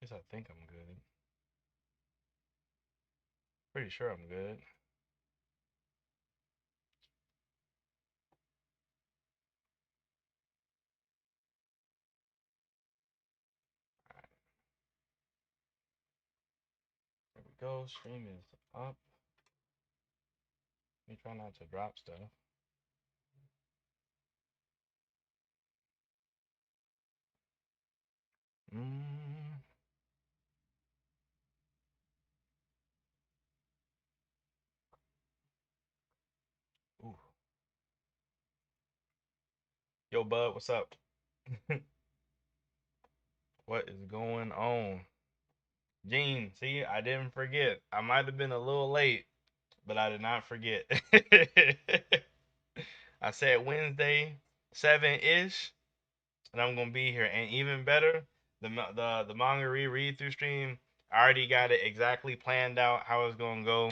At least I think I'm good. Pretty sure I'm good. There we go. Stream is up. Let me try not to drop stuff. Mm. Ooh. Yo, bud, what's up? What is going on? Gene, see, I didn't forget. I might have been a little late, but I did not forget. I said Wednesday, 7-ish, and I'm gonna be here. And even better, the manga reread through stream, I already got it exactly planned out how it's gonna go.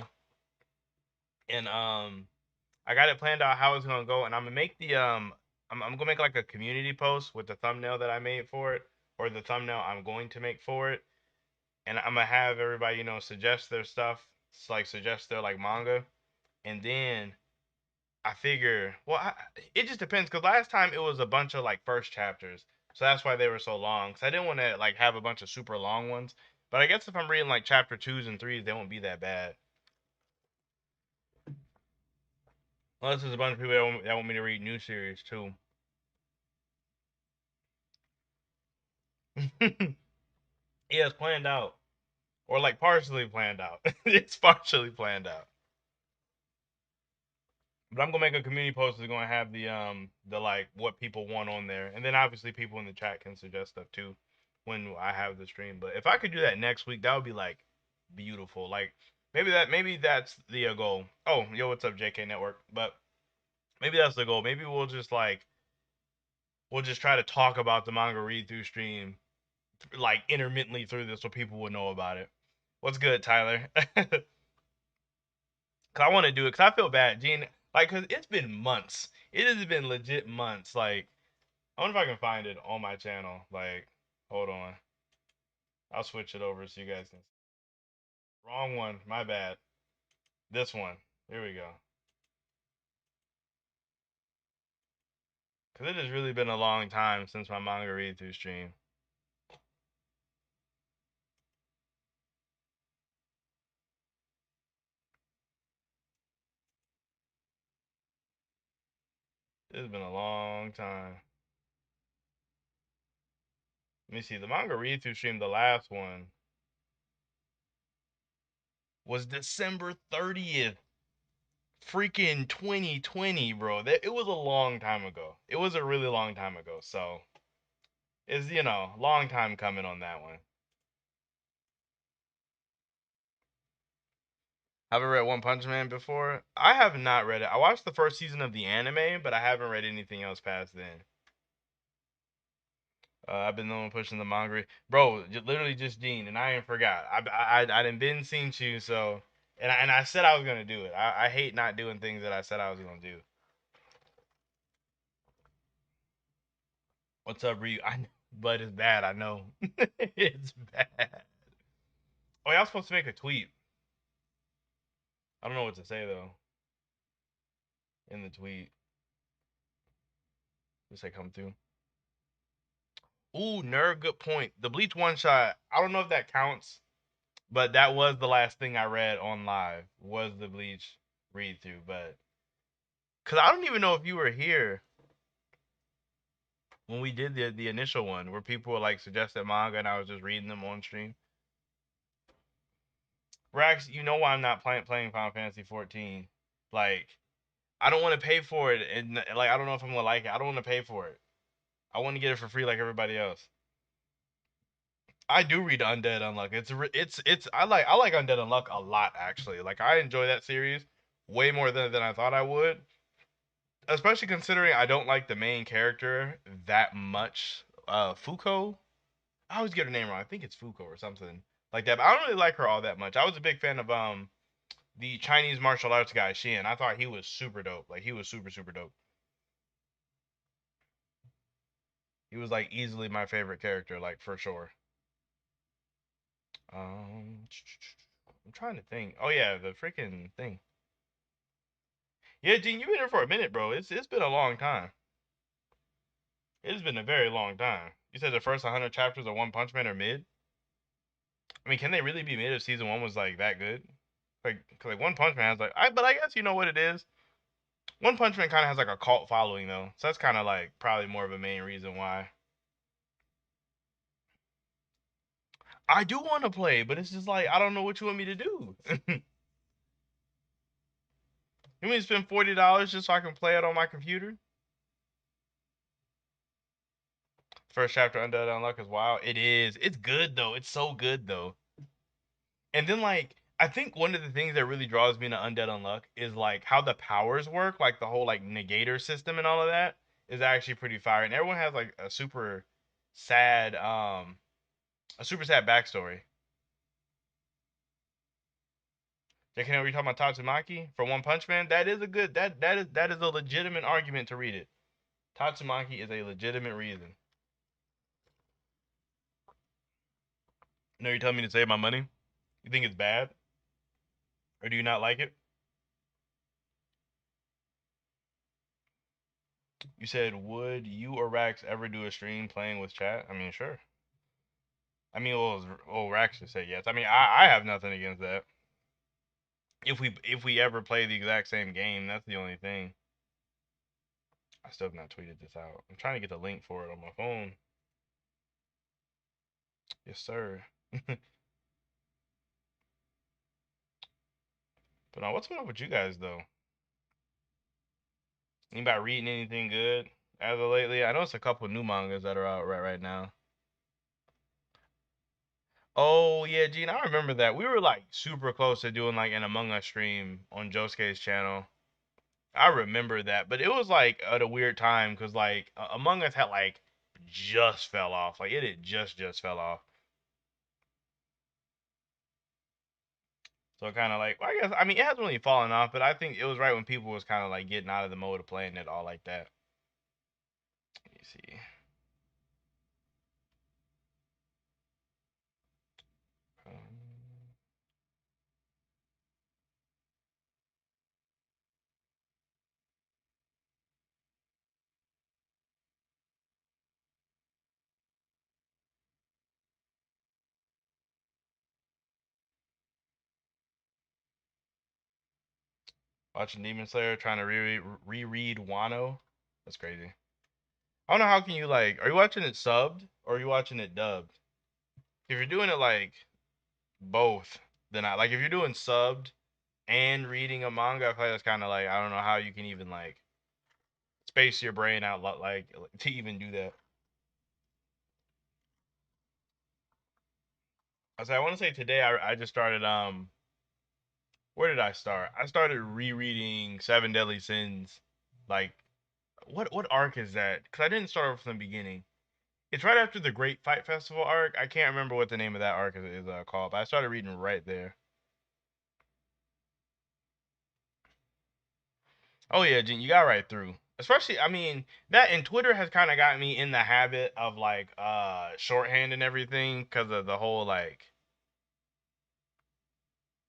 And I got it planned out how it's gonna go, and I'm gonna make the I'm gonna make like a community post with the thumbnail that I made for it, or the thumbnail I'm going to make for it, and I'm gonna have everybody, suggest their stuff, like suggest their like manga, and then I figure, well, it just depends, cause last time it was a bunch of like first chapters, so that's why they were so long. Cause I didn't want to like have a bunch of super long ones, but I guess if I'm reading like chapter twos and threes, they won't be that bad. Unless there's a bunch of people that want me to read new series too. Yeah, it's planned out, or like partially planned out. It's partially planned out. But I'm gonna make a community post that's gonna have the like what people want on there, and then obviously people in the chat can suggest stuff too when I have the stream. But if I could do that next week, that would be like beautiful. Like maybe that's the goal. Oh, yo, what's up, JK Network? But maybe that's the goal. Maybe we'll just try to talk about the manga read through stream like intermittently through this so people will know about it. What's good, Tyler? Cause I want to do it. Cause I feel bad, Gene. Like, cause it's been months. It has been legit months. Like, I wonder if I can find it on my channel. Like, hold on. I'll switch it over so you guys can. Wrong one. My bad. This one. Here we go. Cause it has really been a long time since my manga read through stream. It's been a long time. Let me see. The manga read through stream, the last one, was December 30th. Freaking 2020, bro. It was a long time ago. It was a really long time ago. So it's long time coming on that one. Have I read One Punch Man before? I have not read it. I watched the first season of the anime, but I haven't read anything else past then. I've been the one pushing the manga, bro. Literally just Dean, and I ain't forgot. I didn't been seen you, so and I said I was gonna do it. I hate not doing things that I said I was gonna do. What's up, Ryu? But it's bad. I know. It's bad. Oh, yeah, I was supposed to make a tweet. I don't know what to say though in the tweet. Just say come through. Ooh, nerve. Good point. The Bleach one shot. I don't know if that counts, but that was the last thing I read on live. Was the Bleach read through? But because I don't even know if you were here when we did the initial one, where people were like suggested manga, and I was just reading them on stream. Rax, you know why I'm not playing Final Fantasy 14. Like, I don't want to pay for it, and like I don't know if I'm gonna like it. I don't want to pay for it. I want to get it for free like everybody else. I do read Undead Unluck. It's I like Undead Unluck a lot actually. Like I enjoy that series way more than I thought I would. Especially considering I don't like the main character that much. Fuko. I always get her name wrong. I think it's Fuko or something like that. But I don't really like her all that much. I was a big fan of the Chinese martial arts guy Shin. I thought he was super dope. Like he was super dope. He was like easily my favorite character, like for sure. I'm trying to think. Oh yeah, the freaking thing. Yeah, Gene, you've been here for a minute, bro. It's been a long time. It's been a very long time. You said the first 100 chapters of One Punch Man are mid. I mean, can they really be mid if season one was like that good? Like One Punch Man has like but I guess you know what it is. One Punch Man kind of has like a cult following though, so that's kind of like probably more of a main reason why. I do want to play, but it's just like I don't know what you want me to do. You want me to spend $40 just so I can play it on my computer? First chapter Undead Unluck is wild. It is. It's good though. It's so good though. And then like I think one of the things that really draws me to Undead Unluck is like how the powers work, like the whole like negator system and all of that is actually pretty fire. And everyone has like sad a super sad backstory. Jack, are we talking about Tatsumaki for One Punch Man? That is a good that is a legitimate argument to read it. Tatsumaki is a legitimate reason. No, you're telling me to save my money? You think it's bad? Or do you not like it? You said, would you or Rax ever do a stream playing with chat? I mean, sure. I mean, Rax just said yes. I mean, I have nothing against that. If we ever play the exact same game, that's the only thing. I still have not tweeted this out. I'm trying to get the link for it on my phone. Yes, sir. But what's going on with you guys though? Anybody reading anything good as of lately? I know it's a couple new mangas that are out right now. Oh yeah, Gene, I remember that. We were like super close to doing like an Among Us stream on Josuke's channel. I remember that, but it was like at a weird time because like Among Us had like just fell off. Like it had just fell off. So kind of like well, I guess I mean it hasn't really fallen off, but I think it was right when people was kind of like getting out of the mode of playing it all like that. Let me see. Um, Watching Demon Slayer, trying to reread Wano. That's crazy. I don't know how can you like. Are you watching it subbed or are you watching it dubbed? If you're doing it like both, then I like if you're doing subbed and reading a manga, I feel like that's kind of like I don't know how you can even like space your brain out like to even do that. I want to say today I just started where did I start? I started rereading Seven Deadly Sins. Like what arc is that? Because I didn't start from the beginning. It's right after the Great Fight Festival arc. I can't remember what the name of that arc is called, but I started reading right there. Oh yeah, Jen, you got right through. Especially, I mean, that and Twitter has kind of got me in the habit of like shorthand and everything because of the whole like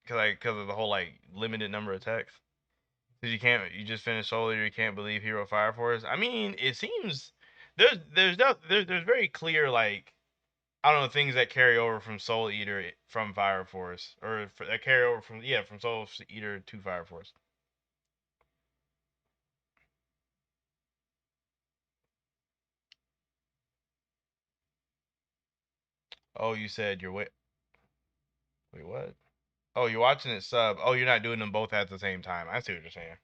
because of the whole like limited number of texts. Because you just finished Soul Eater, you can't believe Hero Fire Force. I mean, it seems there's very clear like I don't know things that carry over from Soul Eater from Fire Force that carry over from Soul Eater to Fire Force. Oh, you said you're wait what? Oh, you're watching it sub. Oh, you're not doing them both at the same time. I see what you're saying.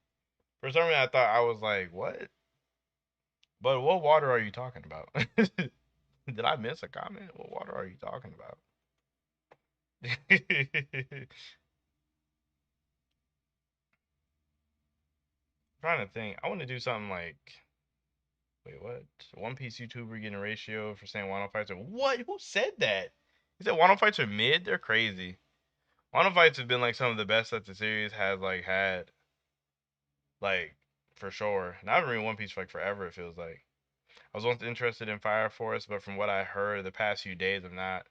For some reason, I thought I was like, what? But what water are you talking about? Did I miss a comment? What water are you talking about? Trying to think. I want to do something like, wait, what? One Piece YouTuber getting a ratio for saying Wano fights are what? Who said that? He said Wano fights are mid. They're crazy. Wano fights have been like some of the best that the series has like had, like for sure. And I've been reading One Piece for like forever. It feels like. I was once interested in Fire Force, but from what I heard the past few days, I'm not.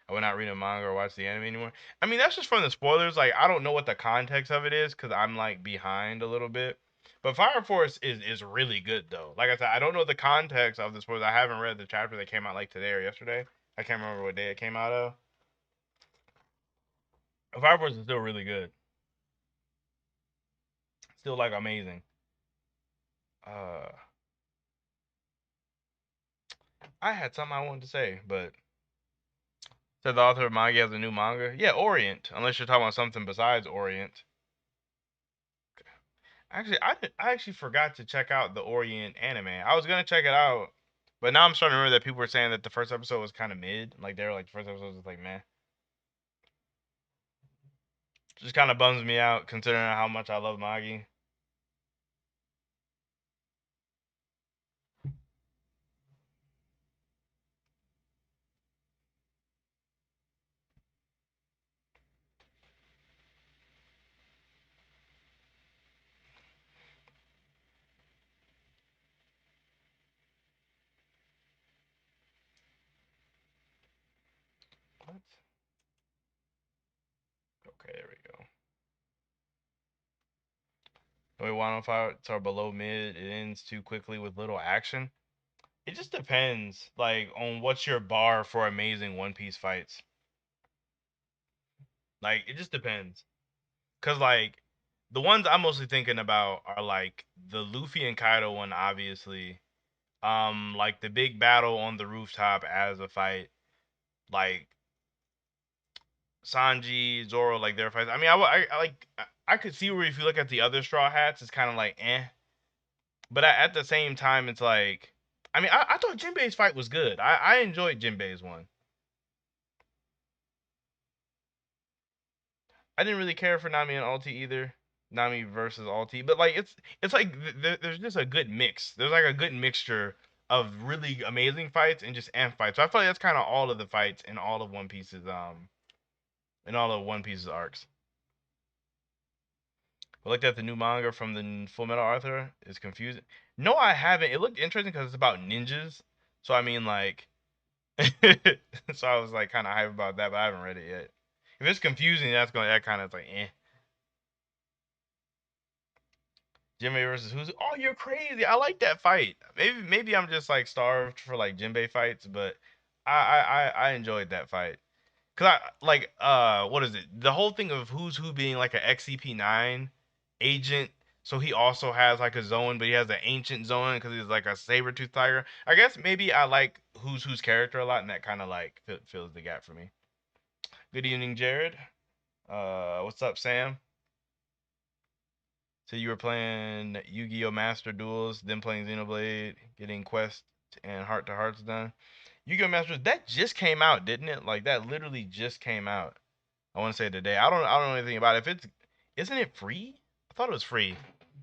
I would not read a manga or watch the anime anymore. I mean, that's just from the spoilers. Like, I don't know what the context of it is because I'm like behind a little bit. But Fire Force is really good though. Like I said, I don't know the context of the spoilers. I haven't read the chapter that came out like today or yesterday. I can't remember what day it came out of. Fire Force is still really good. Still like amazing. Uh, I had something I wanted to say, but said the author of Magi has a new manga. Yeah, Orient. Unless you're talking about something besides Orient. Actually, I actually forgot to check out the Orient anime. I was gonna check it out, but now I'm starting to remember that people were saying that the first episode was kind of mid. Like they were like the first episode was like meh. Just kind of bums me out considering how much I love Magi. What? Okay, there we go. The way one fights are below mid, it ends too quickly with little action. It just depends, like, on what's your bar for amazing One Piece fights. Like, it just depends. Cause like the ones I'm mostly thinking about are like the Luffy and Kaido one, obviously. Like the big battle on the rooftop as a fight, like Sanji, Zoro, like their fights. I mean, I like I could see where if you look at the other Straw Hats, it's kind of like eh, but at the same time, it's like, I mean, I thought Jinbei's fight was good. I enjoyed Jinbei's one. I didn't really care for Nami and Alti either. Nami versus Alti, but like it's like there's just a good mix. There's like a good mixture of really amazing fights and just amp fights. So I feel like that's kind of all of the fights in all of One Piece's in all of One Piece's arcs. I looked at the new manga from the Full Metal Arthur. It's confusing. No, I haven't. It looked interesting because it's about ninjas. So I mean, like, so I was like kind of hyped about that, but I haven't read it yet. If it's confusing, that kind of like eh. Jinbei versus who's? Oh, you're crazy! I like that fight. Maybe I'm just like starved for like Jinbei fights, but I enjoyed that fight. Cause I like what is it? The whole thing of who's who being like an XCP-9 agent, so he also has like a zone, but he has an ancient zone because he's like a saber tooth tiger. I guess maybe I like who's character a lot, and that kind of like fills the gap for me. Good evening, Jared. What's up, Sam? So you were playing Yu-Gi-Oh! Master Duels, then playing Xenoblade, getting Quest and Heart to Hearts done. Yu-Gi-Oh! Master that just came out, didn't it? Like that literally just came out. I want to say today. I don't know anything about it. If it's isn't it free? I thought it was free.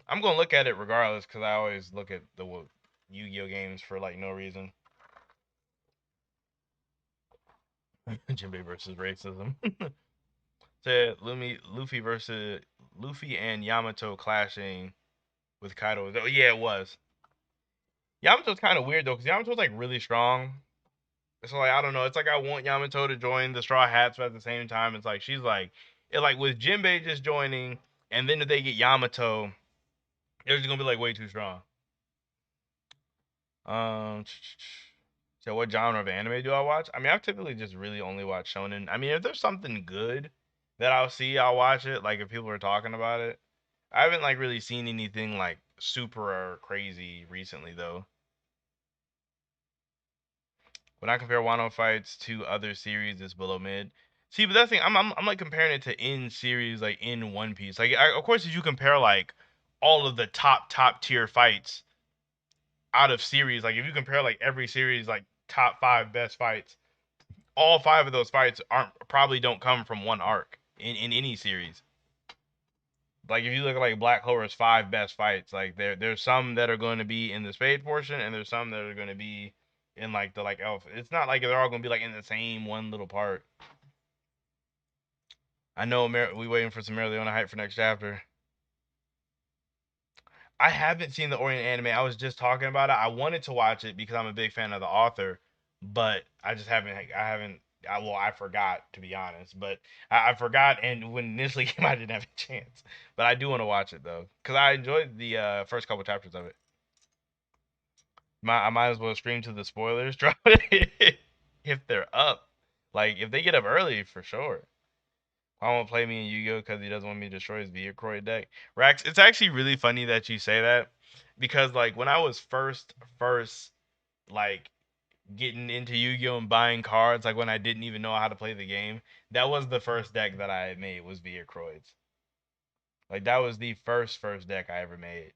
I'm gonna look at it regardless because I always look at the Yu-Gi-Oh! Games for like no reason. Jinbei versus racism. Said Luffy and Yamato clashing with Kaido. Oh yeah, it was. Yamato's kind of weird though, because Yamato's like really strong. So like I don't know. It's like I want Yamato to join the Straw Hats, but at the same time, it's like she's like it like with Jinbei just joining, and then if they get Yamato, they're just gonna be like way too strong. Um, so what genre of anime do I watch? I mean, I've typically just really only watched shonen. I mean, if there's something good that I'll see, I'll watch it. Like if people are talking about it, I haven't like really seen anything like super crazy recently though. When I compare Wano fights to other series, it's below mid. See, but that's the thing. I'm like comparing it to in series, like in One Piece. Like, of course, if you compare like all of the top tier fights out of series, like if you compare like every series, like top five best fights, all five of those fights aren't probably don't come from one arc in any series. Like if you look at like Black Clover's five best fights, like there's some that are going to be in the spade portion, and there's some that are going to be in like the like elf. It's not like they're all going to be like in the same one little part. I know we waiting for some Leona hype for next chapter. I haven't seen the Orient anime. I was just talking about it. I wanted to watch it because I'm a big fan of the author, but I just haven't. I haven't I forgot, to be honest, but I forgot, and when initially came out, I didn't have a chance. But I do want to watch it though, because I enjoyed the first couple chapters of it. I might as well stream to the spoilers drop it if they're up. Like if they get up early, for sure. I won't play me in Yu-Gi-Oh because he doesn't want me to destroy his Viacroid deck. Rax, it's actually really funny that you say that because like when I was first like getting into Yu-Gi-Oh and buying cards, like when I didn't even know how to play the game, that was the first deck that I made was Viacroids. Like that was the first deck I ever made.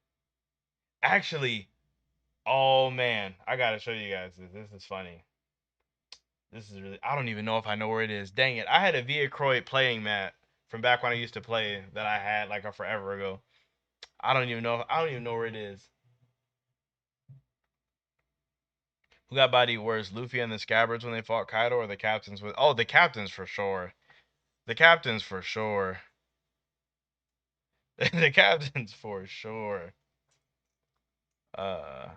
Actually, oh man, I gotta show you guys this. This is funny. This is really. I don't even know if I know where it is. Dang it! I had a Viacroid playing mat from back when I used to play that I had like a forever ago. I don't even know. I don't even know where it is. Who got body worse, Luffy and the Scabbards when they fought Kaido, or the captains with? Oh, the captains for sure. The captains for sure. The captains for sure. Uh,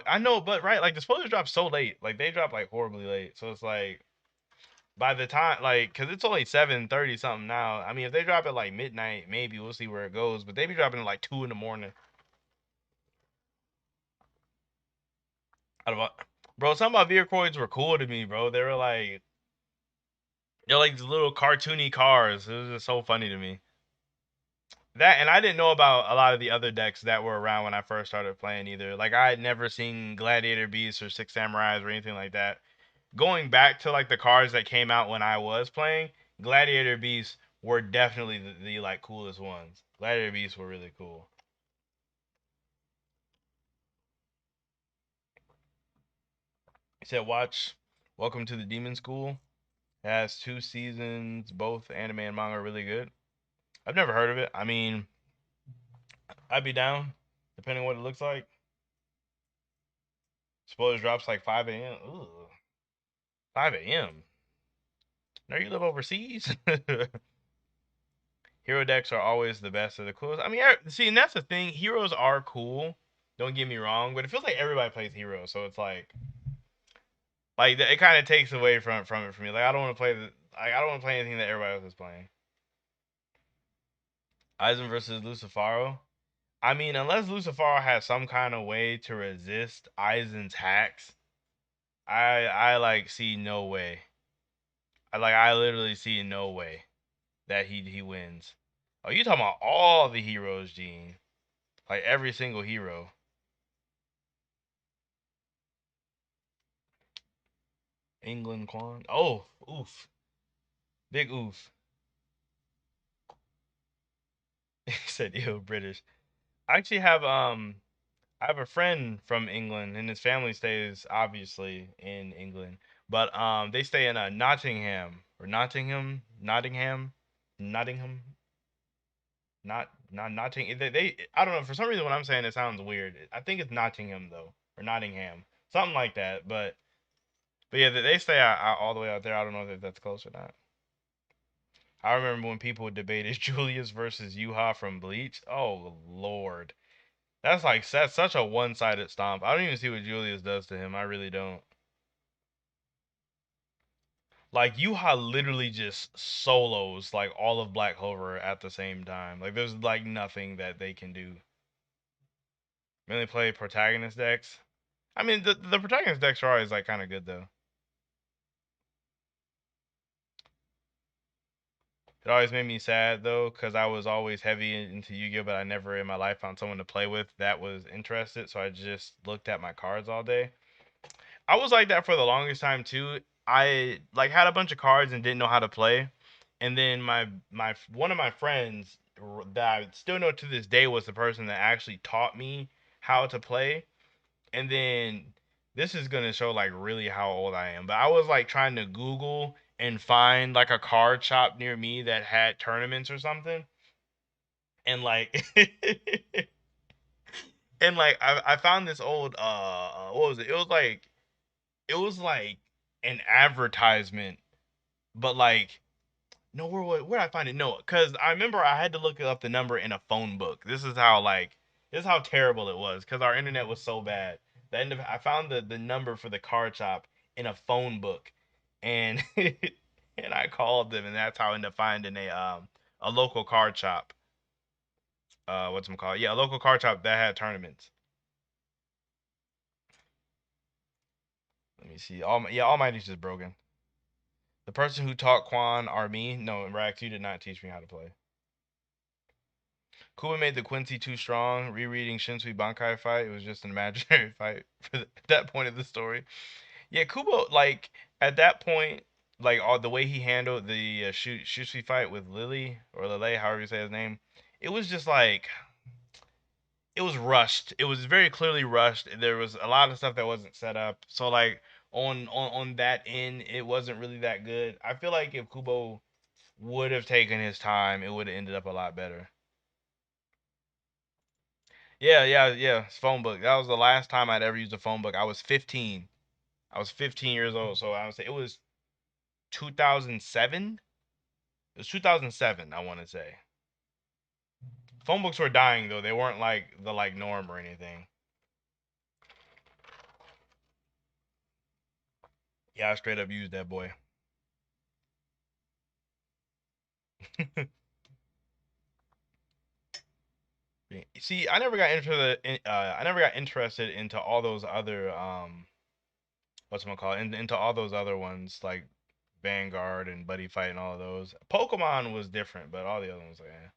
I know, but right, like the spoilers drop so late. Like they drop like horribly late. So it's like by the time like because it's only 7:30 something now. I mean, if they drop at like midnight, maybe we'll see where it goes. But they be dropping at like 2 in the morning. Out of bro, some of my Viacroids were cool to me, bro. They're like these little cartoony cars. It was just so funny to me. That and I didn't know about a lot of the other decks that were around when I first started playing either. Like I had never seen Gladiator Beasts or Six Samurais or anything like that. Going back to like the cards that came out when I was playing, Gladiator Beasts were definitely the like coolest ones. Gladiator Beasts were really cool. He said, "Watch Welcome to the Demon School. It has 2 seasons. Both anime and manga are really good. I've never heard of it. I mean, I'd be down, depending on what it looks like. Spoilers drops like 5 a.m. Ooh, 5 a.m. Now you live overseas. Hero decks are always the best of the coolest. I mean, see, and that's the thing. Heroes are cool. Don't get me wrong, but it feels like everybody plays heroes, so it's like it kind of takes away from it for me. Like I don't want to play I don't want to play anything that everybody else is playing. Aizen versus Lucifaro. I mean, unless Lucifaro has some kind of way to resist Aizen's hacks, I like see no way. I literally see no way that he wins. Oh, you talking about all the heroes, Gene? Like every single hero. England Quan. Oh, oof. Big oof. He said, "Yo, British." I actually I have a friend from England, and his family stays obviously in England, but they stay in Nottingham or Nottingham, not Nottingham. They I don't know, for some reason when I'm saying it sounds weird. I think it's Nottingham though, or Nottingham, something like that. But yeah, they stay all the way out there. I don't know if that's close or not. I remember when people debated Julius versus Yuha from Bleach. Oh Lord, that's such a one-sided stomp. I don't even see what Julius does to him. I really don't. Like Yuha literally just solos like all of Black Clover at the same time. Like there's like nothing that they can do. Mainly play protagonist decks. I mean the protagonist decks are always like kind of good though. It always made me sad though, because I was always heavy into Yu-Gi-Oh, but I never in my life found someone to play with that was interested. So I just looked at my cards all day. I was like that for the longest time too. I like had a bunch of cards and didn't know how to play, and then my one of my friends that I still know to this day was the person that actually taught me how to play. And then this is gonna show like really how old I am. But I was like trying to Google and find like a card shop near me that had tournaments or something. And like and like I found this old what was it? It was like an advertisement, but like no, where did I find it? No, because I remember I had to look up the number in a phone book. This is how terrible it was because our internet was so bad. I found the number for the card shop in a phone book, and and I called them, and that's how I ended up finding a local card shop. What's it called? Yeah, a local card shop that had tournaments. Let me see. All my is just broken. The person who taught Quan are me. No, Rax, you did not teach me how to play. Kuba made the Quincy too strong. Rereading Shinsui Bankai fight. It was just an imaginary fight for that point of the story. Yeah, Kubo, like at that point, like all the way he handled the Shinsui fight with Lily or Lele, however you say his name, it was just like it was rushed. It was very clearly rushed. There was a lot of stuff that wasn't set up. So like on that end, it wasn't really that good. I feel like if Kubo would have taken his time, it would have ended up a lot better. Yeah. Phone book. That was the last time I'd ever used a phone book. I was 15. I was 15 years old. So I would say it was 2007. It was 2007. I want to say. Phone books were dying though. They weren't like the like norm or anything. Yeah, I straight up used that boy. See, I never got interested I never got interested into all those other what's it called into all those other ones like Vanguard and Buddy Fight and all of those. Pokemon was different, but all the other ones like eh.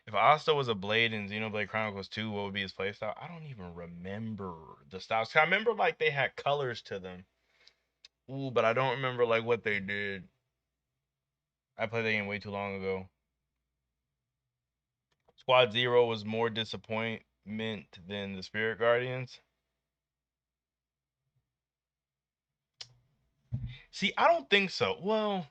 If Asta was a Blade in Xenoblade Chronicles 2, what would be his playstyle? I don't even remember the styles. I remember like they had colors to them. Ooh, but I don't remember like what they did. I played the game way too long ago. Squad Zero was more disappointment than the Spirit Guardians. See, I don't think so. Well,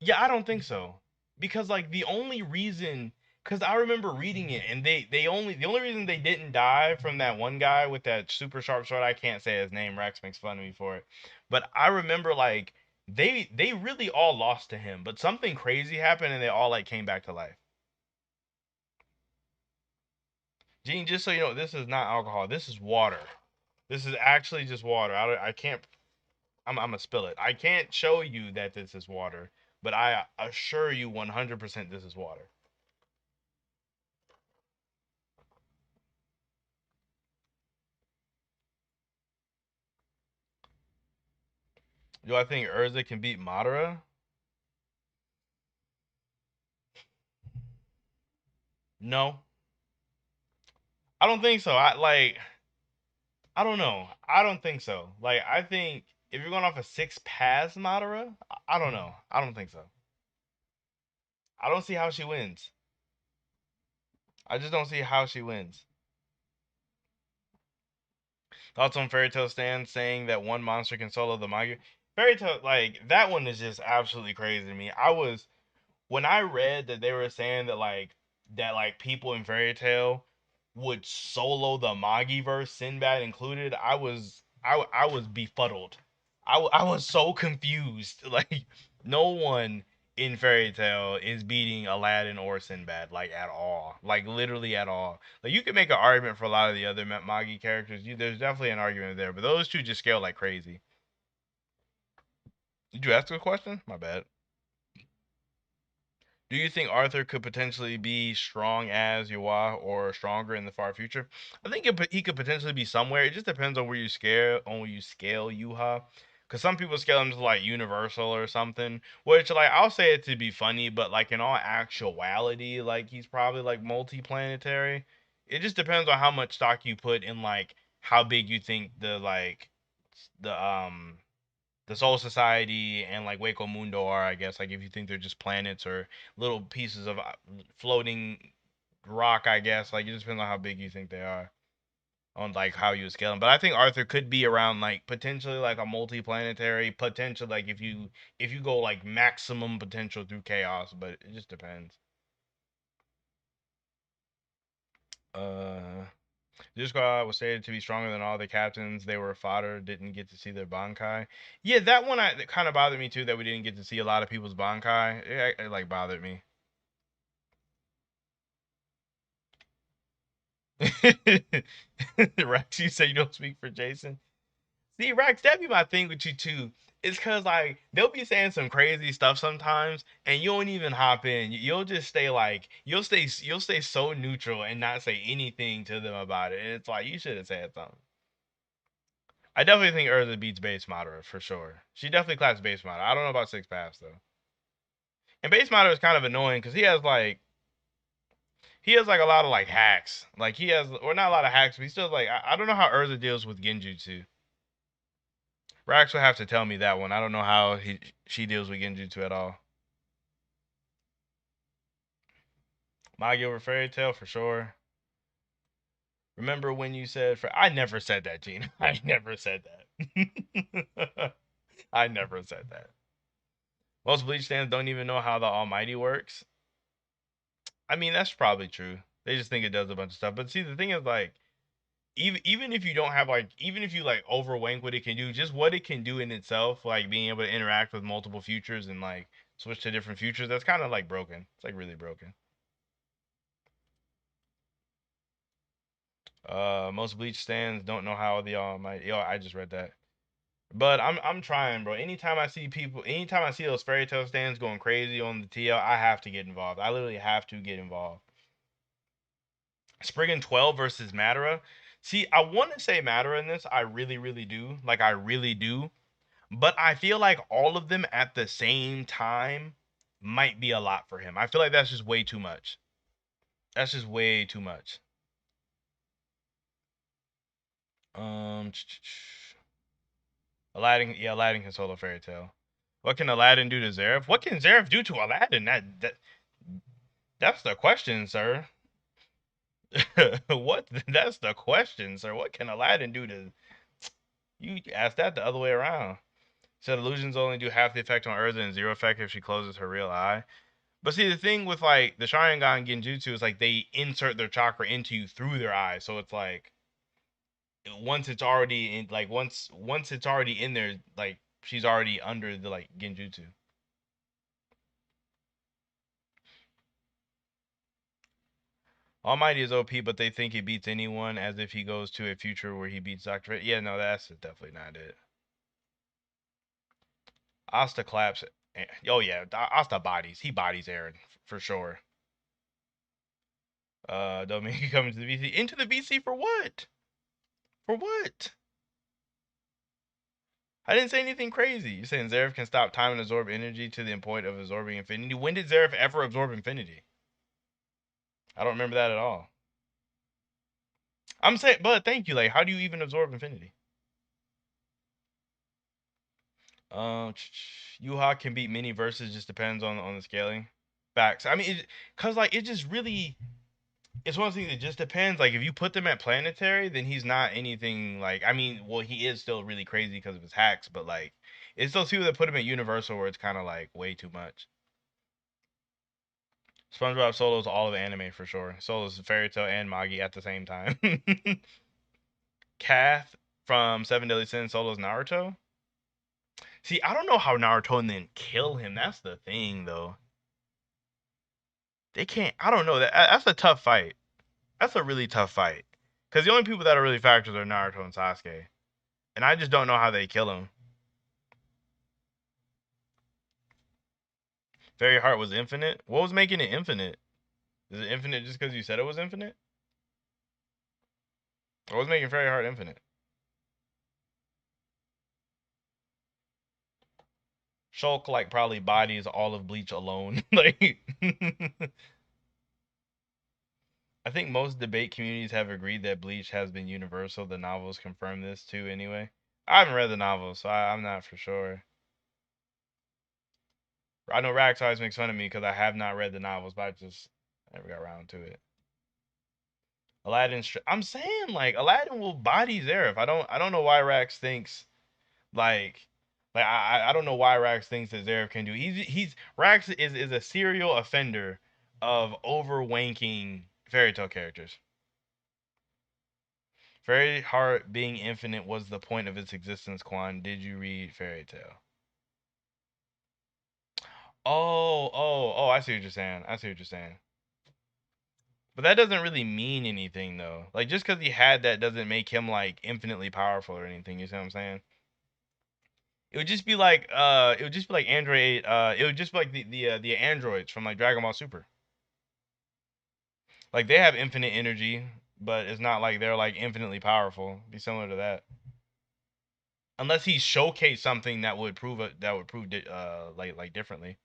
yeah, I don't think so. Because like the only reason cuz I remember reading it and the only reason they didn't die from that one guy with that super sharp sword, I can't say his name, Rex makes fun of me for it. But I remember like they really all lost to him, but something crazy happened and they all like came back to life. Gene, just so you know, this is not alcohol. This is water. This is actually just water. I can't I'm gonna spill it. I can't show you that this is water, but I assure you 100% this is water. Do I think Urza can beat Madara? No, I don't think so. I don't know. I don't think so. Like I think if you're going off a six pass Madara, I don't know. I don't think so. I don't see how she wins. I just don't see how she wins. Thoughts on Fairy Tail Stand saying that one monster can solo the Magi? Fairy Tail, like that one is just absolutely crazy to me. I was when I read that they were saying that like people in Fairy Tail would solo the Magiverse, Sinbad included, I was befuddled. I was so confused. Like no one in Fairy Tail is beating Aladdin or Sinbad like at all. Like literally at all. Like you can make an argument for a lot of the other Magi characters. There's definitely an argument there, but those two just scale like crazy. Did you ask a question? My bad. Do you think Arthur could potentially be strong as Yuwa or stronger in the far future? I think he could potentially be somewhere. It just depends on where you scale Yuha. Because some people scale him to like Universal or something, which like I'll say it to be funny, but like in all actuality, like he's probably like multi-planetary. It just depends on how much stock you put in like how big you think the the Soul Society and like Waco Mundo are, I guess. Like if you think they're just planets or little pieces of floating rock, I guess. Like it just depends on how big you think they are on like how you scale them. But I think Arthur could be around like potentially like a multi-planetary potential. Like if you go like maximum potential through chaos, but it just depends. Uh, this squad was stated to be stronger than all the captains. They were fodder, didn't get to see their Bankai. Yeah, that one that kind of bothered me too, that we didn't get to see a lot of people's Bankai. It like bothered me. Rex, you say you don't speak for Jason? See, Rex, that be my thing with you too. It's cause like they'll be saying some crazy stuff sometimes, and you don't even hop in. You'll just stay like you'll stay so neutral and not say anything to them about it. And it's like you should have said something. I definitely think Urza beats base Madara for sure. She definitely claps base Madara. I don't know about six paths though. And base Madara is kind of annoying because he has like a lot of like hacks. Like he has, or not a lot of hacks, but he still like I don't know how Urza deals with Genjutsu. Rax will have to tell me that one. I don't know how she deals with Genjutsu at all. Magi over Fairy Tail for sure. Remember when you said I never said that, Gene. I never said that. I never said that. Most Bleach fans don't even know how the Almighty works. I mean, that's probably true. They just think it does a bunch of stuff. But see, the thing is, like, even if you don't have like, even if you like overwank what it can do, just what it can do in itself, like being able to interact with multiple futures and like switch to different futures, that's kind of like broken. It's like really broken. Most Bleach stands don't know how the Almighty. Yo, I just read that. But I'm trying, bro. Anytime I see those fairy tale stands going crazy on the TL, I have to get involved. I literally have to get involved. Spriggan 12 versus Madara. See, I want to say Madara in this. I really, really do. Like, I really do. But I feel like all of them at the same time might be a lot for him. I feel like that's just way too much. That's just way too much. Um, Aladdin, yeah, Aladdin can solo fairy tale. What can Aladdin do to Zareth? What can Zareth do to Aladdin? That's the question, sir. What? That's the question, sir. What can Aladdin do to? You asked that the other way around. Said illusions only do half the effect on Urza and zero effect if she closes her real eye. But see, the thing with like the Sharingan Genjutsu is like they insert their chakra into you through their eyes, so it's like once it's already in, like once it's already in there, like she's already under the like Genjutsu. Almighty is OP, but they think he beats anyone as if he goes to a future where he beats Doctor Fate. Yeah, no, that's definitely not it. Asta claps. Oh yeah, Asta bodies. He bodies Aaron for sure. Dominique coming to the VC. Into the VC for what? For what? I didn't say anything crazy. You're saying Zeref can stop time and absorb energy to the point of absorbing infinity. When did Zeref ever absorb infinity? I don't remember that at all. I'm saying, but thank you. Like, how do you even absorb infinity? Yuha can beat many verses. Just depends on the scaling. Facts. I mean, cause like it just really, it's one of the things that just depends. Like if you put them at planetary, then he's not anything like. I mean, well, he is still really crazy because of his hacks, but like it's those people that put him at universal where it's kind of like way too much. SpongeBob solos all of anime for sure. Solos Fairy Tail and Magi at the same time. Kath from Seven Deadly Sins solos Naruto. See, I don't know how Naruto and then kill him. That's the thing, though. They can't. I don't know. That's a tough fight. That's a really tough fight. Because the only people that are really factors are Naruto and Sasuke, and I just don't know how they kill him. Fairy Heart was infinite. What was making it infinite? Is it infinite just because you said it was infinite? What was making Fairy Heart infinite? Shulk like probably bodies all of Bleach alone. Like I think most debate communities have agreed that Bleach has been universal. The novels confirm this too anyway. I haven't read the novels, so I'm not for sure. I know Rax always makes fun of me because I have not read the novels, but I just never got around to it. Aladdin, I'm saying like Aladdin will body Zareth. I don't know why Rax thinks like I don't know why Rax thinks that Zareth can do. He's Rax is a serial offender of overwanking fairy tale characters. Fairy Heart being infinite was the point of its existence, Quan. Did you read Fairy Tale? Oh, I see what you're saying. I see what you're saying. But that doesn't really mean anything though. Like just because he had that doesn't make him like infinitely powerful or anything. You see what I'm saying? It would just be like Android it would just be like the androids from like Dragon Ball Super. Like they have infinite energy, but it's not like they're like infinitely powerful. It'd be similar to that. Unless he showcased something that would prove it that would prove like differently.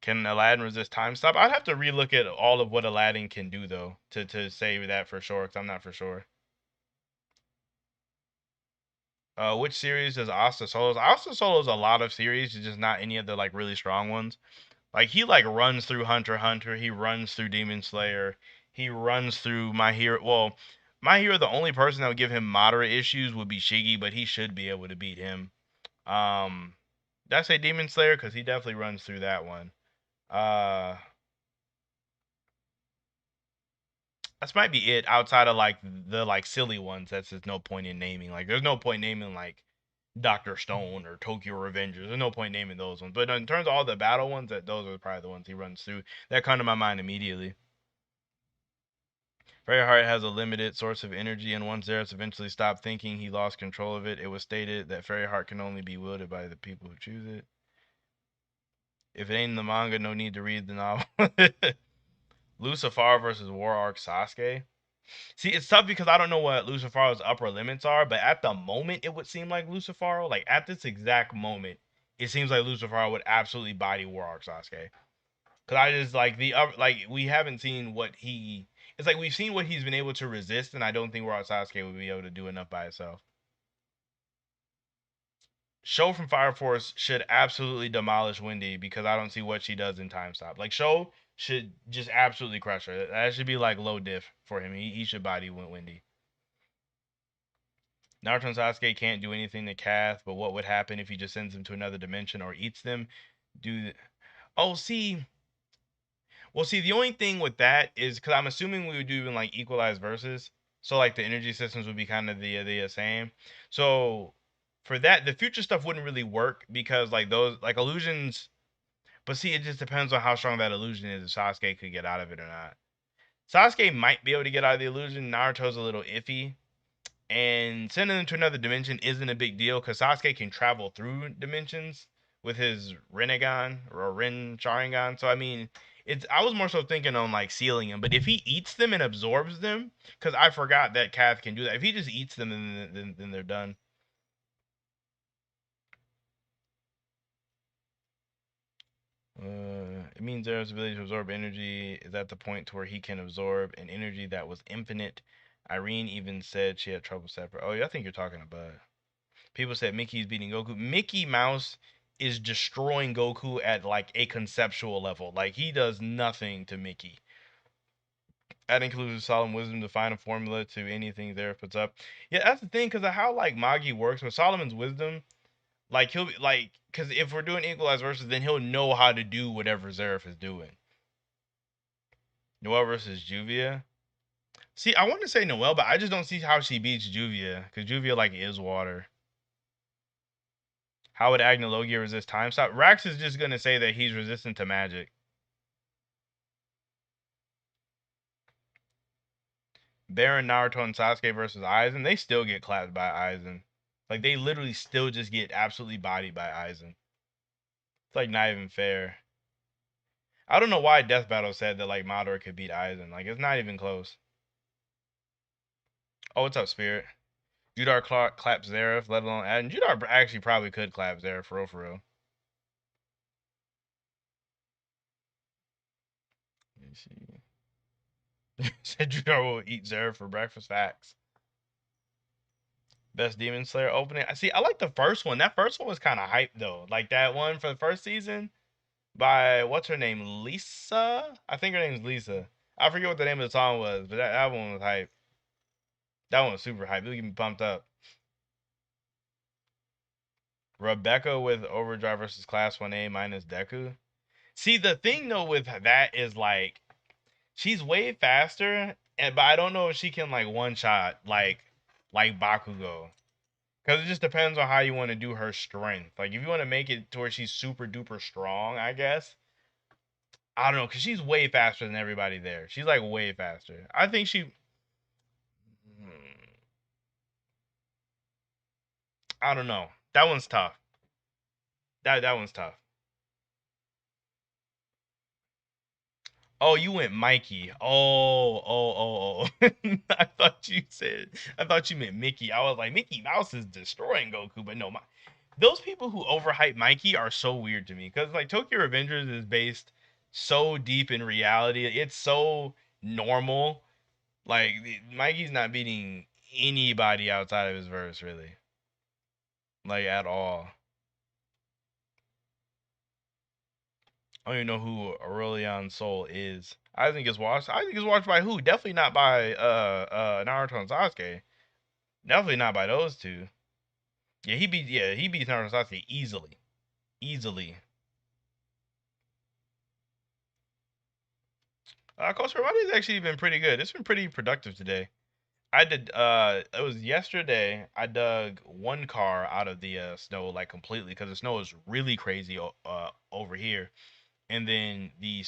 Can Aladdin resist time stop? I'd have to relook at all of what Aladdin can do though to say that for sure, because I'm not for sure. Which series does Asta Solos? Asta Solos a lot of series, just not any of the like really strong ones. Like he like runs through Hunter x Hunter, he runs through Demon Slayer, he runs through My Hero. Well, My Hero, the only person that would give him moderate issues would be Shiggy, but he should be able to beat him. Did I say Demon Slayer? Because he definitely runs through that one. Uh, That might be it outside of like the like silly ones. That's just no point in naming. Like there's no point naming like Doctor Stone or Tokyo Revengers. There's no point naming those ones. But in terms of all the battle ones, that those are probably the ones he runs through. That come to my mind immediately. Fairyheart has a limited source of energy, and once Zerus eventually stopped thinking, he lost control of it. It was stated that Fairyheart can only be wielded by the people who choose it. If it ain't in the manga, no need to read the novel. Lucifer versus War Arc Sasuke. See, it's tough because I don't know what Lucifer's upper limits are, but at the moment, it would seem like Lucifer, like at this exact moment, it seems like Lucifer would absolutely body War Arc Sasuke. Cause I just like like we haven't seen what he. It's like we've seen what he's been able to resist, and I don't think War Arc Sasuke would be able to do enough by itself. Show from Fire Force should absolutely demolish Wendy because I don't see what she does in Time Stop. Like Show should just absolutely crush her. That should be like low diff for him. He should body Wendy. Naruto and Sasuke can't do anything to Kath, but what would happen if he just sends them to another dimension or eats them? Do oh see, well see the only thing with that is because I'm assuming we would do even like equalized verses, so like the energy systems would be kind of the same. So for that, the future stuff wouldn't really work because like those like illusions. But see, it just depends on how strong that illusion is. If Sasuke could get out of it or not. Sasuke might be able to get out of the illusion. Naruto's a little iffy. And sending them to another dimension isn't a big deal because Sasuke can travel through dimensions with his Rinnegan or Rin Sharingan. So I mean, it's I was more so thinking on like sealing him, but if he eats them and absorbs them, because I forgot that Kath can do that. If he just eats them, then they're done. It means Zero's ability to absorb energy is at the point to where he can absorb an energy that was infinite. Irene even said she had trouble separate. Oh, yeah, I think you're talking about. People said Mickey's beating Goku. Mickey Mouse is destroying Goku at like a conceptual level. Like he does nothing to Mickey. That includes solemn wisdom to find a formula to anything there puts up. Yeah, that's the thing because of how like Magi works with Solomon's wisdom. Like he'll be like, because if we're doing equalized versus, then he'll know how to do whatever Zeref is doing. Noelle versus Juvia. See, I want to say Noelle, but I just don't see how she beats Juvia because Juvia like is water. How would Agnologia resist time stop? Rax is just gonna say that he's resistant to magic. Baron, Naruto, and Sasuke versus Aizen, they still get clapped by Aizen. Like they literally still just get absolutely bodied by Aizen. It's like not even fair. I don't know why Death Battle said that like Madara could beat Aizen. Like it's not even close. Oh, what's up, Spirit? Judar claps Zeref, let alone Adam. Judar actually probably could clap Zeref for real, for real. Let me see. Said Judar will eat Zeref for breakfast. Facts. Best Demon Slayer opening. I see. I like the first one. That first one was kind of hype though. Like that one for the first season by what's her name? Lisa. I think her name's Lisa. I forget what the name of the song was, but that one was hype. That one was super hype. It was getting me pumped up. Rebecca with Overdrive versus Class 1A minus Deku. See, the thing though with that is like she's way faster, and but I don't know if she can like one shot like Bakugo. Because it just depends on how you want to do her strength. Like, if you want to make it to where she's super duper strong, I guess. I don't know, cause she's way faster than everybody there. She's like way faster. I think she. I don't know. That one's tough. That one's tough. Oh, you went Mikey. Oh. I thought you said. I thought you meant Mickey. I was like, Mickey Mouse is destroying Goku, but no, those people who overhype Mikey are so weird to me because like Tokyo Revengers is based so deep in reality. It's so normal. Like Mikey's not beating anybody outside of his verse, really, like at all. I don't even know who Aurelion Soul is. I think it's watched. I think it's watched by who? Definitely not by Naruto and Sasuke. Definitely not by those two. He beats Naruto and Sasuke easily. Easily. Coach Hermani's actually been pretty good. It's been pretty productive today. I did it was yesterday I dug one car out of the snow like completely because the snow is really crazy over here. And then the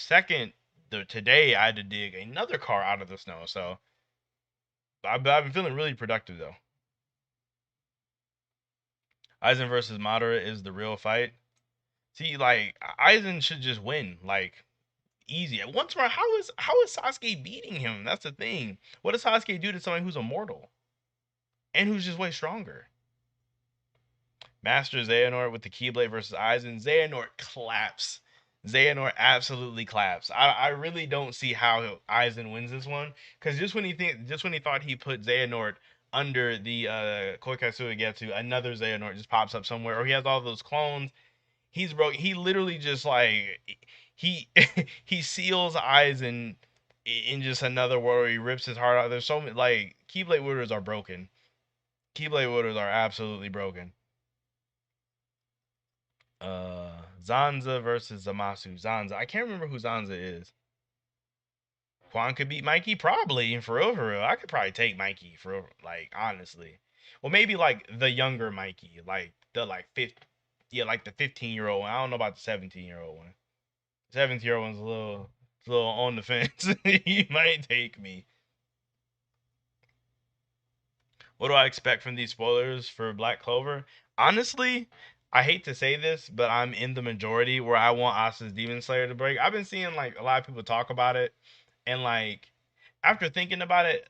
today I had to dig another car out of the snow. So I've been feeling really productive though. Aizen versus Madara is the real fight. See, like Aizen should just win, like easy. Once more, how is Sasuke beating him? That's the thing. What does Sasuke do to someone who's immortal and who's just way stronger? Master Xehanort with the Keyblade versus Aizen. Xehanort claps. Xehanort absolutely claps. I really don't see how Aizen wins this one because just when he thought he put Xehanort under the Koikatsu Getsu, another Xehanort just pops up somewhere, or he has all those clones. He's broke. He literally just like he he seals Aizen in just another world where he rips his heart out. There's so many like Keyblade wielders are broken. Keyblade wielders are absolutely broken. Zanza versus Zamasu. Zanza. I can't remember who Zanza is. Quan could beat Mikey, probably for real, for real. I could probably take Mikey for real, like honestly. Well, maybe like the younger Mikey, like the like yeah, like the 15-year-old one. I don't know about the 17-year-old one. 17-year-old one's a little on the fence. He might take me. What do I expect from these spoilers for Black Clover? Honestly, I hate to say this, but I'm in the majority where I want Asta's Demon Slayer to break. I've been seeing like a lot of people talk about it, and like after thinking about it,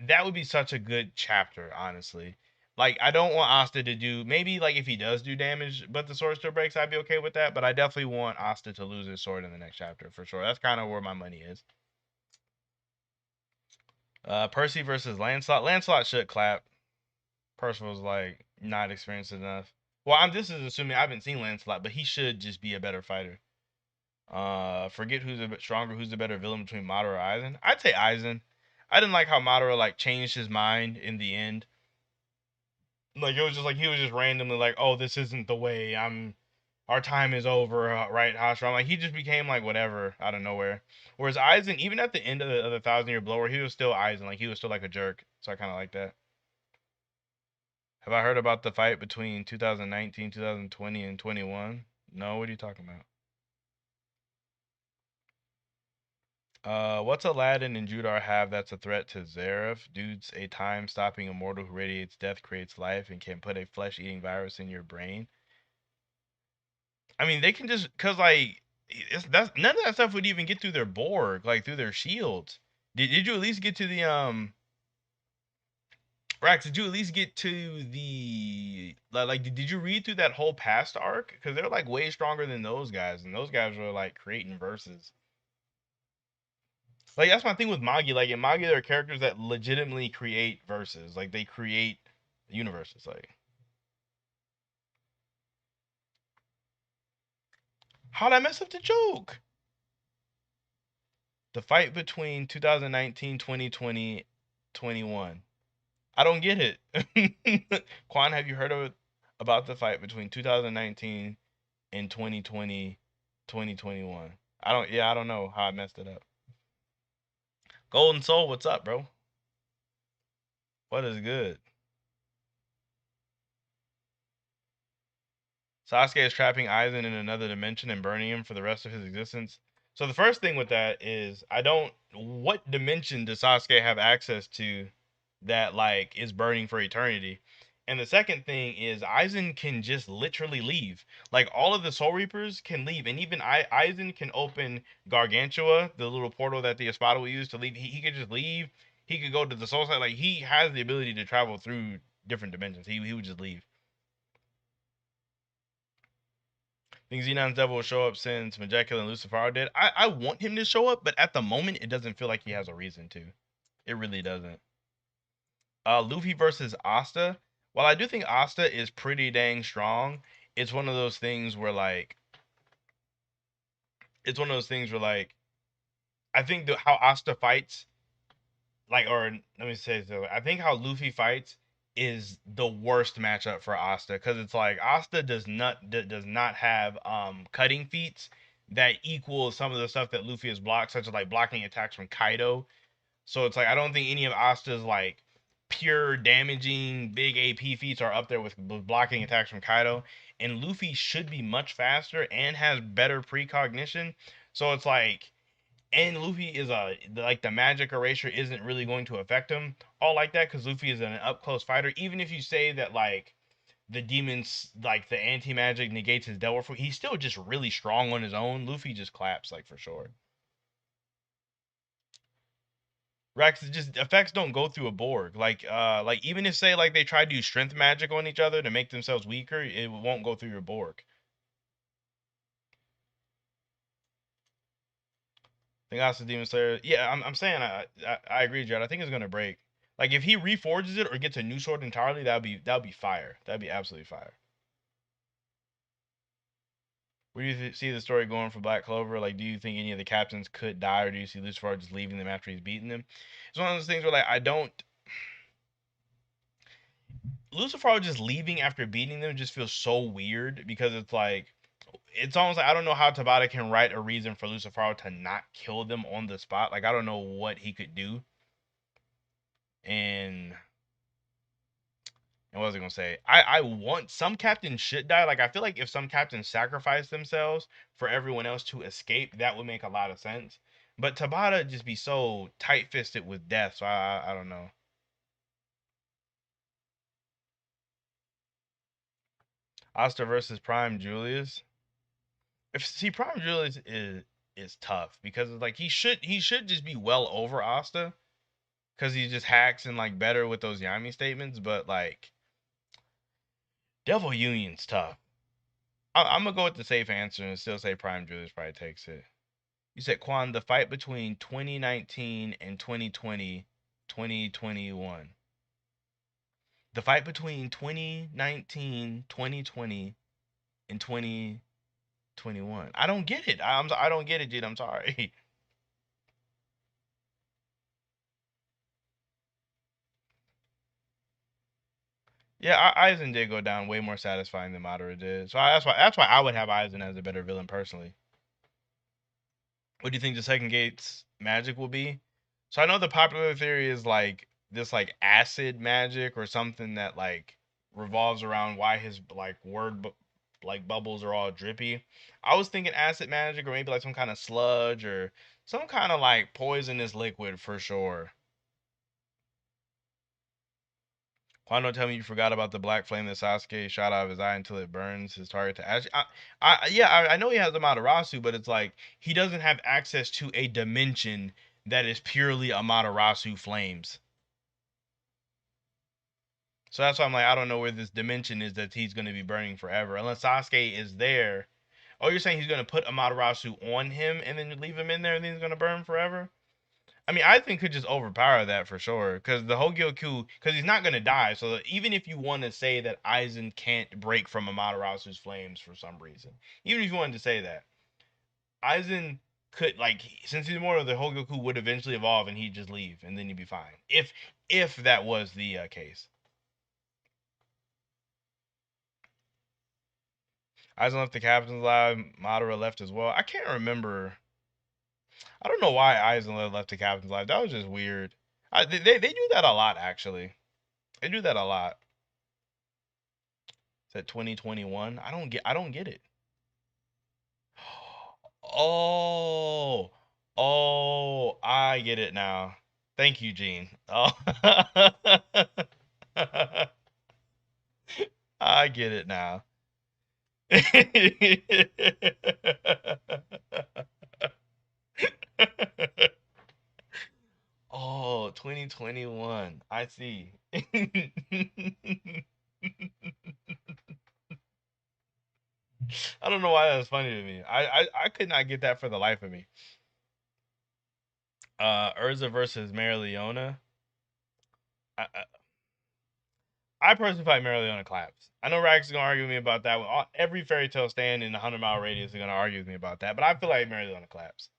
that would be such a good chapter, honestly. Like I don't want Asta to do maybe like if he does do damage, but the sword still breaks, I'd be okay with that. But I definitely want Asta to lose his sword in the next chapter for sure. That's kind of where my money is. Percy versus Lancelot. Lancelot should clap. Percival's like not experienced enough. Well, this is assuming I haven't seen Lancelot, but he should just be a better fighter. Forget who's a bit stronger, who's the better villain between Madara or Aizen. I'd say Aizen. I didn't like how Madara like changed his mind in the end. Like it was just like he was just randomly like, oh, this isn't the way. Our time is over, right, Hashira? Like he just became like whatever out of nowhere. Whereas Aizen, even at the end of the 1,000 Year Blower, he was still Aizen. Like he was still like a jerk. So I kind of like that. Have I heard about the fight between 2019, 2020, and 21? No, what are you talking about? What's Aladdin and Judar have that's a threat to Zareth? Dude's a time-stopping immortal who radiates death, creates life, and can put a flesh-eating virus in your brain. I mean, they can just cause like that's none of that stuff would even get through their Borg, like through their shields. Did you at least get to the Rax, did you at least get to the like did you read through that whole past arc? Because they're like way stronger than those guys, and those guys were like creating verses. Like that's my thing with Magi. Like in Magi, there are characters that legitimately create verses. Like they create universes. Like how'd I mess up the joke? The fight between 2019, 2020, 21. I don't get it. Quan, have you heard of about the fight between 2019 and 2020, 2021? I don't know how I messed it up. Golden Soul, what's up, bro? What is good? Sasuke is trapping Aizen in another dimension and burning him for the rest of his existence. So the first thing with that is I don't. What dimension does Sasuke have access to that like is burning for eternity? And the second thing is Aizen can just literally leave. Like all of the Soul Reapers can leave, and even Aizen can open Gargantua, the little portal that the Espada will use to leave. He could just leave. He could go to the Soul Side. Like he has the ability to travel through different dimensions. He would just leave. Think Xenon's Devil will show up since Majekula and Lucifer are dead? I want him to show up, but at the moment, it doesn't feel like he has a reason to. It really doesn't. Luffy versus Asta. While I do think Asta is pretty dang strong, it's one of those things where like, it's one of those things where like, I think how Asta fights, like, or let me say so. I think how Luffy fights is the worst matchup for Asta because it's like Asta does not have cutting feats that equal some of the stuff that Luffy has blocked, such as like blocking attacks from Kaido. So it's like I don't think any of Asta's like pure damaging big AP feats are up there with blocking attacks from Kaido. And Luffy should be much faster and has better precognition. So it's like, and Luffy is a like the magic erasure isn't really going to affect him all like that because Luffy is an up close fighter. Even if you say that like the demons like the anti magic negates his devil fruit, he's still just really strong on his own. Luffy just claps like for sure. Rex, just effects don't go through a Borg. Like even if say like they try to do strength magic on each other to make themselves weaker, it won't go through your Borg. I think that's the Demon Slayer. Yeah, I'm saying I agree, Jared. I think it's gonna break. Like if he reforges it or gets a new sword entirely, that'd be fire. That'd be absolutely fire. Where do you see the story going for Black Clover? Like, do you think any of the captains could die, or do you see Lucifer just leaving them after he's beaten them? It's one of those things where like I don't. Lucifer just leaving after beating them just feels so weird because it's like it's almost like I don't know how Tabata can write a reason for Lucifer to not kill them on the spot. Like I don't know what he could do. And what was I gonna say? I want some captains should die. Like I feel like if some captains sacrifice themselves for everyone else to escape, that would make a lot of sense. But Tabata just be so tight fisted with death, so I don't know. Asta versus Prime Julius. If see Prime Julius is tough because it's like he should just be well over Asta because he just hacks and like better with those Yami statements. But like Devil Union's tough. I'm gonna go with the safe answer and still say Prime Julius probably takes it. You said Quan, the fight between 2019 and 2020, 2021. The fight between 2019, 2020, and 2021. I don't get it. I don't get it, dude. I'm sorry. Yeah, Aizen did go down way more satisfying than Madara did. So that's why I would have Aizen as a better villain personally. What do you think the second gate's magic will be? So I know the popular theory is like this like acid magic or something that like revolves around why his like like bubbles are all drippy. I was thinking acid magic or maybe like some kind of sludge or some kind of like poisonous liquid for sure. Why don't tell me you forgot about the black flame that Sasuke shot out of his eye until it burns his target to ash? Yeah, I know he has the Amaterasu, but it's like he doesn't have access to a dimension that is purely Amaterasu flames. So that's why I'm like, I don't know where this dimension is that he's going to be burning forever. Unless Sasuke is there. Oh, you're saying he's going to put Amaterasu on him and then leave him in there and then he's going to burn forever? I mean, I think could just overpower that for sure. Because the Hogyoku, because he's not going to die. So even if you want to say that Aizen can't break from Amaterasu's flames for some reason, even if you wanted to say that, Aizen could, like, since he's more of the Hogyoku would eventually evolve and he'd just leave and then he'd be fine. If that was the case. Aizen left the captain's lab. Madara left as well. I can't remember. I don't know why Aizen left the captain's lab. That was just weird. They do that a lot, actually. They do that a lot. Is that 2021? I don't get it. Oh, oh, I get it now. Thank you, Gene. Oh, I get it now. Oh, 2021. I see. I don't know why that's funny to me. I could not get that for the life of me. Urza versus Marileona. I personally fight Marileona claps. I know Rax is gonna argue with me about that. Every fairy tale stand in the 100-mile radius is gonna argue with me about that, but I feel like Marileona claps.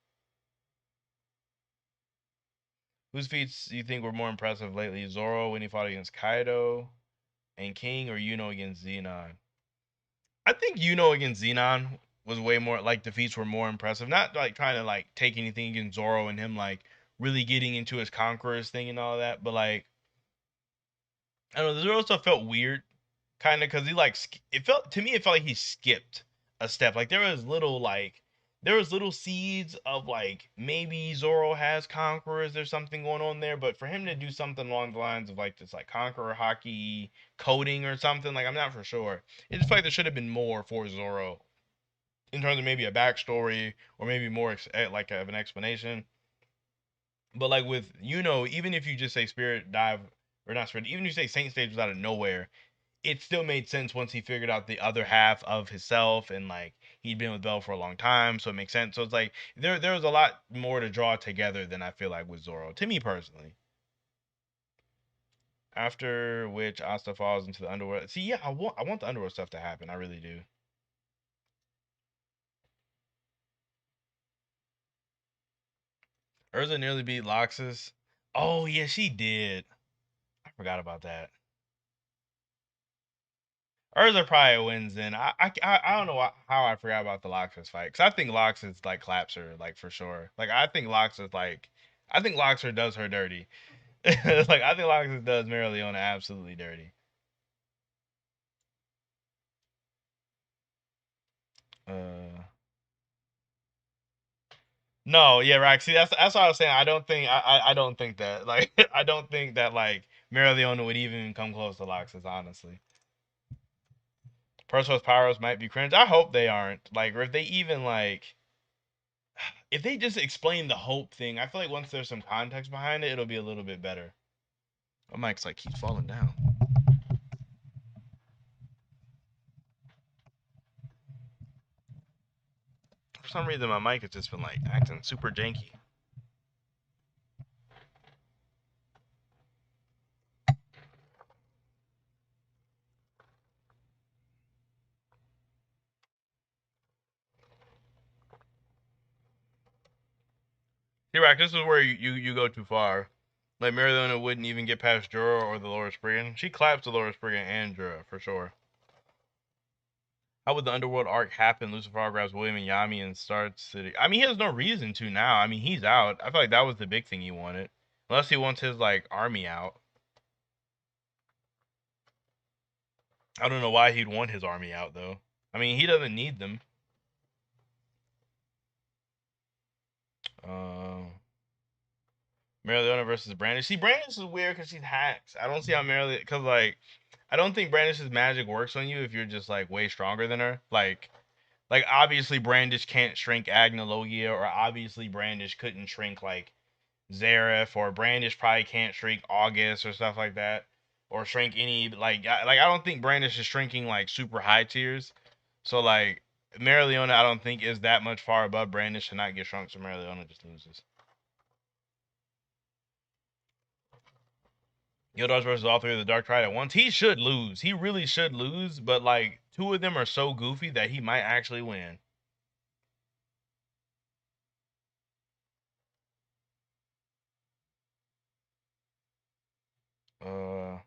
Whose feats do you think were more impressive lately? Zoro when he fought against Kaido and King, or Yuno against Xenon? I think Yuno against Xenon was way more like the feats were more impressive. Not like trying to like take anything against Zoro and him like really getting into his conquerors thing and all that, but like I don't know, the Zoro stuff felt weird, kind of, because he like it felt to me it felt like he skipped a step. Like there was little seeds of like maybe Zoro has conquerors. There's something going on there, but for him to do something along the lines of like this like conqueror hockey coding or something, like I'm not for sure. It just felt like there should have been more for Zoro in terms of maybe a backstory or maybe more like of an explanation. But like with even if you just say Spirit Dive or not Spirit, even if you say Saint Stage was out of nowhere, it still made sense once he figured out the other half of himself and like he'd been with Bell for a long time, so it makes sense. So it's like there was a lot more to draw together than I feel like with Zoro, to me personally. After which Asta falls into the underworld. See, yeah, I want the underworld stuff to happen. I really do. Urza nearly beat Loxus. Oh yeah, she did. I forgot about that. Urza probably wins then. I don't know how I forgot about the Loxus fight because I think Loxus like claps her like for sure. Like I think Loxer does her dirty. Like I think Loxus does Marileona absolutely dirty. Uh, no, yeah, right. See, that's what I was saying. I don't think that like I don't think that like Marileona would even come close to Loxus. Honestly, Percival's powers might be cringe. I hope they aren't. Like, or if they even like if they just explain the hope thing, I feel like once there's some context behind it, it'll be a little bit better. My mic's like keeps falling down. For some reason, my mic has just been like acting super janky. T-Rack, this is where you go too far. Like Marileona wouldn't even get past Jura or the Lower Spriggan. She claps the Lower Spriggan and Jura for sure. How would the Underworld arc happen? Lucifer grabs William and Yami and starts City. I mean, he has no reason to now. I mean, he's out. I feel like that was the big thing he wanted. Unless he wants his like army out. I don't know why he'd want his army out though. I mean, he doesn't need them. Uh, Marileona versus Brandish. See, Brandish is weird because she's hacks. I don't see how Marileona because like I don't think Brandish's magic works on you if you're just like way stronger than her. Like obviously Brandish can't shrink Agnologia, or obviously Brandish couldn't shrink like Zareth, or Brandish probably can't shrink August or stuff like that, or shrink any like I don't think Brandish is shrinking like super high tiers. So like Marileona, I don't think is that much far above Brandish to not get shrunk. So Marileona just loses. Yodos versus all three of the Dark Triad at once. He should lose. He really should lose. But like two of them are so goofy that he might actually win. Uh,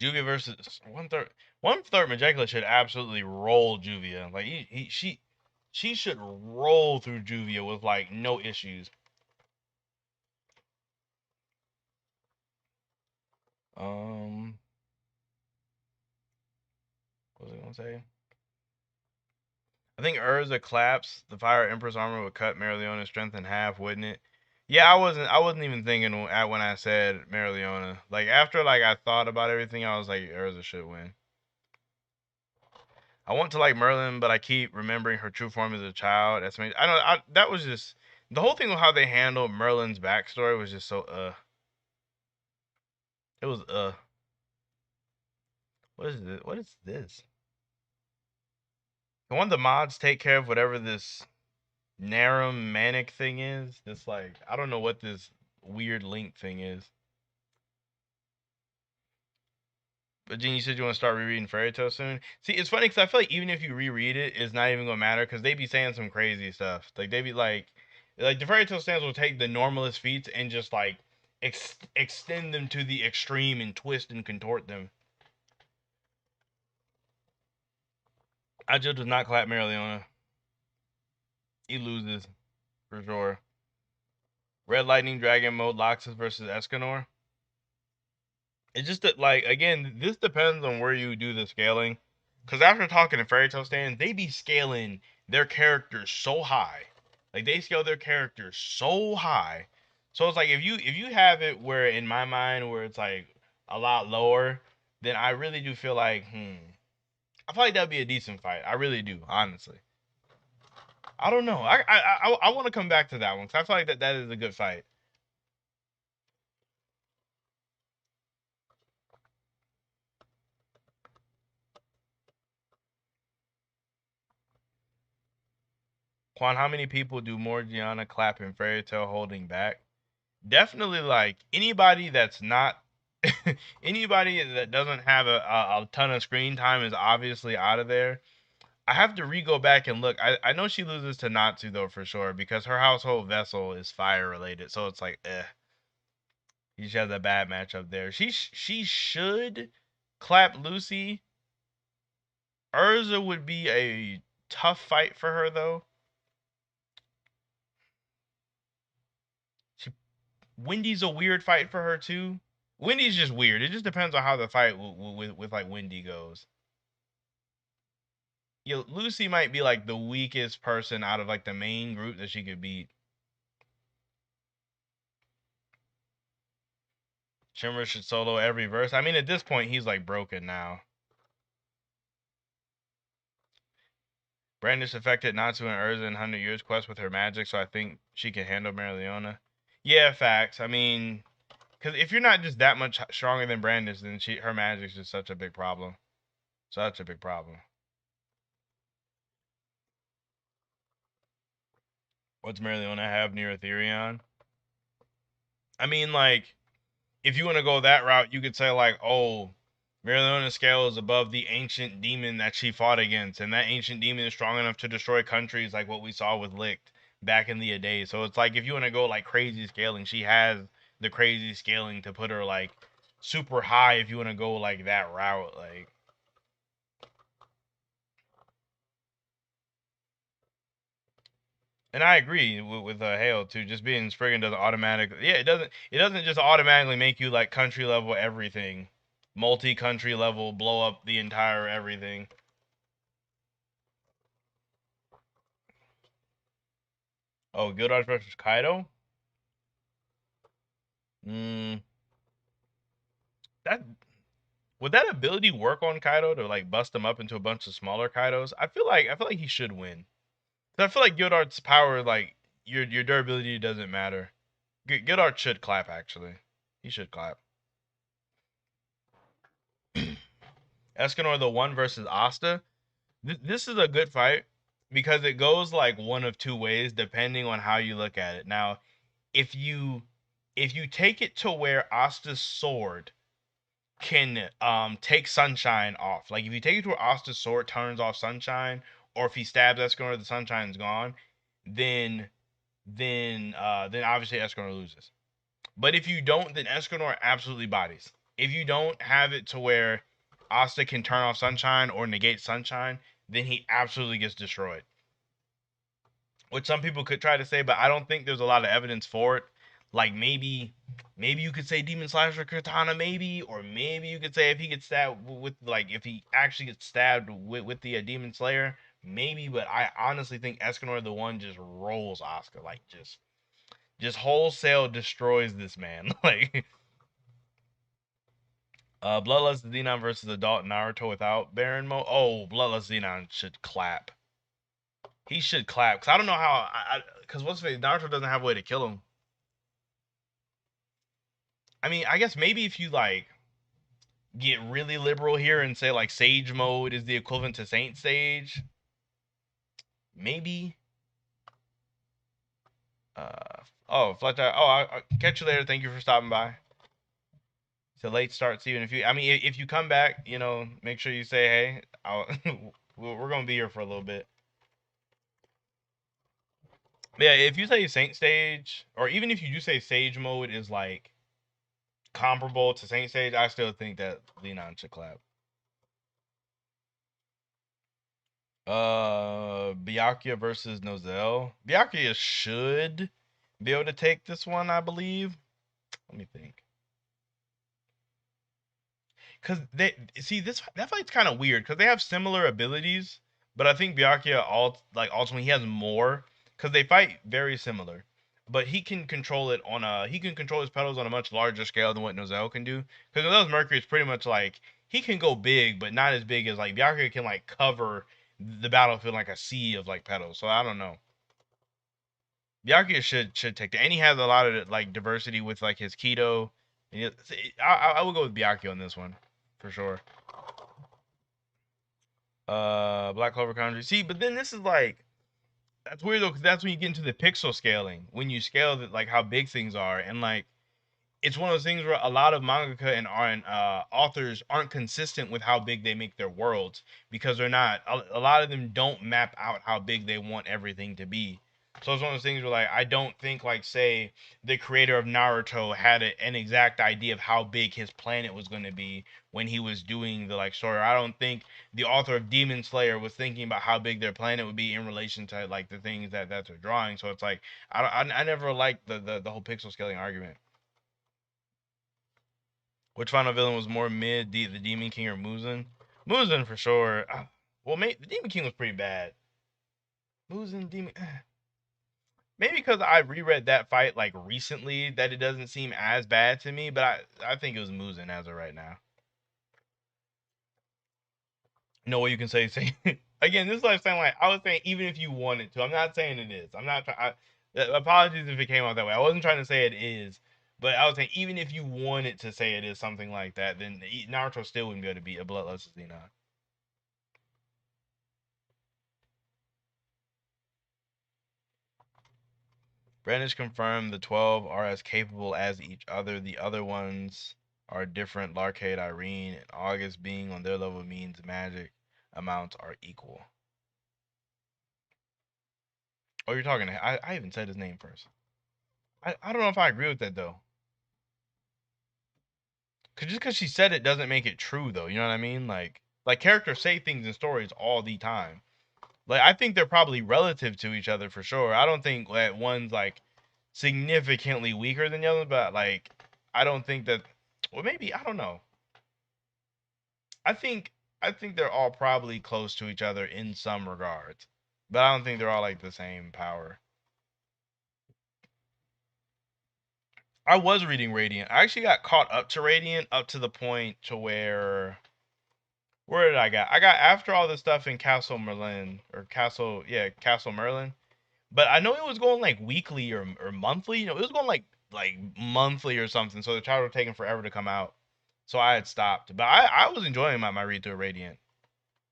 Juvia versus one third Majecla should absolutely roll Juvia. Like she should roll through Juvia with like no issues. Um, what was I gonna say? I think Urza collapse, the Fire Empress armor would cut Mereoleona's strength in half, wouldn't it? Yeah, I wasn't even thinking when I said Mereoleona. Like after like I thought about everything, I was like Urza should win. I want to like Merlin, but I keep remembering her true form as a child. That's me. I don't. That was just the whole thing with how they handled Merlin's backstory was just so It was What is this? What is this? Can one of the mods take care of whatever this Narum manic thing is? This like I don't know what this weird link thing is. But Gene, you said you want to start rereading Fairy Tail soon. See, it's funny because I feel like even if you reread it, it's not even gonna matter because they be saying some crazy stuff. Like they be like the Fairy Tail stands will take the normalist feats and just like extend them to the extreme and twist and contort them. Ajo does not clap Mereoleona. He loses for sure. Red Lightning Dragon mode Loxus versus Escanor. It's just that, like, again, this depends on where you do the scaling. Because after talking to Fairy Tail stands, they be scaling their characters so high. Like, they scale their characters so high. So it's like, if you have it where, in my mind, where it's, like, a lot lower, then I really do feel like, I feel like that would be a decent fight. I really do, honestly. I don't know. I want to come back to that one, because I feel like that is a good fight. Quan, how many people do Morgiana clap in Fairy Tail holding back? Definitely, like anybody that's not anybody that doesn't have a ton of screen time is obviously out of there. I have to re-go back and look. I know she loses to Natsu though for sure because her household vessel is fire related, so it's like she has a bad matchup there. She should clap Lucy. Urza would be a tough fight for her though. She Wendy's a weird fight for her too. Wendy's just weird. It just depends on how the fight with like Wendy goes. Lucy might be like the weakest person out of like the main group that she could beat. Shimmer should solo every verse. I mean, at this point, he's like broken now. Brandish affected Natsu and Urza in 100 Years Quest with her magic, so I think she can handle Mereoleona. Yeah, facts. I mean, because if you're not just that much stronger than Brandish, then her magic's just such a big problem. Such a big problem. What's Mereoleona have near Ethereon? I mean, like, if you want to go that route, you could say like, oh, Mereoleona's scale is above the ancient demon that she fought against, and that ancient demon is strong enough to destroy countries like what we saw with Licht back in the day. So it's like if you want to go like crazy scaling, she has the crazy scaling to put her like super high if you want to go like that route. Like, and I agree with Hale too. Just being Spriggan doesn't automatically. Yeah, it doesn't just automatically make you like country level everything, multi-country level, blow up the entire everything. Oh, Gildart versus Kaido. Mm, that would that ability work on Kaido to like bust him up into a bunch of smaller Kaidos? I feel like he should win. I feel like Gildart's power, like your durability doesn't matter. Gildart should clap actually. He should clap. Escanor the one versus Asta. This is a good fight because it goes like one of two ways depending on how you look at it. Now, if you take it to where Asta's sword can take Sunshine off, like if you take it to where Asta's sword turns off Sunshine, or if he stabs Escanor, the Sunshine's gone, then then obviously Escanor loses. But if you don't, then Escanor absolutely bodies. If you don't have it to where Asta can turn off Sunshine or negate Sunshine, then he absolutely gets destroyed. Which some people could try to say, but I don't think there's a lot of evidence for it. Like maybe you could say Demon Slasher Katana, maybe, or maybe you could say if he gets stabbed with like if he actually gets stabbed with the Demon Slayer. maybe, but I honestly think Escanor the one just rolls Asuka, like just wholesale destroys this man. Like Bloodlust Xenon versus Adult Naruto without Baron Mode. Oh, Bloodlust Xenon should clap. He should clap because I don't know how. Because what's the Naruto doesn't have a way to kill him. I mean, I guess maybe if you like get really liberal here and say like Sage Mode is the equivalent to Saint Stage, maybe. Oh, Fletcher. Oh, I'll catch you later. Thank you for stopping by. It's a late start, Steven. If you, I mean, if you come back, you know, make sure you say hey. We're gonna be here for a little bit. But yeah, if you say Saint Stage, or even if you do say Sage Mode is like comparable to Saint Stage, I still think that Leon should clap. Byakuya versus Nozel. Byakuya should be able to take this one, I believe. Let me think. Cause they see this that fight's kind of weird because they have similar abilities, but I think Byakuya ultimately he has more because they fight very similar. But he can control it on a he can control his pedals on a much larger scale than what Nozel can do. Because Nozel's Mercury is pretty much like he can go big, but not as big as like Byakuya can like cover the battlefield like a sea of like pedals. So I don't know. Byakuya should take that, and he has a lot of like diversity with like his keto. I would go with Byakuya on this one for sure. Black Clover Country. See, but then this is like that's weird though, because that's when you get into the pixel scaling. When you scale the, like how big things are, and like it's one of those things where a lot of mangaka and authors aren't consistent with how big they make their worlds because they're not. A lot of them don't map out how big they want everything to be. So it's one of those things where like I don't think like say the creator of Naruto had an exact idea of how big his planet was going to be when he was doing the like story. I don't think the author of Demon Slayer was thinking about how big their planet would be in relation to like the things that they're drawing. So it's like I never liked the whole pixel scaling argument. Which final villain was more mid, the Demon King or Muzan? Muzan for sure. Well, the Demon King was pretty bad. Muzan, Demon. Maybe because I reread that fight like recently that it doesn't seem as bad to me, but I think it was Muzan as of right now. No way you can say again. This is like saying like I was saying even if you wanted to. I'm not saying it is. I'm not. Apologies if it came out that way. I wasn't trying to say it is. But I was saying, even if you wanted to say it is something like that, then Naruto still wouldn't be able to beat a Bloodlust Xenon. Brandish confirmed the 12 are as capable as each other. The other ones are different. Larcade, Irene, and August being on their level means magic amounts are equal. Oh, you're talking to I even said his name first. I don't know if I agree with that though. Cause just because she said it doesn't make it true though. You know what I mean? Like characters say things in stories all the time. Like I think they're probably relative to each other for sure. I don't think that one's like significantly weaker than the other, but like I don't think that. Well, maybe I don't know. I think I think they're all probably close to each other in some regards, but I don't think they're all like the same power. I was reading Radiant. I actually got caught up to Radiant up to the point to where did I got? I got after all the stuff in Castle Merlin or Castle Merlin. But I know it was going like weekly or monthly. You know, it was going like monthly or something. So the child was taking forever to come out. So I had stopped. But I was enjoying my read through Radiant.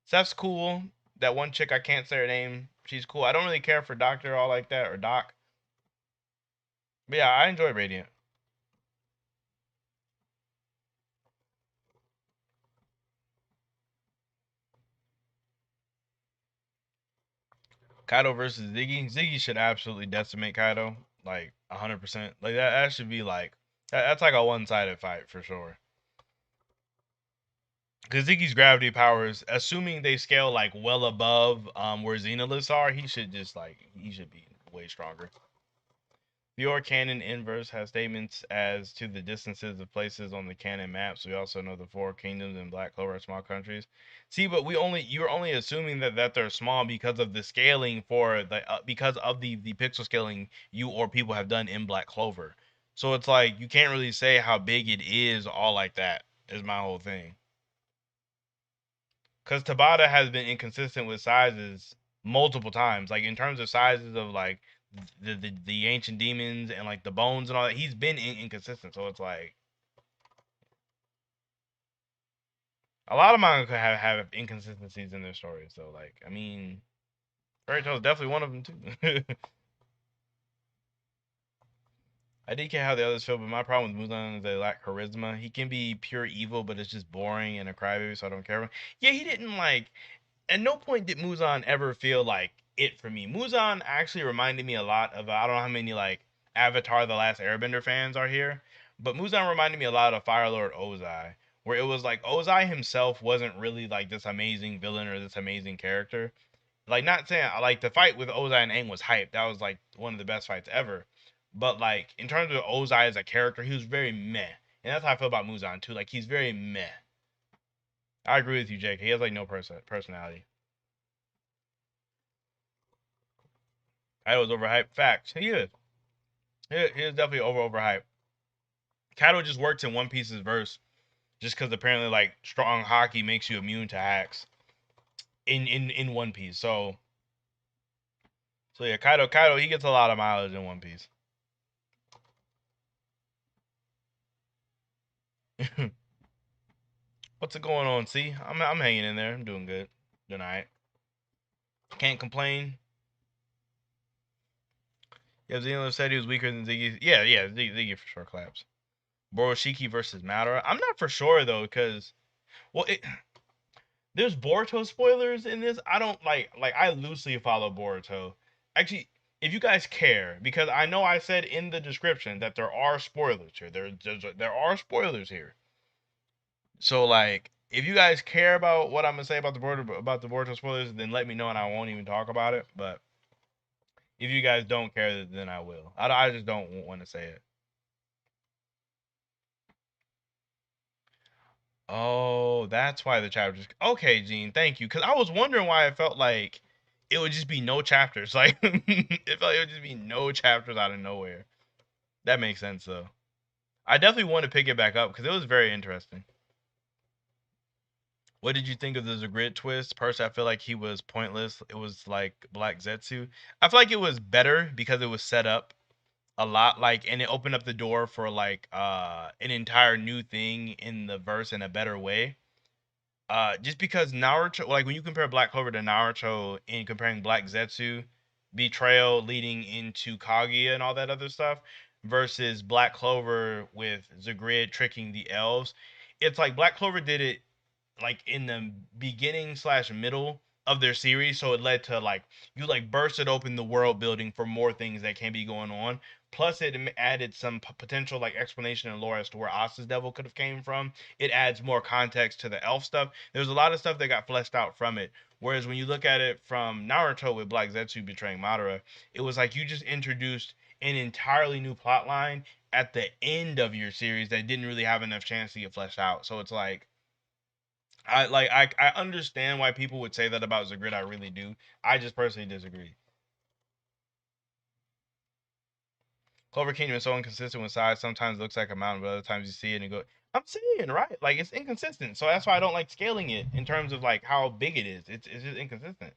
Steph's cool. That one chick I can't say her name. She's cool. I don't really care for Doctor all like that or Doc. But yeah, I enjoy Radiant. Kaido versus Ziggy. Ziggy should absolutely decimate Kaido. Like 100%. Like that should be like that's like a one-sided fight for sure. Because Ziggy's gravity powers, assuming they scale like well above where Xenoliths are, he should be way stronger. Your canon inverse has statements as to the distances of places on the canon maps. We also know the four kingdoms and Black Clover are small countries. See, but you're only assuming that they're small because of the scaling for the because of the pixel scaling you or people have done in Black Clover. So it's like you can't really say how big it is all like that. Is my whole thing. Because Tabata has been inconsistent with sizes multiple times. Like in terms of sizes of like the ancient demons and like the bones and all that, he's been inconsistent. So it's like a lot of manga could have inconsistencies in their stories. So like, I mean, Fairy Tail is definitely one of them too. I did care how the others feel, but my problem with Muzan is they lack charisma. He can be pure evil, but it's just boring and a crybaby, so I don't care. Yeah, he didn't like at no point did Muzan ever feel like it for me. Muzan actually reminded me a lot of I don't know how many like Avatar: The Last Airbender fans are here, but Muzan reminded me a lot of Fire Lord Ozai, where it was like Ozai himself wasn't really like this amazing villain or this amazing character. Like not saying like the fight with Ozai and Aang was hype. That was like one of the best fights ever. But like in terms of Ozai as a character, he was very meh. And that's how I feel about Muzan too. Like he's very meh. I agree with you, Jake. He has like no personality. I was overhyped. Facts. He is. He is definitely overhyped. Kaido just works in One Piece's verse just because apparently like strong hockey makes you immune to hacks in One Piece. So yeah, Kaido he gets a lot of mileage in One Piece. What's it going on? See, I'm hanging in there. I'm doing good. Doing alright. Can't complain. Yeah, Zeno said he was weaker than Ziggy. Yeah, Ziggy for sure claps. Boroshiki versus Madara. I'm not for sure though, because well, there's Boruto spoilers in this. I don't like I loosely follow Boruto. Actually, if you guys care, because I know I said in the description that there are spoilers here. There are spoilers here. So like, if you guys care about what I'm gonna say about the Boruto spoilers, then let me know and I won't even talk about it. But if you guys don't care, then I will. I just don't want to say it. Oh, that's why the chapters. Okay, Gene, thank you. Because I was wondering why I felt like it would just be no chapters. Like it felt like it would just be no chapters out of nowhere. That makes sense though. I definitely want to pick it back up because it was very interesting. What did you think of the Zagrid twist? Personally, I feel like he was pointless. It was like Black Zetsu. I feel like it was better because it was set up a lot like and it opened up the door for like an entire new thing in the verse in a better way. Just because Naruto, like when you compare Black Clover to Naruto in comparing Black Zetsu, betrayal leading into Kaguya and all that other stuff, versus Black Clover with Zagrid tricking the elves, it's like Black Clover did it like in the beginning slash middle of their series, so it led to like you like bursted open the world building for more things that can be going on. Plus, it added some potential like explanation and lore as to where Asa's devil could have came from. It adds more context to the elf stuff. There's a lot of stuff that got fleshed out from it. Whereas when you look at it from Naruto with Black Zetsu betraying Madara, it was like you just introduced an entirely new plot line at the end of your series that didn't really have enough chance to get fleshed out. So it's like I understand why people would say that about Zagrid. I really do. I just personally disagree. Clover Kingdom is so inconsistent with size. Sometimes it looks like a mountain, but other times you see it and you go, I'm saying right. Like it's inconsistent. So that's why I don't like scaling it in terms of like how big it is. It's just inconsistent.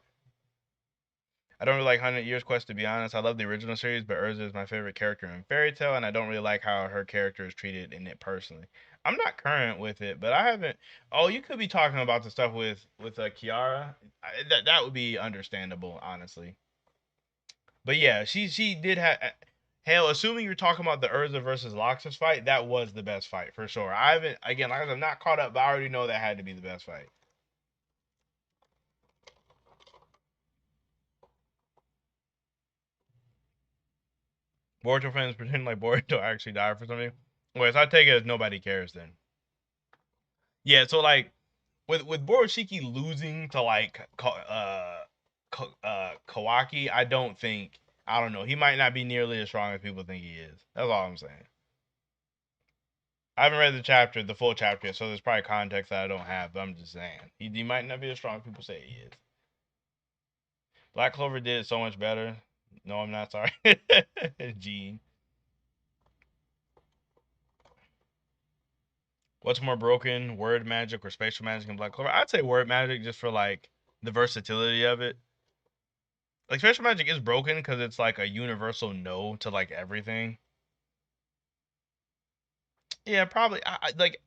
I don't really like 100 Years Quest to be honest. I love the original series, but Urza is my favorite character in Fairy Tail, and I don't really like how her character is treated in it personally. I'm not current with it, but I haven't. Oh, you could be talking about the stuff with Kiara. That would be understandable, honestly. But yeah, she did have. Hell, assuming you're talking about the Urza versus Loxus fight, that was the best fight for sure. I haven't again, like I said, I'm not caught up, but I already know that had to be the best fight. Boruto fans pretend like Boruto actually died for something. Wait, so I take it as nobody cares then. Yeah, so like with Boroshiki losing to like Kawaki, I don't think I don't know. He might not be nearly as strong as people think he is. That's all I'm saying. I haven't read the full chapter yet, so there's probably context that I don't have, but I'm just saying. He might not be as strong as people say he is. Black Clover did it so much better. No, I'm not sorry. Gene. What's more broken, word magic or spatial magic in Black Clover? I'd say word magic just for like the versatility of it. Like spatial magic is broken because it's like a universal no to like everything. Yeah, probably. Like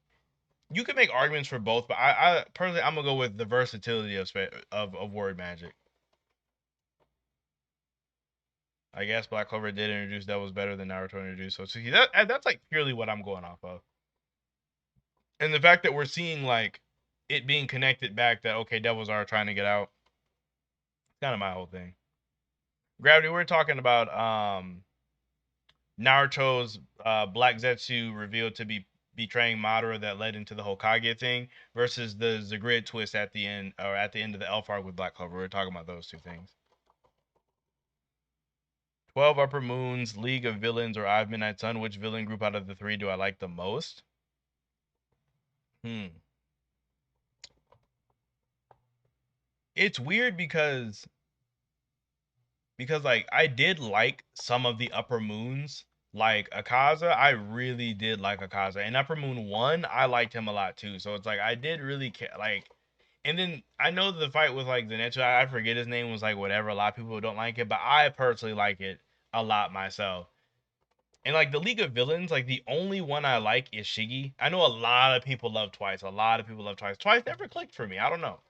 you could make arguments for both, but I personally I'm gonna go with the versatility of word magic. I guess Black Clover did introduce that was better than Naruto introduced. So see, that's like purely what I'm going off of. And the fact that we're seeing like it being connected back that okay, devils are trying to get out. Kind of my whole thing. Gravity, we're talking about Naruto's Black Zetsu revealed to be betraying Madara that led into the Hokage thing versus the Zagrid twist at the end or at the end of the Elf arc with Black Clover. We're talking about those two things. 12 Upper Moons, League of Villains, or I've Midnight Sun. Which villain group out of the three do I like the most? It's weird because like I did like some of the Upper Moons, like Akaza. I really did like Akaza, and Upper Moon 1, I liked him a lot too. So it's like I did really care, like. And then I know the fight with like Zenitsu, I forget his name, was like whatever. A lot of people don't like it, but I personally like it a lot myself. And like the League of Villains, like the only one I like is Shiggy. I know a lot of people love Twice. A lot of people love Twice. Twice never clicked for me. I don't know.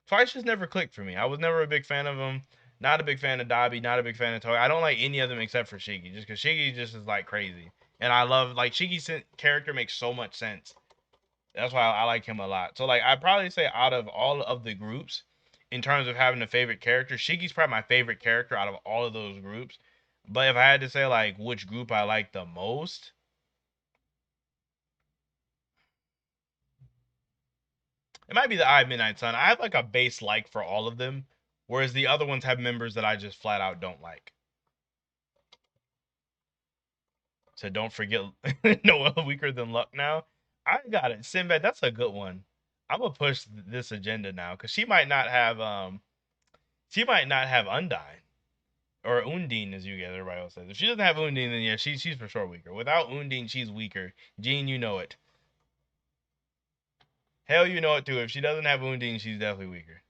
Twice just never clicked for me. I was never a big fan of him. Not a big fan of Dobby. Not a big fan of Toy. I don't like any of them except for Shiggy, just because Shiggy just is like crazy. And I love like Shiggy's character makes so much sense. That's why I like him a lot. So like I'd probably say out of all of the groups, in terms of having a favorite character, Shiggy's probably my favorite character out of all of those groups. But if I had to say like which group I like the most, it might be the Eye of Midnight Sun. I have like a base like for all of them, whereas the other ones have members that I just flat out don't like. So don't forget Noelle weaker than Luck now. I got it. Sinbad, that's a good one. I'm gonna push this agenda now because she might not have Undyne. Or Undine, as you guys everybody else says. If she doesn't have Undine, then yeah, she's for sure weaker. Without Undine, she's weaker. Gene, you know it. Hell, you know it too. If she doesn't have Undine, she's definitely weaker.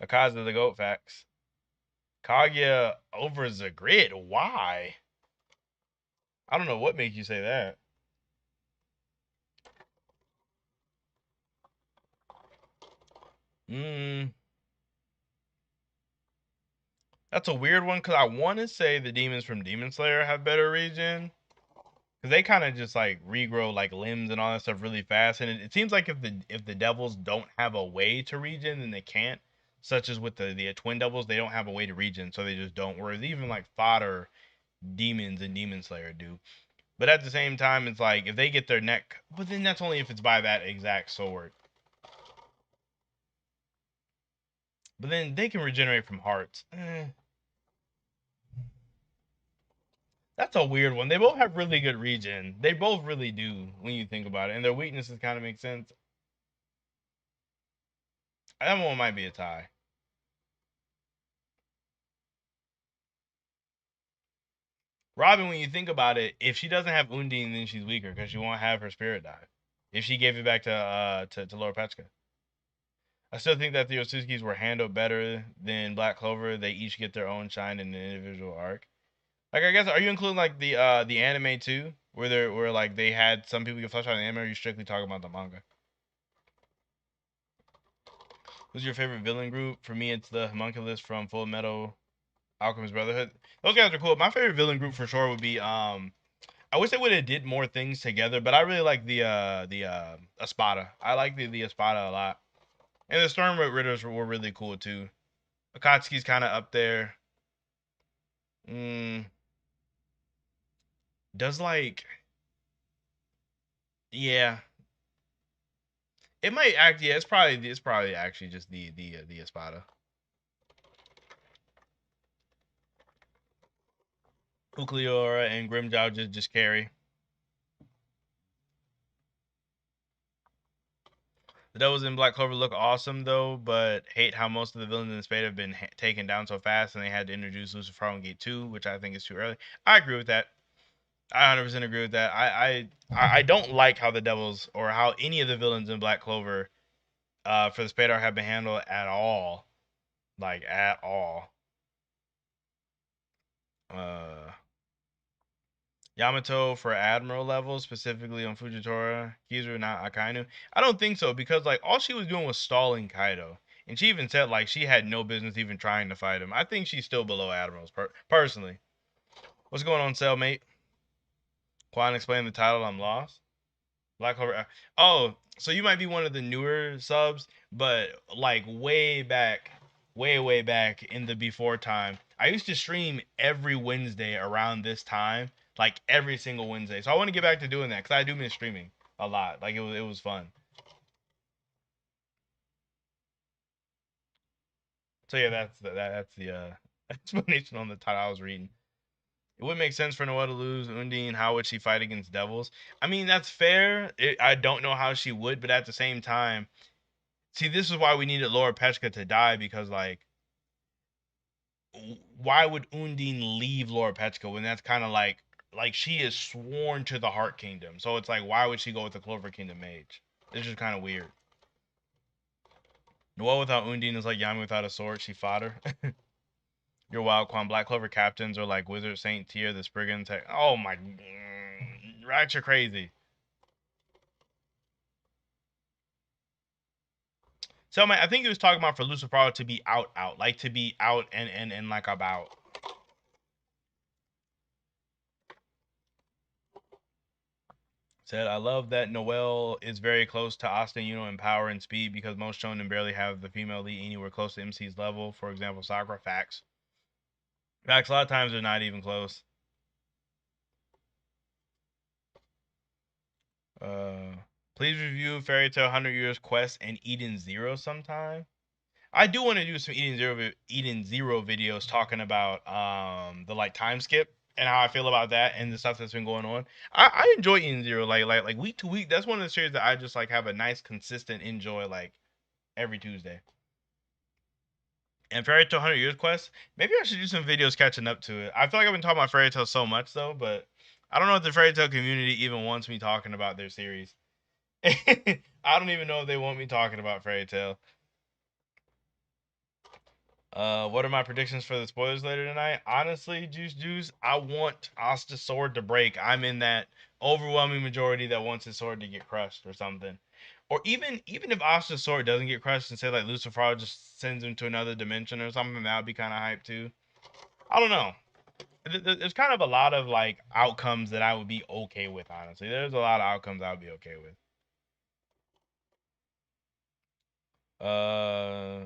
Akaza the Goat facts. Kaguya over Zagrid. Why? I don't know what makes you say that. That's a weird one because I want to say the demons from Demon Slayer have better regen. Because they kind of just like regrow like limbs and all that stuff really fast. And it seems like if the devils don't have a way to regen, then they can't. Such as with the twin devils, they don't have a way to regen, so they just don't. Whereas even like fodder demons and Demon Slayer do. But at the same time, it's like if they get their neck, but then that's only if it's by that exact sword. But then they can regenerate from hearts. That's a weird one. They both have really good regen. They both really do when you think about it, and their weaknesses kind of make sense. That one might be a tie. Robin, when you think about it, if she doesn't have Undine, then she's weaker because she won't have her spirit dive. If she gave it back to Lord Petchka. I still think that the Otsutskis were handled better than Black Clover. They each get their own shine in an individual arc. Like I guess are you including like the anime too? Where like they had some people get fleshed out in the anime, or are you strictly talking about the manga? Who's your favorite villain group? For me, it's the homunculus from Full Metal Alchemist Brotherhood. Those guys are cool. My favorite villain group for sure would be I wish they would have did more things together, but I really like the Espada. I like the Espada a lot. And the Storm Ridders were really cool too. Akatsuki's kind of up there. Does like yeah. It might act yeah, it's probably actually just the Espada. Ukleora and Grimjow just carry. The Devils in Black Clover look awesome though, but hate how most of the villains in the spade have been taken down so fast, and they had to introduce Lucifer on Gate 2, which I think is too early. I agree with that. I 100% agree with that. I don't like how the Devils or how any of the villains in Black Clover for the spade arc have been handled at all, like at all. Uh, Yamato for Admiral level, specifically on Fujitora, Kizaru, not Akainu. I don't think so, because like all she was doing was stalling Kaido. And she even said like she had no business even trying to fight him. I think she's still below Admirals, personally. What's going on, cellmate? Quan explain the title, I'm lost. Black Clover. Oh, so you might be one of the newer subs, but like way back in the before time, I used to stream every Wednesday around this time, like every single Wednesday. So I want to get back to doing that because I do miss streaming a lot. Like it was fun. So yeah, that's the explanation on the title I was reading. It would make sense for Noelle to lose. Undine, how would she fight against devils? I mean, that's fair. I don't know how she would, but at the same time, see, this is why we needed Laura Petchka to die, because like, why would Undine leave Laura Petchka when that's kind of like she is sworn to the Heart Kingdom? So it's like, why would she go with the Clover Kingdom mage? It's just kind of weird. Noelle without Undine is like Yami without a sword. She fought her. Your Wild Quan Black Clover captains are like Wizard Saint Tier, the Spriggan Tech. Oh my, Rats are crazy. So man, I think he was talking about for Lucifer to be out, like to be out and like about. Said, I love that Noelle is very close to Austin, in power and speed, because most shonen barely have the female lead anywhere close to MC's level. For example, Sakura. Facts. Facts. A lot of times they're not even close. Uh, Please review Fairy Tail 100 Years Quest and Eden Zero sometime. I do want to do some Eden Zero videos talking about the like time skip and how I feel about that and the stuff that's been going on. I enjoy Eden Zero like week to week. That's one of the series that I just like have a nice consistent enjoy like every Tuesday. And Fairy Tail 100 Years Quest, maybe I should do some videos catching up to it. I feel like I've been talking about Fairy Tail so much though, but I don't know if the Fairy Tail community even wants me talking about their series. I don't even know if they want me talking about Fairy Tail. What are my predictions for the spoilers later tonight? Honestly, Juice, I want Asta's sword to break. I'm in that overwhelming majority that wants his sword to get crushed or something. Or even if Asta's sword doesn't get crushed and say like Lucifer just sends him to another dimension or something, that would be kind of hype too. I don't know. There's kind of a lot of like outcomes that I would be okay with. Honestly, there's a lot of outcomes I would be okay with.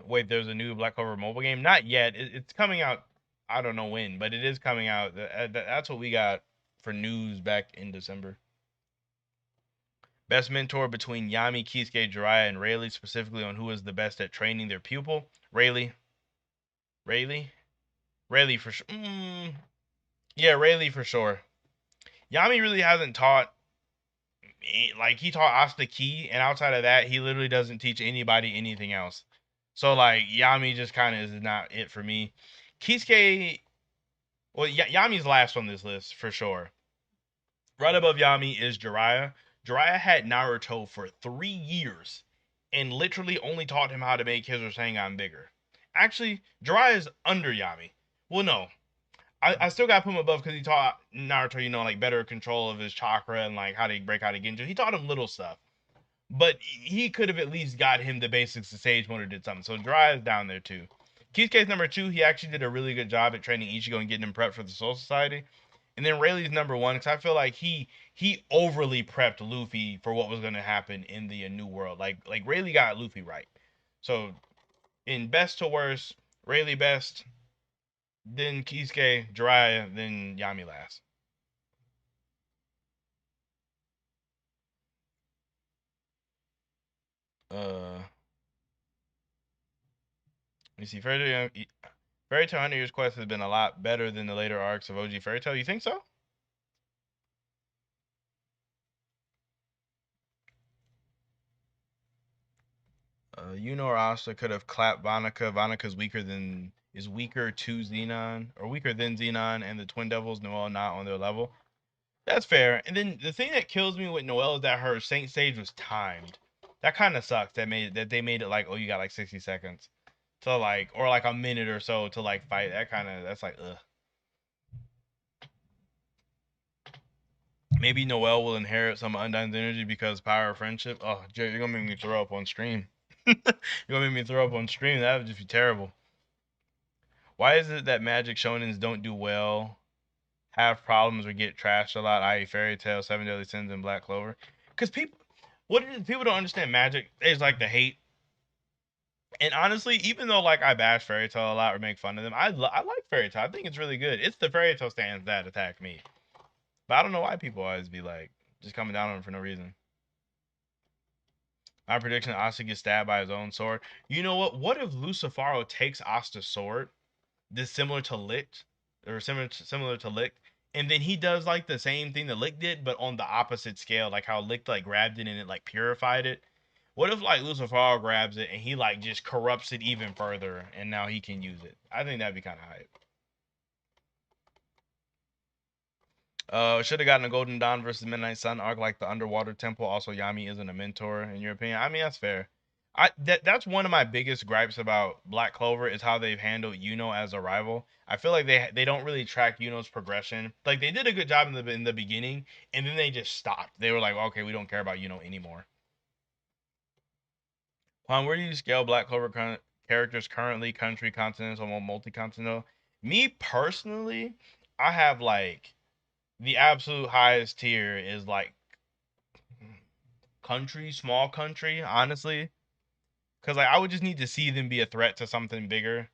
Wait, there's a new Black Clover mobile game? Not yet. It's coming out. I don't know when, but it is coming out. That's what we got for news back in December. Best mentor between Yami, Kisuke, Jiraiya, and Rayleigh, specifically on who is the best at training their pupil. Rayleigh. Rayleigh? Rayleigh for sure. Yeah, Rayleigh for sure. Yami really hasn't taught, like, he taught Asta Key, and outside of that, he literally doesn't teach anybody anything else. So, like, Yami just kind of is not it for me. Kisuke, well, Yami's last on this list for sure. Right above Yami is Jiraiya. Jiraiya had Naruto for 3 years and literally only taught him how to make his Rasengan bigger. Actually, Jiraiya's under Yami. Well, no. I still got to put him above because he taught Naruto, like better control of his chakra and like how to break out of Genjo. He taught him little stuff. But he could have at least got him the basics. The Sage Motor did something. So Jiraiya's down there too. Kisuke's number 2. He actually did a really good job at training Ichigo and getting him prepped for the Soul Society. And then Rayleigh's number 1 because I feel like he overly prepped Luffy for what was going to happen in the New World. Like Rayleigh got Luffy right. So in best to worst, Rayleigh best, then Kisuke, Jiraiya, then Yami last. Let me see. Fairy Tail 100 Years Quest has been a lot better than the later arcs of OG Fairy Tail. You think so? Yuno or Asta could have clapped Vanica. Vanica's weaker to Xenon, or weaker than Xenon, and the Twin Devils. Noelle not on their level. That's fair. And then the thing that kills me with Noelle is that her Saint stage was timed. That kind of sucks. That they made it like, oh, you got like 60 seconds to like, or like a minute or so to like fight. That's like, ugh. Maybe Noelle will inherit some Undyne's energy because power of friendship. Oh, Jay, you're gonna make me throw up on stream. You're gonna make me throw up on stream. That would just be terrible. Why is it that Magic Shonens don't do well, have problems, or get trashed a lot? I.e., Fairy Tail, Seven Deadly Sins, and Black Clover. Because people don't understand Magic. It's like the hate. And honestly, even though like I bash Fairy Tail a lot or make fun of them, I like Fairy Tail. I think it's really good. It's the Fairy Tail stands that attack me. But I don't know why people always be like just coming down on him for no reason. My prediction: Asta gets stabbed by his own sword. You know what? What if Lucifaro takes Asta's sword, this similar to Licht, or similar to Licht, and then he does like the same thing that Licht did, but on the opposite scale, like how Licht like grabbed it and it like purified it. What if like Lucifaro grabs it and he like just corrupts it even further, and now he can use it? I think that'd be kind of hype. Should have gotten a Golden Dawn versus Midnight Sun arc like the Underwater Temple. Also, Yami isn't a mentor, in your opinion. I mean, that's fair. That's one of my biggest gripes about Black Clover is how they've handled Yuno as a rival. I feel like they don't really track Yuno's progression. Like they did a good job in the beginning, and then they just stopped. They were like, okay, we don't care about Yuno anymore. Juan, where do you scale Black Clover characters currently? Country, continental, multi-continental? Me personally, I have like the absolute highest tier is like country, small country, honestly. Because like I would just need to see them be a threat to something bigger.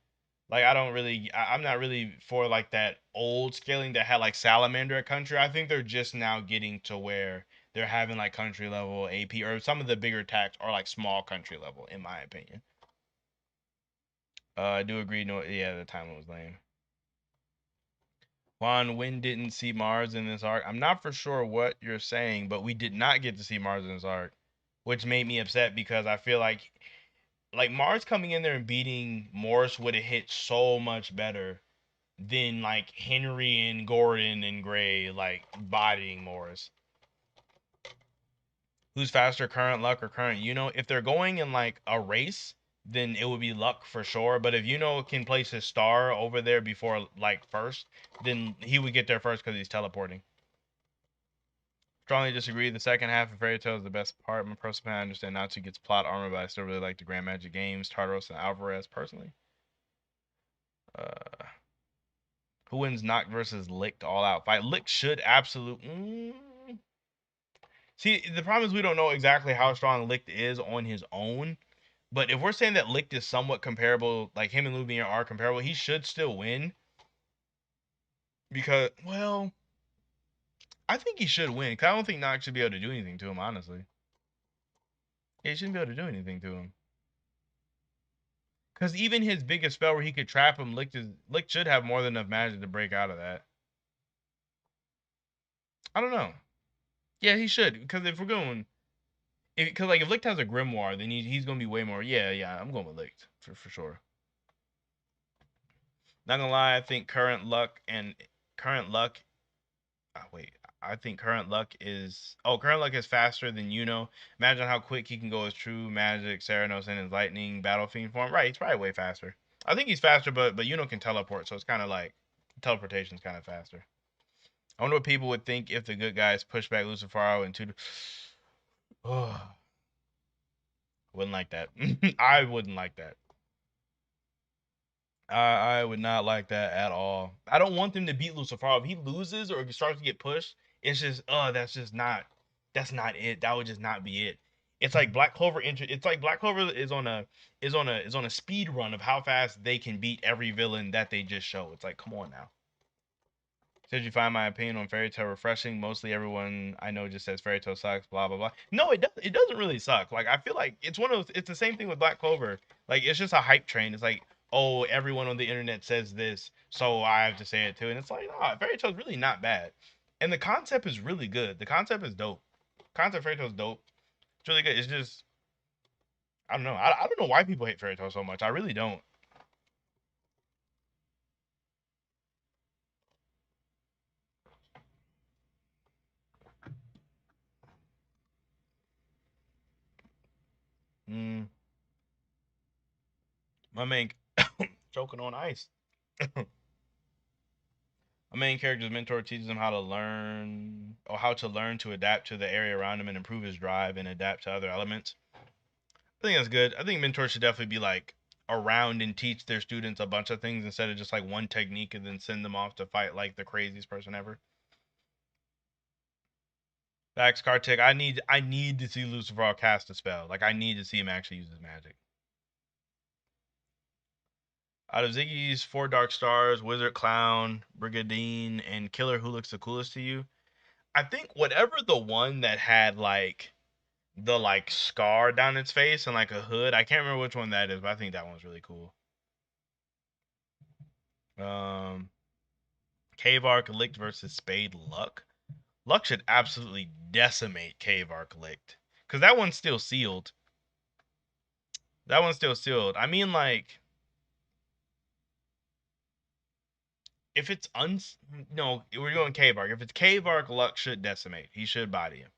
Like I'm not really for like that old scaling that had like Salamander at country. I think they're just now getting to where they're having like country level AP, or some of the bigger attacks are like small country level, in my opinion. I do agree. No, yeah, the timeline was lame. Juan, Wynn didn't see Mars in this arc. I'm not for sure what you're saying, but we did not get to see Mars in this arc, which made me upset because I feel like Mars coming in there and beating Morris would have hit so much better than like Henry and Gordon and Gray like bodying Morris. Who's faster, current Luck or current Yuno? If they're going in like a race, then it would be Luck for sure. But if Yuno can place his star over there before like first, then he would get there first because he's teleporting. Strongly disagree. The second half of Fairy Tail is the best part. My personal opinion, I understand Natsu gets plot armor, but I still really like the Grand Magic games, Tartaros and Alvarez personally. Who wins Noct versus Licht all out fight? Licht should absolutely. See, the problem is we don't know exactly how strong Licht is on his own. But if we're saying that Licht is somewhat comparable, like him and Lumiere are comparable, he should still win. Because, well, I think he should win. Because I don't think Noct should be able to do anything to him, honestly. Yeah, he shouldn't be able to do anything to him. Because even his biggest spell where he could trap him, Licht should have more than enough magic to break out of that. I don't know. Yeah, he should. Because if we're going... Because like if Licht has a Grimoire, then he's going to be way more... Yeah, I'm going with Licht. For sure. Not gonna lie, I think current luck. Wait, I think current luck is faster than Yuno. Imagine how quick he can go as True Magic, Ceranos, and his Lightning Battle Fiend form. Right, he's probably way faster. I think he's faster, but Yuno can teleport, so it's kind of like teleportation's kind of faster. I wonder what people would think if the good guys push back Lucifaro into. Oh, wouldn't like that. I wouldn't like that. I would not like that at all. I don't want them to beat Lucifaro. If he loses or if he starts to get pushed, it's just that's not it. That would just not be it. It's like Black Clover it's like Black Clover is on a speed run of how fast they can beat every villain that they just show. It's like, come on now. Did you find my opinion on Fairy Tail refreshing? Mostly everyone I know just says Fairy Tail sucks, blah blah blah. No, it doesn't really suck. Like I feel like it's the same thing with Black Clover. Like it's just a hype train. It's like oh, everyone on the internet says this, so I have to say it too. And it's like, no, Fairy Tail's really not bad. And the concept is really good. The concept is dope. Concept Fairy Tail's dope. It's really good. It's just, I don't know. I don't know why people hate Fairy Tail so much. I really don't. Mm, my main choking on ice. My main character's mentor teaches him how to learn or how to learn to adapt to the area around him and improve his drive and adapt to other elements. I think that's good. I think mentors should definitely be like around and teach their students a bunch of things instead of just like one technique and then send them off to fight like the craziest person ever. Facts, Kartik. I need to see Lucifer cast a spell. Like I need to see him actually use his magic. Out of Ziggy's four dark stars, Wizard Clown, Brigadine, and Killer, who looks the coolest to you? I think whatever the one that had like the like scar down its face and like a hood. I can't remember which one that is, but I think that one's really cool. Um, Cave Arc Licked versus Spade Luck. Luck should absolutely decimate Cave Arc Licked because that one's still sealed. That one's still sealed. I mean, like if it's no, we're going Cave Arc. If it's Cave Arc, Luck should decimate. He should body him.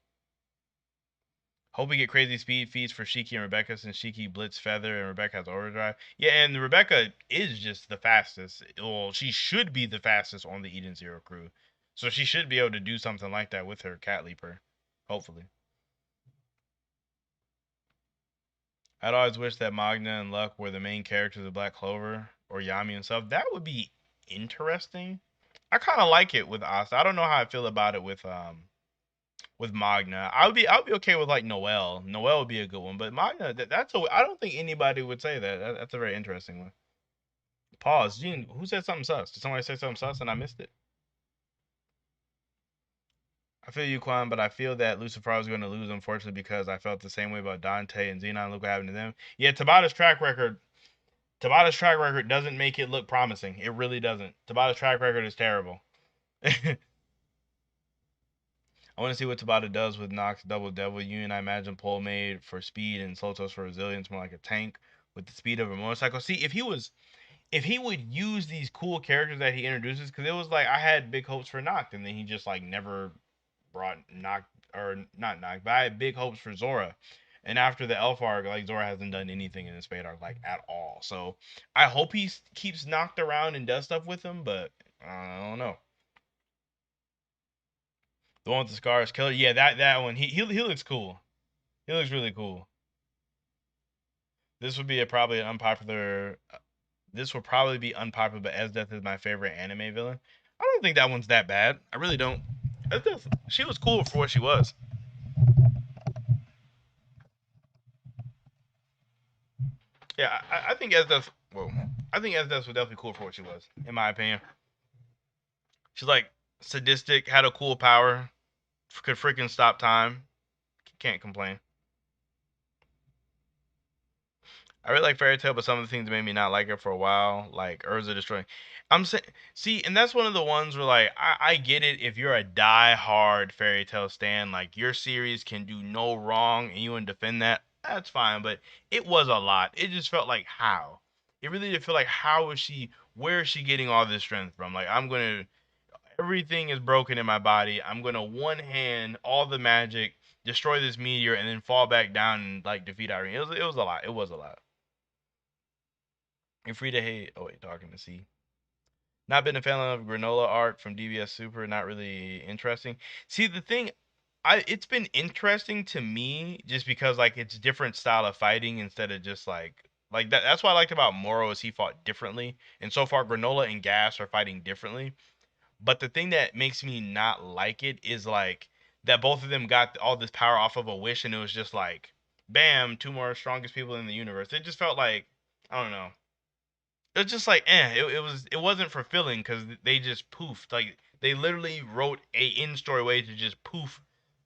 Hope we get crazy speed feats for Shiki and Rebecca since Shiki Blitz Feather and Rebecca has Overdrive. Yeah, and Rebecca is just the fastest. Well, she should be the fastest on the Eden Zero crew. So she should be able to do something like that with her Cat Leaper. Hopefully. I'd always wish that Magna and Luck were the main characters of Black Clover or Yami and stuff. That would be interesting. I kind of like it with Asta. I don't know how I feel about it with Magna. I would be okay with like Noelle. Noelle would be a good one, but Magna that's a I don't think anybody would say that. That's a very interesting one. Pause. Gene, who said something sus? Did somebody say something sus and I missed it? I feel you, Quan, but I feel that Lucifer was going to lose, unfortunately, because I felt the same way about Dante and Xenon. Look what happened to them. Yeah, Tabata's track record doesn't make it look promising. It really doesn't. Tabata's track record is terrible. I want to see what Tabata does with Nox Double Devil Union. I imagine Pole made for speed and Slotos for resilience, more like a tank with the speed of a motorcycle. See, if he would use these cool characters that he introduces, because it was like I had big hopes for Noct, and then he just like never brought Noct or not Noct, but I had big hopes for Zora. And after the Elf arc, like Zora hasn't done anything in the Spade arc like at all. So I hope he keeps knocked around and does stuff with him, but I don't know. The one with the scars, killer. Yeah, that one. He looks cool. He looks really cool. This would be probably an unpopular. This will probably be unpopular, but Esdeath is my favorite anime villain. I don't think that one's that bad. I really don't. Esdeath, she was cool for what she was. Yeah, I think Esdeath. Well, I think Esdeath was definitely cool for what she was, in my opinion. She's like sadistic, had a cool power, could freaking stop time. Can't complain. I really like Fairy Tail, but some of the things made me not like it for a while, like Urza destroying. I'm saying, see, and that's one of the ones where like I get it if you're a die-hard Fairy Tail stan, like your series can do no wrong and you want to defend that, that's fine. But it was a lot. It just felt like how. It really did feel like how is she? Where is she getting all this strength from? Like I'm gonna, everything is broken in my body. I'm gonna one hand all the magic, destroy this meteor, and then fall back down and like defeat Irene. It was a lot. It was a lot. You're free to hate. Oh wait, talking to C. Not been a fan of Granola art from DBS Super. Not really interesting. See the thing, it's been interesting to me just because like it's different style of fighting instead of just like that. That's what I liked about Moro is he fought differently, and so far Granola and Gas are fighting differently. But the thing that makes me not like it is like that both of them got all this power off of a wish, and it was just like, bam, two more strongest people in the universe. It just felt like I don't know. It's just like it wasn't fulfilling because they just poofed like they literally wrote a in story way to just poof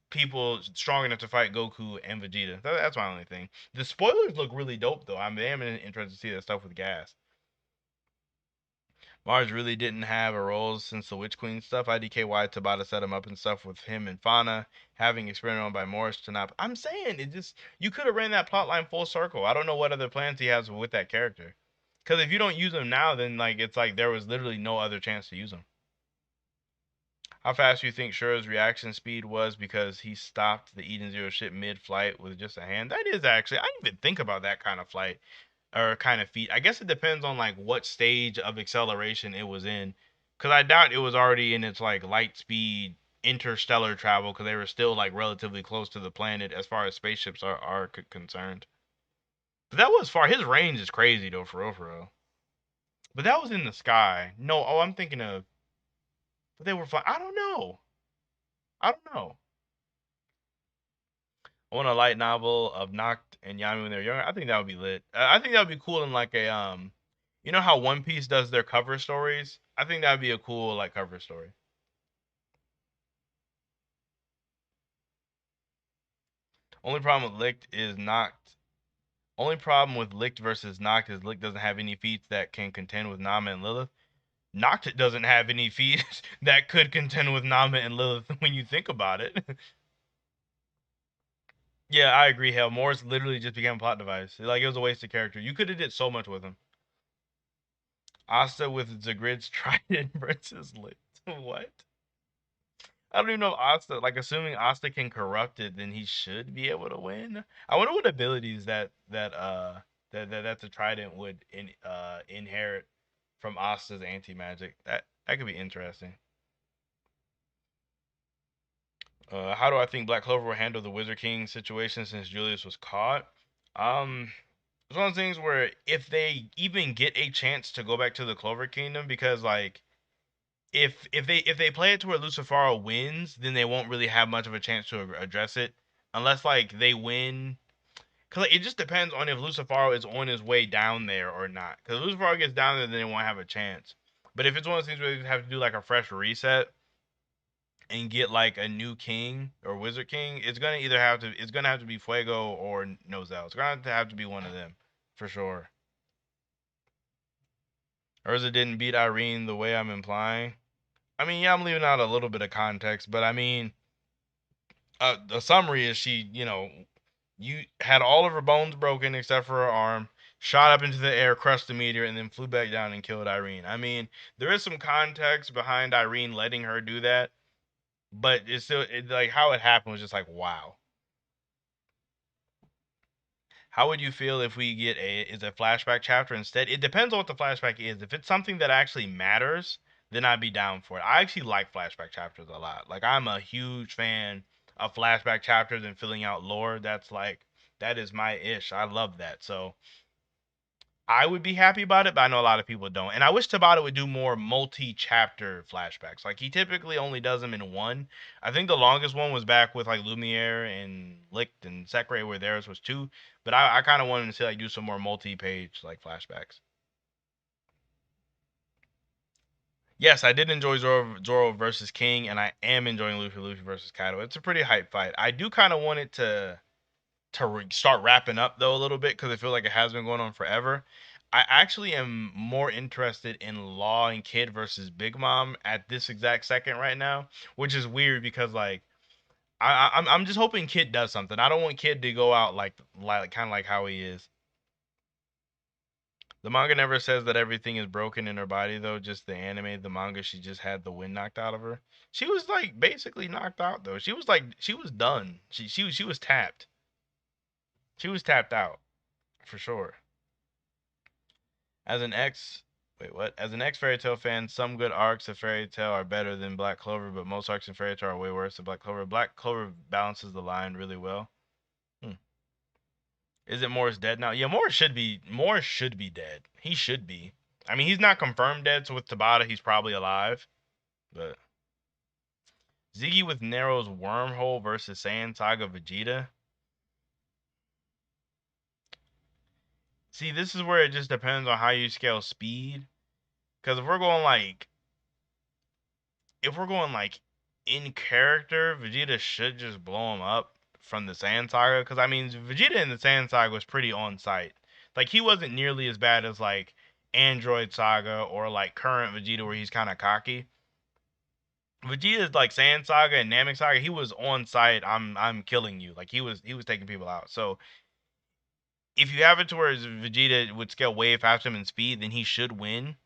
people strong enough to fight Goku and Vegeta. That's my only thing. The spoilers look really dope though. I'm interested to see that stuff with Gas. Mars really didn't have a role since the Witch Queen stuff. IDKY Tabata set him up and stuff with him and Fauna having experimented on by Morris to not. I'm saying it just you could have ran that plot line full circle. I don't know what other plans he has with that character. Because if you don't use him now, then like it's like there was literally no other chance to use him. How fast do you think Shura's reaction speed was because he stopped the Eden Zero ship mid-flight with just a hand? That is actually I didn't even think about that kind of flight or kind of feat. I guess it depends on like what stage of acceleration it was in, because I doubt it was already in its like light speed interstellar travel because they were still like relatively close to the planet as far as spaceships are concerned. But that was far. His range is crazy though, for real, for real. But that was in the sky. No, oh, I'm thinking of. But they were flying. I don't know. I don't know. I want a light novel of Noct and Yami when they're younger. I think that would be lit. I think that would be cool in like a you know how One Piece does their cover stories? I think that would be a cool like cover story. Only problem with Licked is Noct. Only problem with Licked versus Noct is Licked doesn't have any feats that can contend with Nama and Lilith. Noct doesn't have any feats that could contend with Nama and Lilith when you think about it. Yeah, I agree. Hell, Morris literally just became a plot device. Like it was a wasted character. You could have did so much with him. Asta with Zagrid's trident versus Lit. What? I don't even know if Asta, like assuming Asta can corrupt it, then he should be able to win. I wonder what abilities that the trident would inherit from Asta's anti magic. That could be interesting. How do I think Black Clover will handle the Wizard King situation since Julius was caught? It's one of those things where if they even get a chance to go back to the Clover Kingdom, because like if they play it to where Lucifaro wins, then they won't really have much of a chance to address it, unless like they win. Cause like, it just depends on if Lucifaro is on his way down there or not. Cause if Lucifaro gets down there, then they won't have a chance. But if it's one of those things where you have to do like a fresh reset and get like a new king or wizard king, it's gonna have to be Fuego or Nozel. It's gonna have to be one of them for sure. Urza didn't beat Irene the way I'm implying. I mean, yeah, I'm leaving out a little bit of context, but I mean, the summary is she, you had all of her bones broken except for her arm, shot up into the air, crushed the meteor, and then flew back down and killed Irene. I mean, there is some context behind Irene letting her do that, but it's still like how it happened was just like wow. How would you feel if we get a flashback chapter instead? It depends on what the flashback is. If it's something that actually matters, then I'd be down for it. I actually like flashback chapters a lot. Like I'm a huge fan of flashback chapters and filling out lore. That is my ish. I love that. So I would be happy about it, but I know a lot of people don't. And I wish Tabata would do more multi-chapter flashbacks. Like he typically only does them in one. I think the longest one was back with like Lumiere and Licht and Sekre where theirs was two. But I kind of wanted to see like do some more multi-page like flashbacks. Yes, I did enjoy Zoro versus King, and I am enjoying Luffy versus Kaido. It's a pretty hype fight. I do kind of want it to start wrapping up though a little bit because I feel like it has been going on forever. I actually am more interested in Law and Kid versus Big Mom at this exact second right now, which is weird because like I'm just hoping Kid does something. I don't want Kid to go out like kind of like how he is. The manga never says that everything is broken in her body though. Just the anime, the manga, she just had the wind knocked out of her. She was like basically knocked out though. She was done. She was tapped. She was tapped out for sure. As an ex, wait, what? As an ex Fairy Tail fan, some good arcs of Fairy Tail are better than Black Clover, but most arcs in Fairy Tail are way worse than Black Clover. Black Clover balances the line really well. Hmm. Is it Morris dead now? Yeah, Morris should be dead. He should be. I mean, he's not confirmed dead, so with Tabata, he's probably alive. But Ziggy with Nero's wormhole versus Saiyan Saga Vegeta. See, this is where it just depends on how you scale speed. Because if we're going like in character, Vegeta should just blow him up from the Saiyan Saga. Because I mean, Vegeta in the Saiyan Saga was pretty on site. Like he wasn't nearly as bad as like Android Saga or like current Vegeta where he's kind of cocky. Vegeta's like Saiyan Saga and Namek Saga, he was on site. I'm killing you. Like he was taking people out. So if you have it to where Vegeta would scale way faster than speed, then he should win.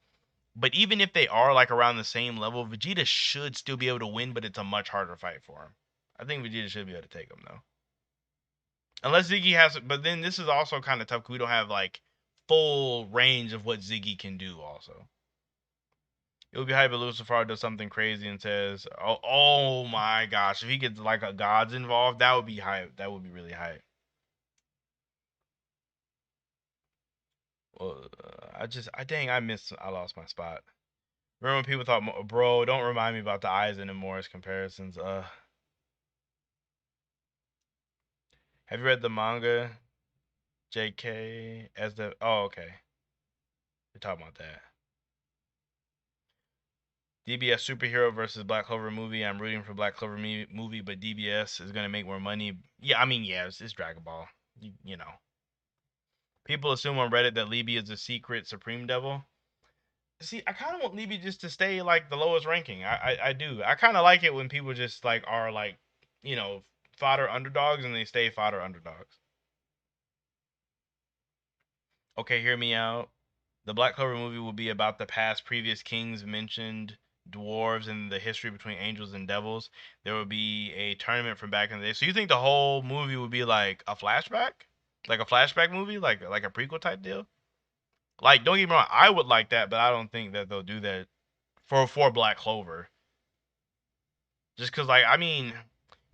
But even if they are like around the same level, Vegeta should still be able to win, but it's a much harder fight for him. I think Vegeta should be able to take him though. Unless Ziggy has, but then this is also kind of tough because we don't have like full range of what Ziggy can do. Also, it would be hype if Lucifer does something crazy and says, "Oh my gosh!" If he gets like a gods involved, that would be hype. That would be really hype. Well, I lost my spot. Remember when people thought, bro, don't remind me about the Aizen and Morris comparisons. Have you read the manga? JK as the oh okay, we're talking about that. DBS superhero versus Black Clover movie. I'm rooting for Black Clover movie, but DBS is gonna make more money. Yeah, I mean, yeah, it's Dragon Ball. You know, people assume on Reddit that Libby is a secret Supreme Devil. See, I kind of want Libby just to stay like the lowest ranking. I do. I kind of like it when people just like are like, you know, fodder underdogs and they stay fodder underdogs. Okay, hear me out. The Black Clover movie will be about the past previous kings mentioned, dwarves, and the history between angels and devils. There will be a tournament from back in the day. So you think the whole movie would be like a flashback? Like a flashback movie? Like a prequel type deal? Like, don't get me wrong, I would like that, but I don't think that they'll do that for Black Clover. Just cause like I mean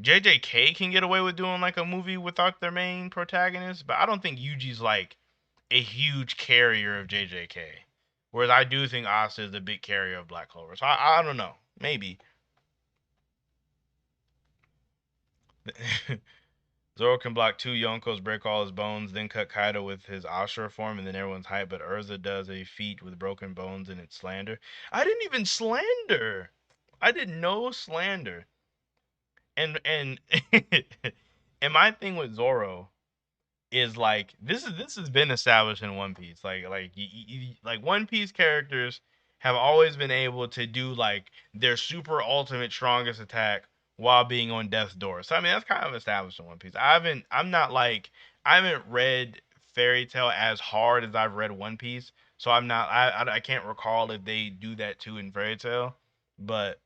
JJK can get away with doing like a movie without their main protagonist, but I don't think Yuji's like a huge carrier of JJK. Whereas I do think Asta is a big carrier of Black Clover. So I don't know. Maybe. Zoro can block two Yonkos, break all his bones, then cut Kaido with his Ashura form, and then everyone's hype. But Urza does a feat with broken bones and it's slander. I didn't even slander. I did no slander. And and my thing with Zoro is like this has been established in One Piece. Like One Piece characters have always been able to do like their super ultimate strongest attack while being on death's door. So I mean that's kind of established in One Piece. I'm not like I haven't read Fairy Tail as hard as I've read One Piece. So I'm not I can't recall if they do that too in Fairy Tail, but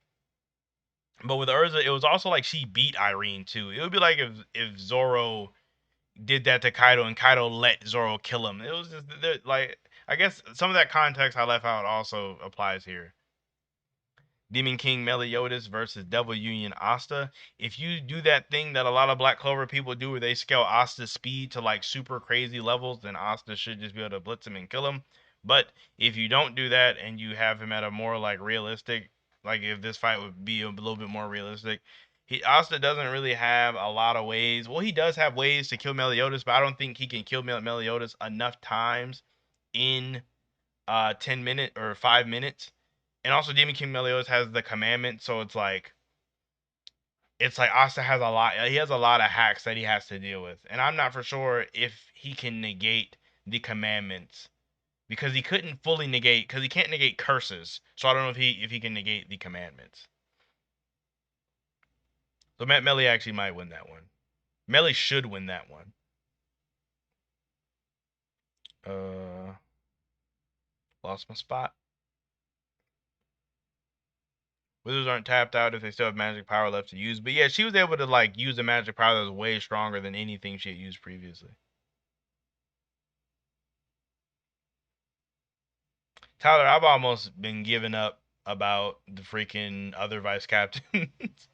with Urza, it was also like she beat Irene too. It would be like if Zoro did that to Kaido and Kaido let Zoro kill him. It was just like I guess some of that context I left out also applies here. Demon King Meliodas versus Devil Union Asta. If you do that thing that a lot of Black Clover people do where they scale Asta's speed to like super crazy levels, then Asta should just be able to blitz him and kill him. But if you don't do that and you have him at a more like realistic, like if this fight would be a little bit more realistic, Asta doesn't really have a lot of ways. Well, he does have ways to kill Meliodas, but I don't think he can kill Meliodas enough times in 10 minutes or 5 minutes. And also Demon King Meliodas has the commandment, so it's like Asta has a lot. He has a lot of hacks that he has to deal with, and I'm not for sure if he can negate the commandments because he couldn't fully negate because he can't negate curses. So I don't know if he can negate the commandments. So Melly actually might win that one. Melly should win that one. Uh, Lost my spot. Wizards aren't tapped out if they still have magic power left to use. But yeah, she was able to like use a magic power that was way stronger than anything she had used previously. Tyler, I've almost been giving up about the freaking other vice captains.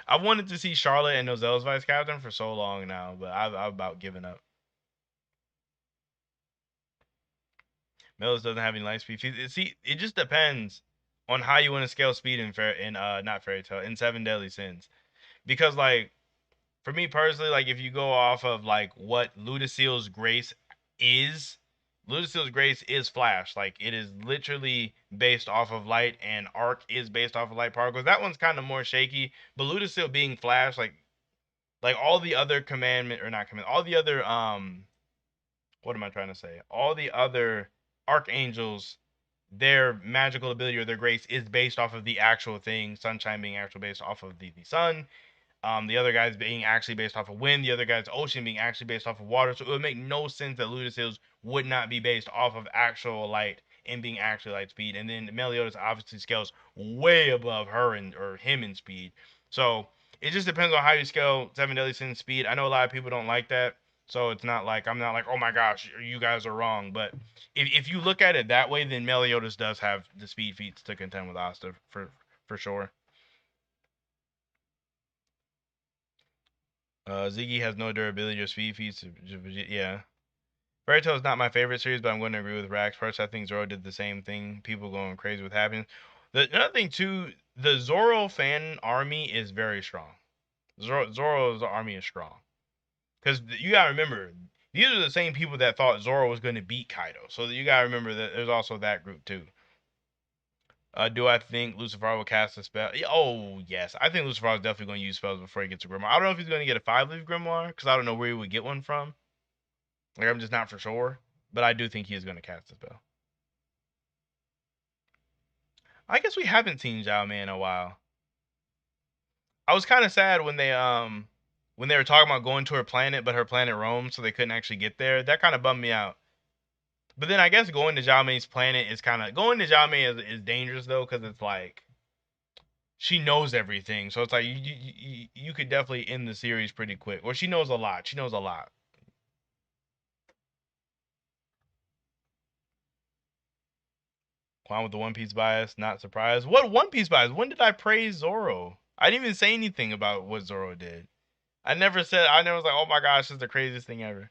I wanted to see Charlotte and Nozelle's vice captain for so long now, but I've about given up. Mills doesn't have any light speed. See, it just depends on how you want to scale speed in not fairy tale in Seven Deadly Sins. Because like for me personally, like if you go off of like what Ludaseal's grace is, Ludaseal's grace is Flash. Like it is literally based off of light, and Arc is based off of light particles. That one's kind of more shaky, but Ludaseal being Flash, like all the other commandment or not command, all the other what am I trying to say? All the other archangels, their magical ability or their grace is based off of the actual thing. Sunshine being actual based off of the sun. The other guys being actually based off of wind. The other guy's ocean being actually based off of water. So it would make no sense that Ludicille's would not be based off of actual light and being actually light speed. And then Meliodas obviously scales way above her and or him in speed. So it just depends on how you scale Seven Deadly Sins speed. I know a lot of people don't like that. So it's not like I'm not like, oh my gosh, you guys are wrong. But if you look at it that way, then Meliodas does have the speed feats to contend with Asta for sure. Ziggy has no durability or speed feats. Yeah. Fairy Tail is not my favorite series, but I'm going to agree with Rax. First, I think Zoro did the same thing. People going crazy with happiness. Another thing too, the Zoro fan army is very strong. Zoro's army is strong because you gotta remember these are the same people that thought Zoro was going to beat Kaido. So you gotta remember that there's also that group too. Do I think Lucifer will cast a spell? Oh yes, I think Lucifer is definitely going to use spells before he gets a Grimoire. I don't know if he's going to get a 5-leaf Grimoire because I don't know where he would get one from. Like I'm just not for sure, but I do think he is going to cast a spell. I guess we haven't seen Zhao Mei in a while. I was kind of sad when they were talking about going to her planet, but her planet roamed, so they couldn't actually get there. That kind of bummed me out. But then I guess going to Zhao Mei's planet is kind of going to Zhao Mei is dangerous though, because it's like she knows everything, so it's like you could definitely end the series pretty quick. Well, she knows a lot. She knows a lot. Quan with the One Piece bias, not surprised. What One Piece bias? When did I praise Zoro? I didn't even say anything about what Zoro did. I never said. I never was like, oh my gosh, this is the craziest thing ever.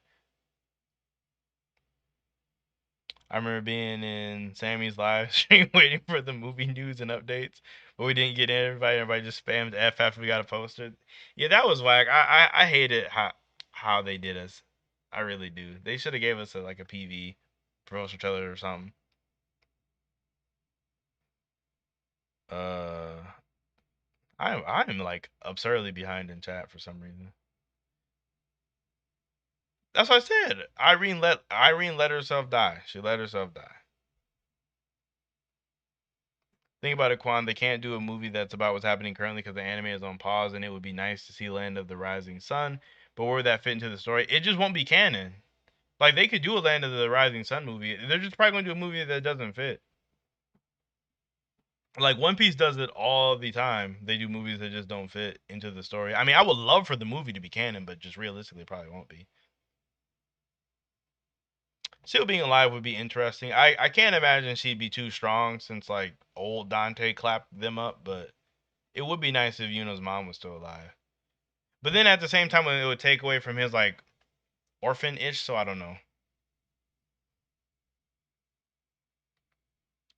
I remember being in Sammy's live stream waiting for the movie news and updates, but we didn't get everybody. Everybody just spammed F after we got it posted. Yeah, that was whack. I hated how they did us. I really do. They should have gave us like a PV promotional trailer or something. Uh, I'm like absurdly behind in chat for some reason. That's what I said. Irene let herself die. She let herself die. Think about it, Quan. They can't do a movie that's about what's happening currently because the anime is on pause, and it would be nice to see Land of the Rising Sun. But where would that fit into the story? It just won't be canon. Like they could do a Land of the Rising Sun movie. They're just probably going to do a movie that doesn't fit. Like One Piece does it all the time. They do movies that just don't fit into the story. I mean, I would love for the movie to be canon, but just realistically, it probably won't be. Still being alive would be interesting. I can't imagine she'd be too strong since like old Dante clapped them up, but it would be nice if Yuno's mom was still alive. But then at the same time, it would take away from his like orphan-ish. So I don't know.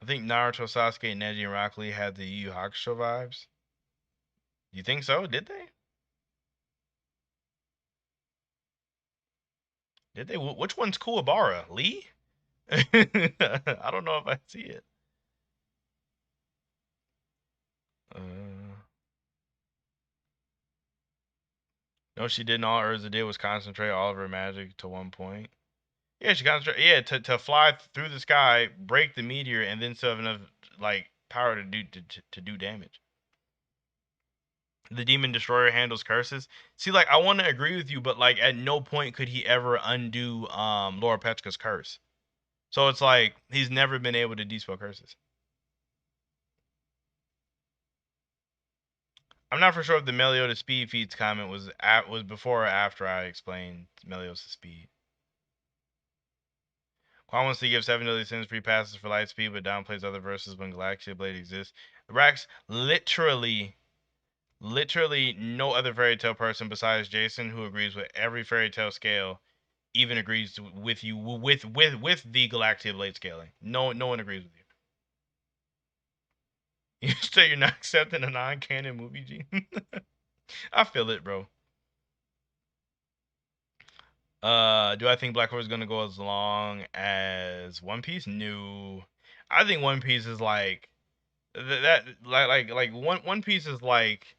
I think Naruto, Sasuke, Neji, and Rock Lee had the Yu Yu Hakusho vibes. You think so? Did they? Did they? Which one's Kuwabara? Lee? I don't know if I see it. No, she didn't. All Urza did was concentrate all of her magic to one point. Yeah, she concentrated. Yeah, to fly through the sky, break the meteor, and then still have enough like power to do damage. The demon destroyer handles curses. See, like I want to agree with you, but like at no point could he ever undo Laura Petra's curse. So it's like he's never been able to dispel curses. I'm not for sure if the Meliodas speed feats comment was before or after I explained Meliodas' speed. Quan wants to give 7 Deadly Sins free passes for light speed, but downplays other verses when Galaxia Blade exists. Rax, literally no other fairy tale person besides Jason who agrees with every fairy tale scale even agrees with you with the Galactia Blade scaling. No one agrees with you. You say you're not accepting a non-canon movie, G? I feel it, bro. Do I think Black Clover is gonna go as long as One Piece? No. I think One Piece is like that like One Piece is like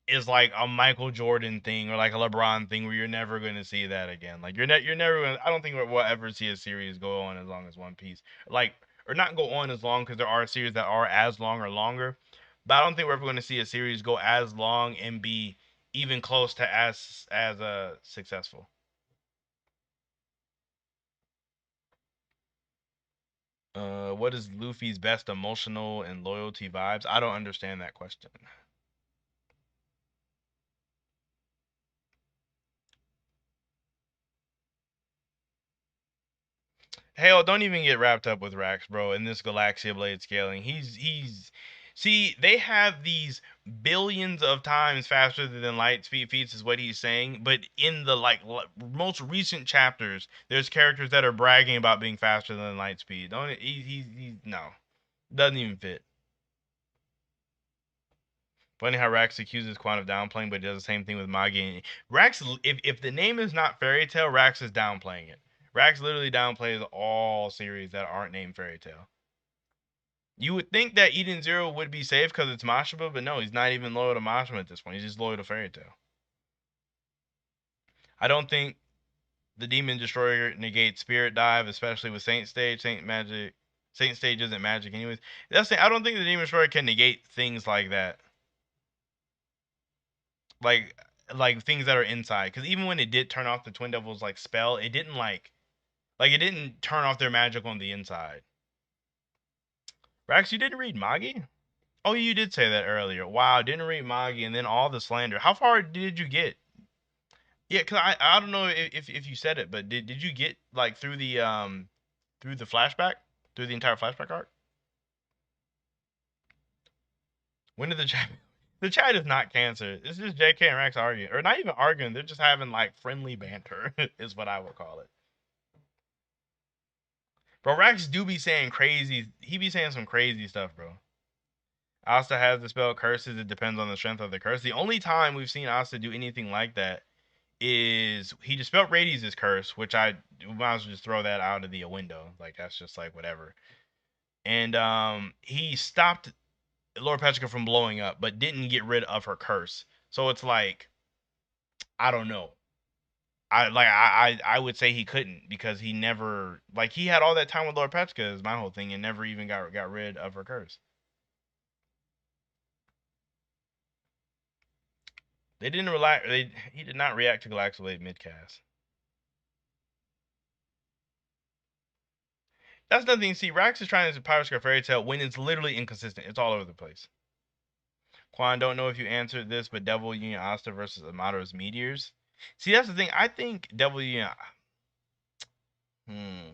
is like a Michael Jordan thing or like a LeBron thing where you're never going to see that again. Like you're never going to, I don't think we'll ever see a series go on as long as One Piece. Like, or not go on as long because there are series that are as long or longer. But I don't think we're ever going to see a series go as long and be even close to as successful. What is Luffy's best emotional and loyalty vibes? I don't understand that question. Hell, don't even get wrapped up with Rax, bro. In this Galaxia Blade scaling, he's. See, they have these billions of times faster than light speed feats, is what he's saying. But in the like most recent chapters, there's characters that are bragging about being faster than light speed. Don't he no, doesn't even fit. Funny how Rax accuses Quan of downplaying, but he does the same thing with Magi. Rax, if the name is not Fairy Tail, Rax is downplaying it. Rax literally downplays all series that aren't named Fairy Tail. You would think that Eden Zero would be safe because it's Mashaba, but no, he's not even loyal to Mashaba at this point. He's just loyal to Fairy Tail. I don't think the Demon Destroyer negates Spirit Dive, especially with Saint Stage. Saint Stage isn't magic, anyways. That's the, I don't think the Demon Destroyer can negate things like that. Like things that are inside. Because even when it did turn off the Twin Devils like spell, it didn't like it didn't turn off their magic on the inside. Rax, you didn't read Magi? Oh, you did say that earlier. Wow, didn't read Magi and then all the slander. How far did you get? Yeah, cause I don't know if you said it, but did you get like through the flashback? Through the entire flashback arc? When did the chat the chat is not cancer. It's just JK and Rex arguing. Or not even arguing, they're just having like friendly banter, is what I would call it. Bro, Rex do be saying crazy he be saying some crazy stuff, bro. Asta has the spell curses, it depends on the strength of the curse. The only time we've seen Asta do anything like that is he dispelled Rades' curse, which I might as well just throw that out of the window. Like that's just like whatever. And he stopped Lord Petrica from blowing up, but didn't get rid of her curse. So it's like I don't know. I would say he couldn't because he never like he had all that time with Lord Petrica is my whole thing and never even got rid of her curse. They didn't rely. He did not react to Galaxolate midcast. That's nothing. See, Rax is trying to Pirate Scar Fairy Tail when it's literally inconsistent. It's all over the place. Quan, don't know if you answered this, but Devil Union Asta versus Amato's Meteors. See, that's the thing. I think Devil Union. Hmm.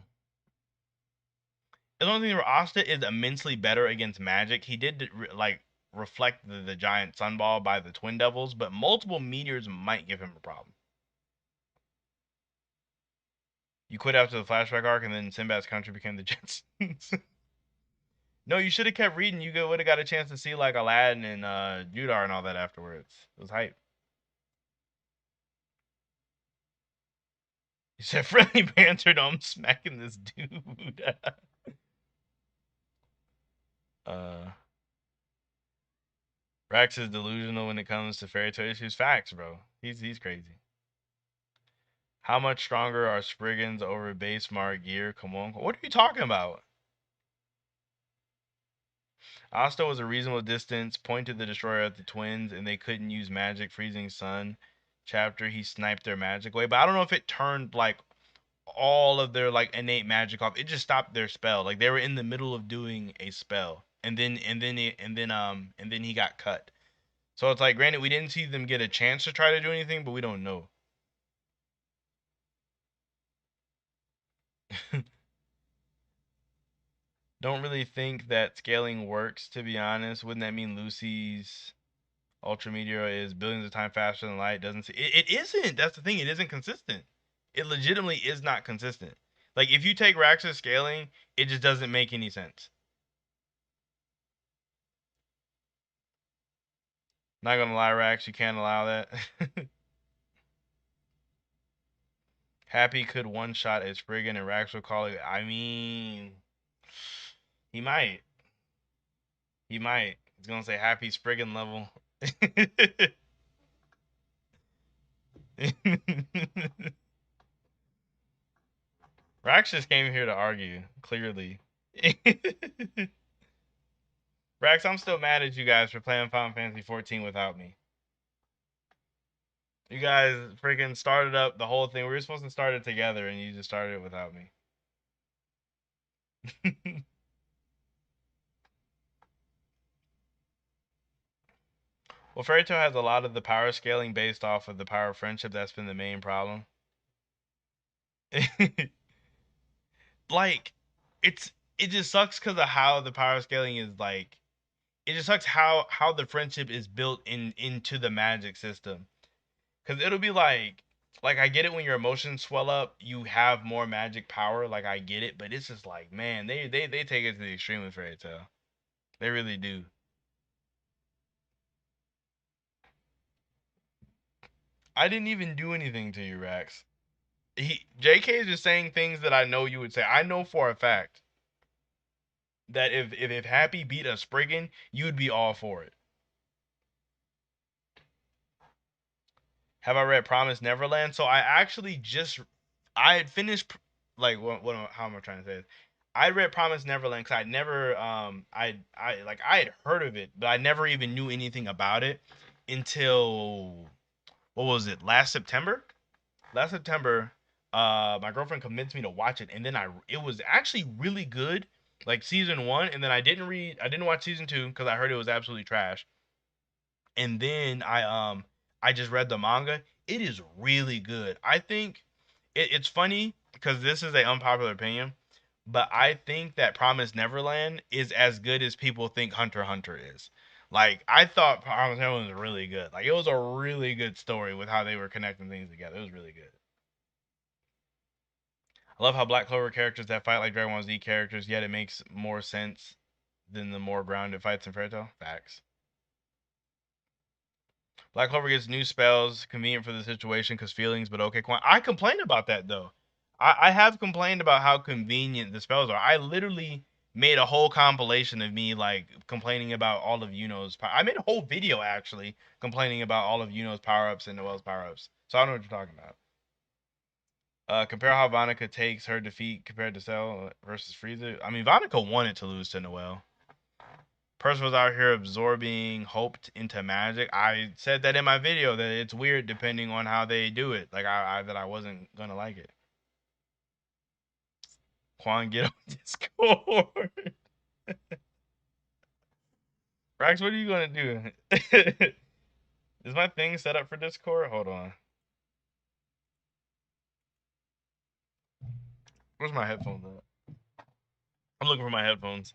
The only thing where Asta is immensely better against magic. He did like reflect the giant sunball by the Twin Devils, but multiple meteors might give him a problem. You quit after the flashback arc, and then Sinbad's country became the Jetsons. No, you should have kept reading. You would have got a chance to see like Aladdin and Judar and all that afterwards. It was hype. You said friendly banter. No, I'm smacking this dude. uh, Rax is delusional when it comes to fairy tale issues. Facts, bro. He's crazy. How much stronger are Spriggans over base Mark Gear? Come on, what are you talking about? Asta was a reasonable distance, pointed the destroyer at the twins, and they couldn't use magic. Freezing Sun chapter, he sniped their magic away, but I don't know if it turned like all of their like innate magic off. It just stopped their spell. Like they were in the middle of doing a spell, and then he got cut. So it's like, granted, we didn't see them get a chance to try to do anything, but we don't know. Don't really think that scaling works, to be honest. Wouldn't that mean Lucy's Ultra Meteor is billions of times faster than light? Doesn't see it isn't. That's the thing. It isn't consistent. It legitimately is not consistent. Like if you take Rax's scaling, it just doesn't make any sense. Not gonna lie, Rax, you can't allow that. Happy could one shot at Spriggan and Rax will call it. I mean, he might. He might. He's gonna say Happy Spriggan level. Rax just came here to argue, clearly. Rax, I'm still mad at you guys for playing Final Fantasy 14 without me. You guys freaking started up the whole thing. We were supposed to start it together, and you just started it without me. Well, Fairy Tail has a lot of the power scaling based off of the power of friendship. That's been the main problem. Like, it just sucks because of how the power scaling is like. It just sucks how the friendship is built into the magic system. Because it'll be like I get it when your emotions swell up, you have more magic power. Like I get it, but it's just like, man, they take it to the extreme with Fairy Tail. They really do. I didn't even do anything to you, Rax. JK is just saying things that I know you would say. I know for a fact that if Happy beat a Spriggan, you'd be all for it. Have I read Promise Neverland? So I actually just I had finished like how am I trying to say this? I read Promise Neverland because I never I had heard of it, but I never even knew anything about it until what was it? Last September? Last September, my girlfriend convinced me to watch it, and then it was actually really good, like season one, and then I didn't watch season two because I heard it was absolutely trash, and then I just read the manga. It is really good. I think it's funny because this is an unpopular opinion, but I think that Promise Neverland is as good as people think Hunter x Hunter is. Like I thought Promise Neverland was really good. Like it was a really good story with how they were connecting things together. It was really good. I love how Black Clover characters that fight like Dragon Ball Z characters, yet it makes more sense than the more grounded fights in Fairy Tail. Facts. Black Clover gets new spells, convenient for the situation because feelings, but okay. I complain about that though. I have complained about how convenient the spells are. I literally made a whole compilation of me like complaining about all of Yuno's. I made a whole video actually complaining about all of Yuno's power ups and Noel's power ups. So I don't know what you're talking about. Compare how Vonica takes her defeat compared to Cell versus Frieza. I mean, Vonica wanted to lose to Noel. Percival's out here absorbing hope into magic. I said that in my video that it's weird depending on how they do it. Like that I wasn't gonna like it. Quan, get on Discord. Rax, what are you gonna do? Is my thing set up for Discord? Hold on. Where's my headphones at? I'm looking for my headphones.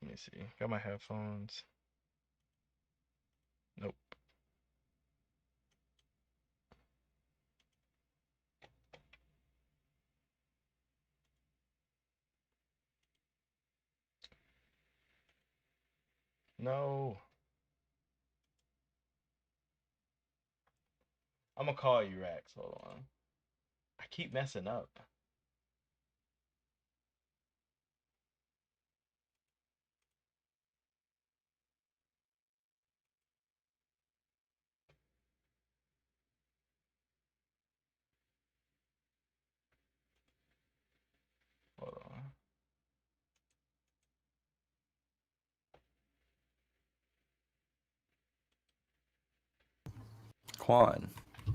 Let me see. Got my headphones. Nope. No. I'm gonna call you, Rax. Hold on. I keep messing up. Hold on. Quan.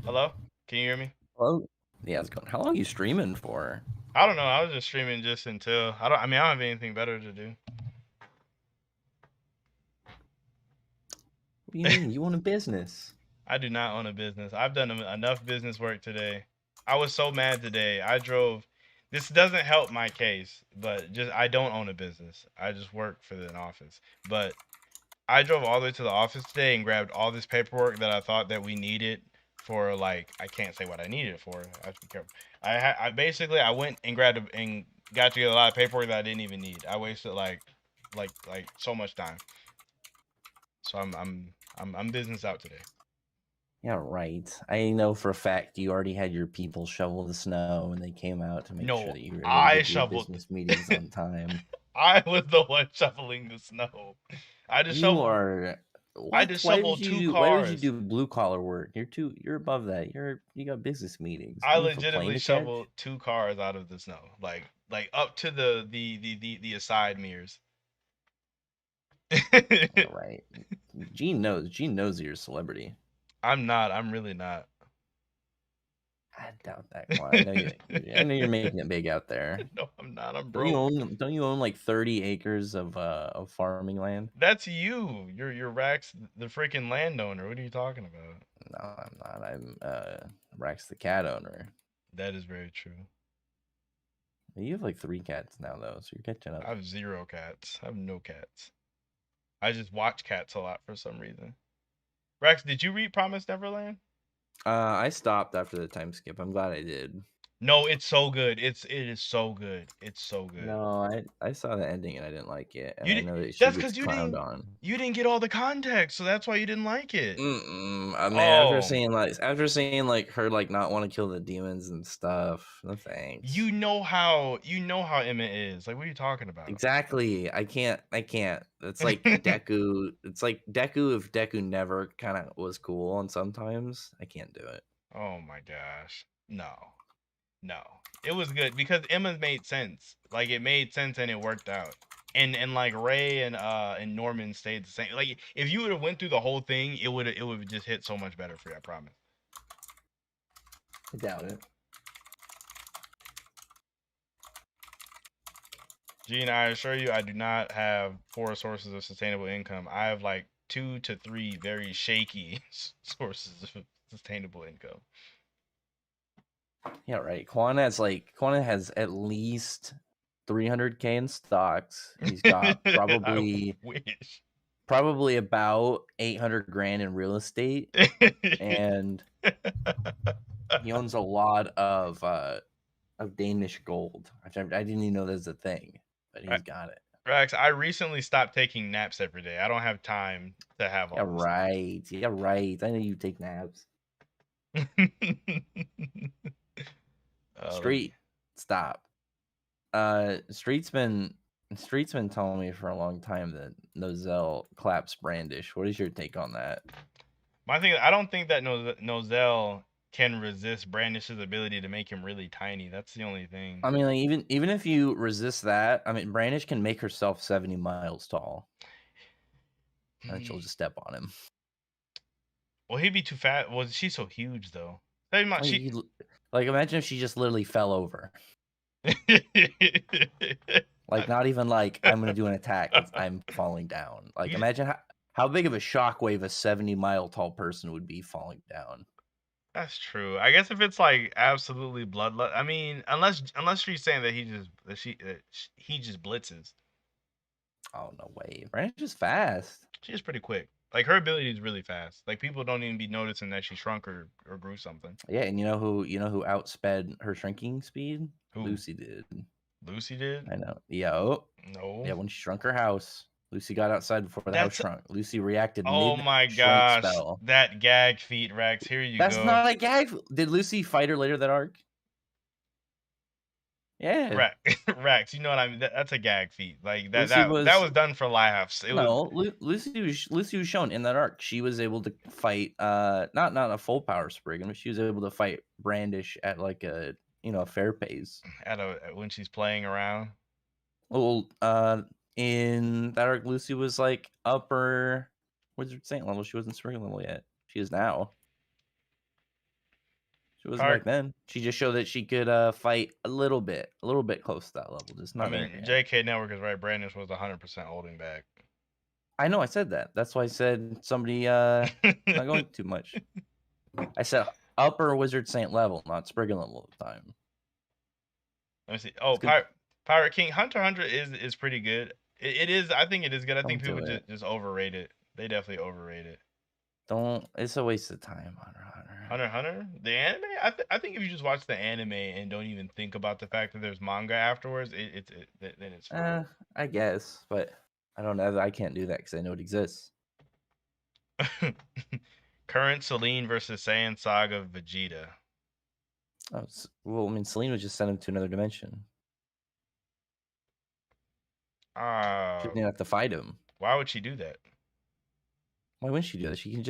Hello? Can you hear me? Hello. Yeah, it's going. How long are you streaming for? I don't know. I was just streaming just until I mean I don't have anything better to do. What do you mean? You own a business? I do not own a business. I've done enough business work today. I was so mad today. I drove. This doesn't help my case, but just I don't own a business. I just work for an office. But I drove all the way to the office today and grabbed all this paperwork that I thought that we needed for like I can't say what I needed it for. I have to be careful. I basically I went and grabbed and got together a lot of paperwork that I didn't even need. I wasted like so much time. So I'm business out today. Yeah, right. I know for a fact you already had your people shovel the snow and they came out to make sure No, that you were able to I get to your shoveled. business meetings on time. I was the one shoveling the snow. I just You shoveled. are I what? just shoveled two Why would you cars. do blue collar work? You're above that. You got business meetings. I You have a plane legitimately to catch? shoveled two cars out of the snow, like up to the side mirrors. Yeah, right. Gene knows. Gene knows you're a celebrity. I'm not. I'm really not. I doubt that, Quan. I know you. I know you're making it big out there. No, I'm not. I'm broke. Don't you own like 30 acres of farming land? That's you. You're Rax, the freaking landowner. What are you talking about? No, I'm not. I'm Rex the cat owner. That is very true. You have like 3 cats now though, so you're catching I up. have zero cats. I have no cats. I just watch cats a lot for some reason. Rex, did you read Promised Neverland? I stopped after the time skip. I'm glad I did. No, it's so good. It is so good. It's so good. No, I saw the ending and I didn't like it, and You I did, know that she that's gets because clowned on. you didn't get all the context, so that's why you didn't like it. Man, Oh, after seeing like her like not want to kill the demons and stuff, no thanks. you know how Emmett is. Like, what are you talking about? Exactly. I can't. It's like Deku. It's like Deku if Deku never kind of was cool, and sometimes I can't do it. Oh my gosh. No. No. It was good because Emma made sense. Like it made sense and it worked out. And like Ray and Norman stayed the same. Like if you would have went through the whole thing, it would just hit so much better for you, I promise. I doubt it. Gene, I assure you I do not have 4 sources of sustainable income. I have like 2 to 3 very shaky sources of sustainable income. Yeah, right. Quan has at least 300K in stocks. He's got I probably wish. about 800 grand in real estate, and he owns a lot of Danish gold. Which I didn't even know there's a thing, but he's got it. Rex, I recently stopped taking naps every day. I don't have time to have Yeah, all this stuff. right. Yeah, right. I know you take naps. Let me. Street, stop. Street's been telling me for a long time that Nozell claps Brandish. What is your take on that? My thing, I don't think that Nozel can resist Brandish's ability to make him really tiny. That's the only thing. I mean, like, even if you resist that, I mean, Brandish can make herself 70 miles tall, and she'll just step on him. Well, he'd be too fat. Well, she's so huge though. Tell you about Like, she. like imagine if she just literally fell over. Like, not even like I'm gonna do an attack. It's I'm falling down. Like, You- imagine how big of a shockwave a 70-mile tall person would be falling down. that's true. I guess if it's like absolutely bloodlust. I mean, unless she's saying that he just blitzes. Oh no way. Brandish is fast. She's pretty quick. Like her ability is really fast. Like people don't even be noticing that she shrunk or grew something. Yeah, and you know who outsped her shrinking speed? Who? Lucy did. Lucy did? I know. Yeah. Oh, No. yeah. When she shrunk her house, Lucy got outside before the house That's shrunk. Lucy reacted oh mid my shrink gosh. spell. That gag feat, Rex. Here you That's go. not a gag. Did Lucy fight her later that arc? Yeah. Rex, Rex, you know what I mean? That's a gag feat. Like that Lucy that that was was done for laughs. It was no. Lucy was shown in that arc. She was able to fight. Not a full power Spriggan, but she was able to fight Brandish at like a a fair pace. when she's playing around. Well, in that arc, Lucy was like upper Wizard Saint level. She wasn't Spriggan level yet. She is now. She wasn't Part back then. She just showed that she could fight a little bit close to that level, just I not there mean, yet. JK Network is right. Brandon was 100% holding back. I know I said that. That's why I said somebody not going too much. I said upper Wizard Saint level, not Spriggan level at the time. Let me see. Oh, Pirate King Hunter Hunter is pretty good. It is. I think it is good. I think Don't do people it. just overrate it. They definitely overrate it. Don't. It's a waste of time, Hunter Hunter. Hunter Hunter, the anime. I think if you just watch the anime and don't even think about the fact that there's manga afterwards, then it's fine. I guess, but I don't know. I can't do that because I know it exists. Current Celine versus Saiyan Saga Vegeta. Oh, well, I mean, Celine would just send him to another dimension. She doesn't even have to fight him. Why would she do that? Why wouldn't she do that? She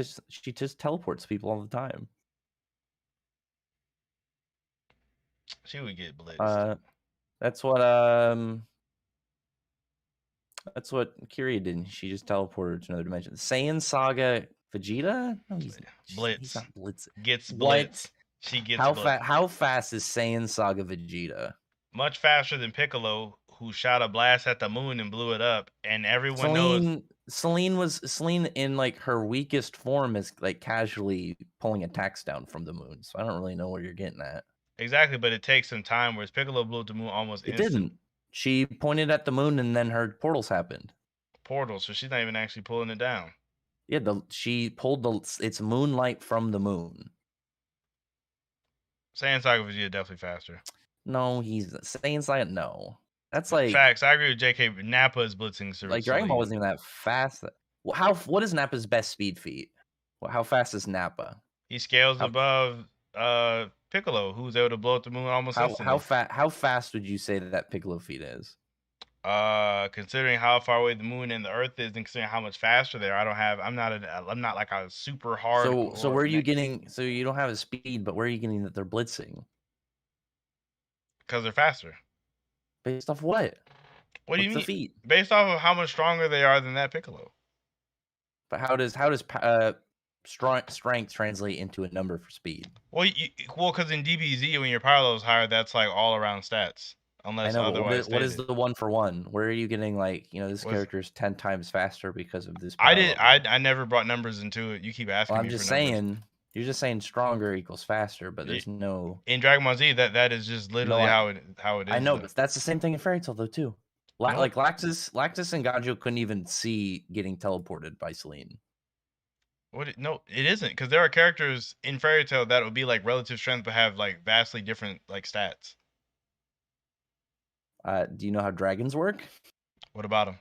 just teleports people all the time. She would get blitzed. That's what Kyria did. She just teleported to another dimension. Saiyan Saga Vegeta? No, he's not blitzing. Gets what? blitzed. She gets blitzed. How fast is Saiyan Saga Vegeta? Much faster than Piccolo, who shot a blast at the moon and blew it up, and everyone knows. Celine in like her weakest form is like casually pulling attacks down from the moon. So I don't really know where you're getting at. Exactly, but it takes some time. Whereas Piccolo blew up the moon almost It instant. didn't. She pointed at the moon and then her portals happened. Portals, so she's not even actually pulling it down. Yeah, she pulled its moonlight from the moon. Saiyan Saga Vegeta definitely faster. No, he's Saiyan Saga. No, that's like facts. I agree with JK. Nappa is blitzing. Like Dragon Ball wasn't even that fast. What is Nappa's best speed feat? How fast is Nappa? He scales above Piccolo, who's able to blow up the moon almost instantly. How fast would you say that Piccolo feat is? Considering how far away the moon and the Earth is, and considering how much faster they are, I'm not like a super hard. So where are you getting? So you don't have a speed, but where are you getting that they're blitzing? Because they're faster. Based off what? What do you mean? Feat? Based off of how much stronger they are than that Piccolo. But how does strength translate into a number for speed? Well, because in DBZ, when your power level is higher, that's like all around stats. Unless I know, otherwise what is the 1-for-1? Where are you getting like, this character is 10 times faster because of this? I never brought numbers into it. You keep asking me. I'm just saying. You're just saying stronger equals faster, but there's no. In Dragon Ball Z, that is just literally how it is. I know, but that's the same thing in Fairy Tail though too. Like Lactus and Gajo couldn't even see getting teleported by Celine. No, it isn't, because there are characters in Fairy Tail that would be like relative strength but have like vastly different like stats. Do you know how dragons work? What about them?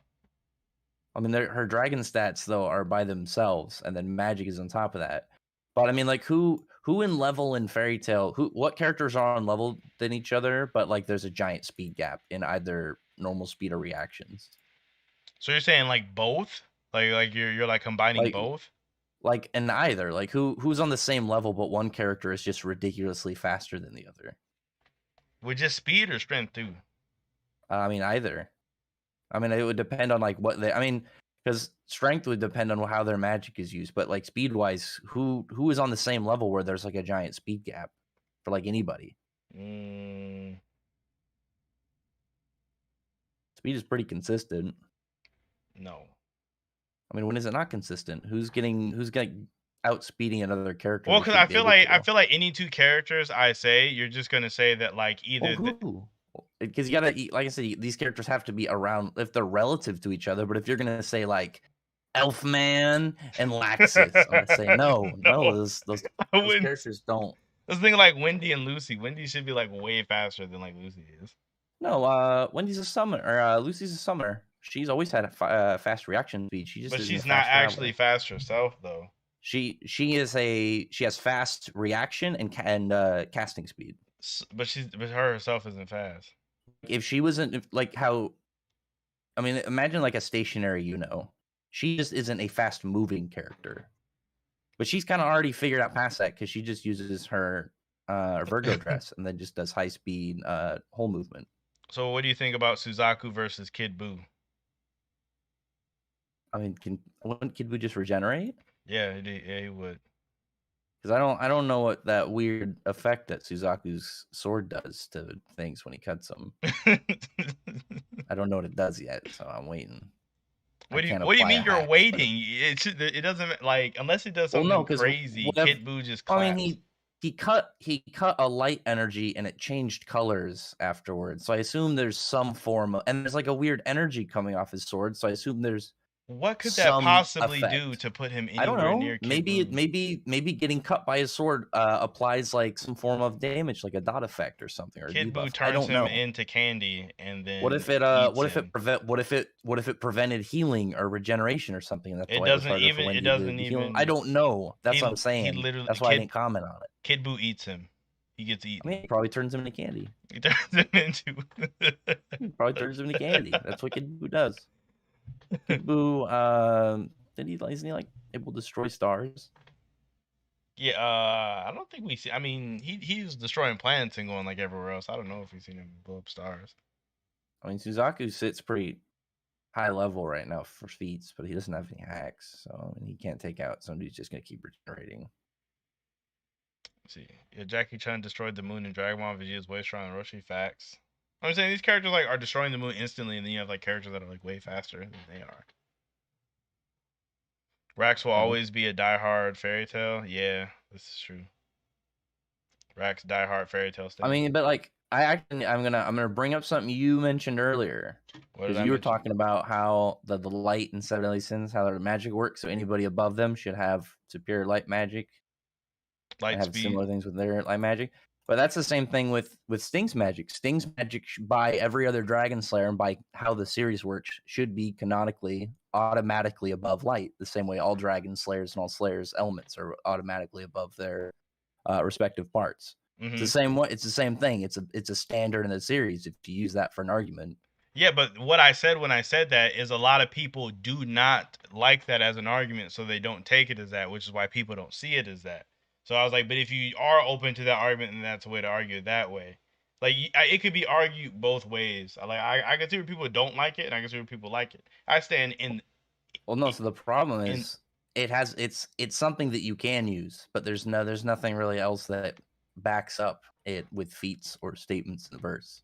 I mean, her dragon stats though are by themselves, and then magic is on top of that. But I mean, like who in level in Fairy Tail? What characters are on level than each other? But like, there's a giant speed gap in either normal speed or reactions. So you're saying like both? Like you're like combining both? Like in either, like who's on the same level, but one character is just ridiculously faster than the other. With just speed or strength too? I mean, either. I mean, it would depend on like what they. I mean, because strength would depend on how their magic is used, but like speed wise, who is on the same level where there's like a giant speed gap for like anybody? Speed is pretty consistent. No. I mean, when is it not consistent? Who's getting outspeeding another character? Well, because I feel like any two characters I say, you're just gonna say that like either. Because you gotta eat, like I said, these characters have to be around if they're relative to each other. But if you're gonna say like Elfman and Laxus, I'm gonna say no, those characters don't. Let's think like Wendy and Lucy. Wendy should be like way faster than like Lucy is. No, Wendy's a summoner, or Lucy's a summoner. She's always had a fast reaction speed. But she's not actually fast herself, though. She has fast reaction and casting speed. But her herself isn't fast. If she wasn't like how, I mean, imagine like a stationary, she just isn't a fast moving character. But she's kind of already figured out past that because she just uses her Virgo dress and then just does high speed whole movement. So what do you think about Suzaku versus Kid Buu? I mean, wouldn't Kid Buu just regenerate? Yeah, he would. Because I don't know what that weird effect that Suzaku's sword does to things when he cuts them. I don't know what it does yet, so I'm waiting. What do you mean you're waiting? It doesn't like unless it does something crazy. Kid Buu just claps. I mean, he cut a light energy and it changed colors afterwards. So I assume there's some form of, and there's like a weird energy coming off his sword. So I assume there's What could that some possibly do effect. to put him I don't anywhere know. near Kid Maybe Buu? maybe getting cut by his sword applies like some form of damage, like a dot effect or something, or a Kid Buu debuff. I turns don't him know. into candy and What then if it eats what if it him. prevent what if it prevented healing or regeneration or something? And that's It why it was doesn't harder for even. It Wendy to doesn't be healing. I even. don't know. That's what I'm He saying. literally That's why I didn't comment on it. Kid Buu eats him. He gets I mean, eaten. it probably turns him into candy. He turns him into. It probably turns him into candy. That's what Kid Buu does. Kid Buu, isn't he like able to destroy stars? Yeah, I don't think we see. I mean, he's destroying planets and going like everywhere else. I don't know if we've seen him blow up stars. I mean, Suzaku sits pretty high level right now for feats, but he doesn't have any hacks, so I mean, he can't take out somebody who's just gonna keep regenerating. Let's see, yeah, Jackie Chun destroyed the moon in Dragon Ball. Vegeta's way stronger than Roshi. Facts. I'm saying these characters like are destroying the moon instantly, and then you have like characters that are like way faster than they are. Rax will always be a diehard fairy tale. Yeah, this is true. Rax diehard fairy tale I mean, but like I'm gonna bring up something you mentioned earlier, because you were talking about how the light in Seven Deadly Sins, how their magic works. So anybody above them should have superior light magic. Light have speed. similar things with their light magic. But that's the same thing with Sting's magic. Sting's magic by every other Dragon Slayer and by how the series works should be canonically automatically above light. The same way all Dragon Slayers and all Slayers elements are automatically above their respective parts. Mm-hmm. It's the same way. It's the same thing. It's a standard in the series if you use that for an argument. Yeah, but what I said when I said that is a lot of people do not like that as an argument, so they don't take it as that, which is why people don't see it as that. So I was like, but if you are open to that argument, then that's a way to argue it that way. Like it could be argued both ways. I can see where people don't like it, and I can see where people like it. I stand in. Well, no. So the problem is it's something that you can use, but there's nothing really else that backs up it with feats or statements in the verse.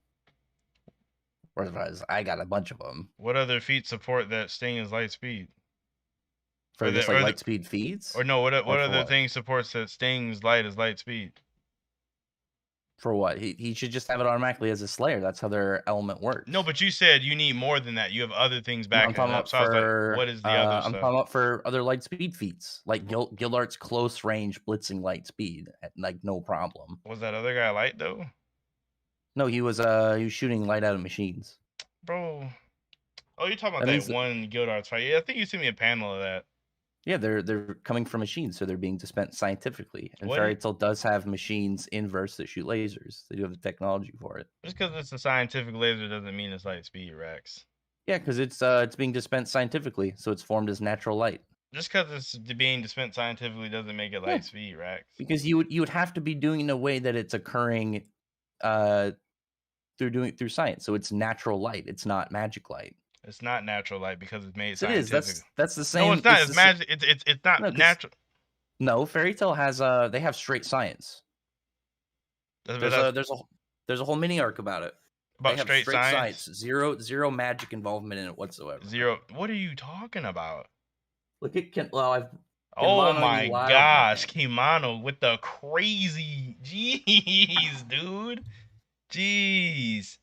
Whereas I got a bunch of them. What other feats support that Sting is light speed? For just like light speed feats? Or no, what other thing supports that Sting's light is light speed? For what? He should just have it automatically as a Slayer. That's how their element works. No, but you said you need more than that. You have other things backing it up. So I was like, what is the other stuff? I'm talking about for other light speed feats, like Gildart's close range blitzing light speed, at like no problem. Was that other guy light though? No, he was shooting light out of machines. Bro. Oh, you're talking about that one Gildart's fight. Yeah, I think you sent me a panel of that. Yeah, they're coming from machines, so they're being dispensed scientifically. And Fairy Tail does have machines in verse that shoot lasers. They do have the technology for it. Just because it's a scientific laser doesn't mean it's light speed, Rex. Yeah, because it's being dispensed scientifically, so it's formed as natural light. Just because it's being dispensed scientifically doesn't make it light speed, Rex. Because you would have to be doing it in a way that it's occurring through science. So it's natural light. It's not magic light. It's not natural light because it's made scientific. It is. That's the same. No, it's not. It's magic. It's not natural. No, Fairy Tail has they have straight science. There's a whole mini arc about it. About straight science. Zero magic involvement in it whatsoever. Zero. What are you talking about? Look at oh my gosh, Kimano with the crazy. Jeez, dude. Jeez.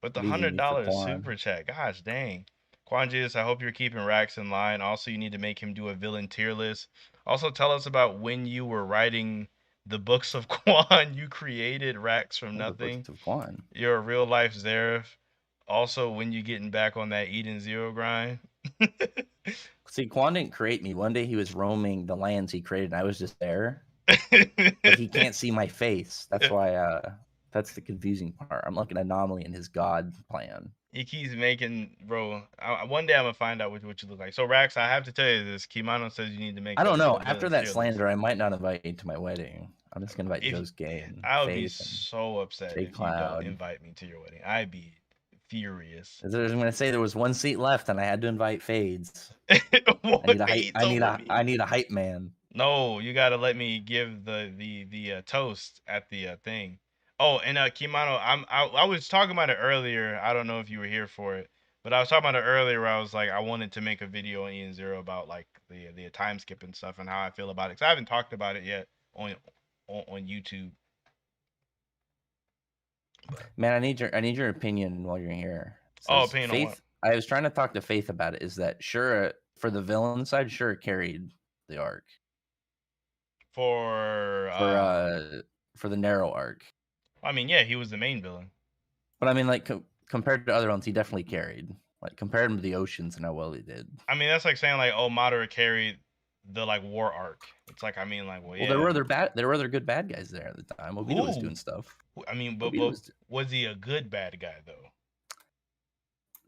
With the $100 super chat. Gosh dang. Quanjis, I hope you're keeping Rax in line. Also, you need to make him do a villain tier list. Also, tell us about when you were writing the books of Quan. You created Rax from nothing. The books of Quan. You're a real life Zeref. Also, when you getting back on that Eden Zero grind. See, Quan didn't create me. One day he was roaming the lands he created, and I was just there. But he can't see my face. That's why that's the confusing part. I'm like an anomaly in his god plan. He keeps making, bro. One day I'm gonna find out what you look like. So Rax, I have to tell you this. Kimano says you need to make. I don't know. After that slander, I might not invite you to my wedding. I'm just gonna invite Joe's Gay. I would be so upset if you don't invite me to your wedding. I'd be furious. I'm gonna say there was one seat left, and I had to invite Fades. I need a hype man. No, you gotta let me give the toast at the thing. Oh, and Kimano, I was talking about it earlier. I don't know if you were here for it, but I was talking about it earlier where I was like, I wanted to make a video on Eden Zero about like the time skip and stuff and how I feel about it. Cause I haven't talked about it yet on YouTube. Man, I need your opinion while you're here. Opinion on what? I was trying to talk to Faith about it. Is that Shura for the villain side? Shura carried the arc For for the narrow arc. I mean, yeah, he was the main villain. But I mean, like compared to other ones, he definitely carried. Like compared him to the Oceans and how well he did. I mean, that's like saying like, oh, Madara carried the like war arc. It's like, I mean, like, well, Well, yeah. there were other good bad guys there at the time. Obito was doing stuff. I mean, but Obito was he a good bad guy though?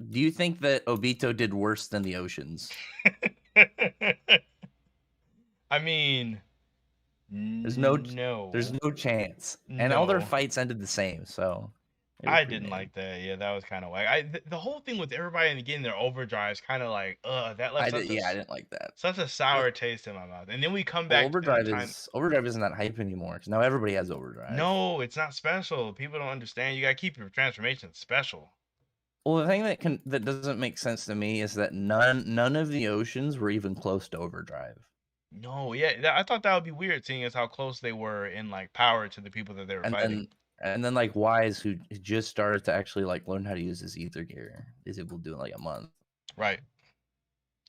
Do you think that Obito did worse than the Oceans? I mean, There's no chance. And all their fights ended the same, so I didn't like that. Yeah, that was kind of whack. The whole thing with everybody getting their overdrives kind of like, that left I didn't like that. Such a sour taste in my mouth. And then we come Well, back overdrive isn't that hype anymore because now everybody has overdrive. No, it's not special. People don't understand. You gotta keep your transformations special. Well, the thing that doesn't make sense to me is that none of the Oceans were even close to overdrive. No, yeah, I thought that would be weird, seeing as how close they were in like power to the people that they were fighting. And then like Wise, who just started to actually like learn how to use his ether gear, is able to do it in like a month. Right.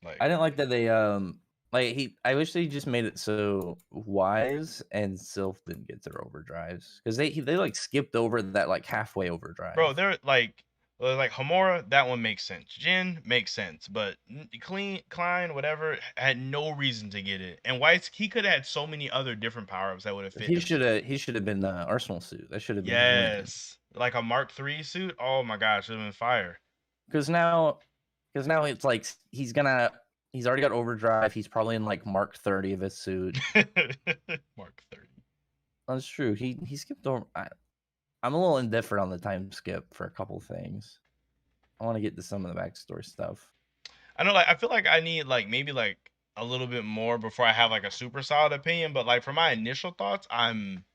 Like I didn't like that they I wish they just made it so Wise and Sylph didn't get their overdrives because they like skipped over that like halfway overdrive. Bro, they're like Homura, that one makes sense. Jin makes sense, but Klein, whatever, had no reason to get it. And Weiss, he could have had so many other different power-ups that would have fit. He should have been the Arsenal suit. That should have been yes, like a Mark III suit. Oh my gosh, should have been fire. Because now it's like he's already got overdrive. He's probably in like Mark 30 of his suit. Mark 30. That's true. He skipped over. I'm a little indifferent on the time skip for a couple things. I want to get to some of the backstory stuff. I know, like I feel like I need like maybe like a little bit more before I have like a super solid opinion. But like for my initial thoughts, I'm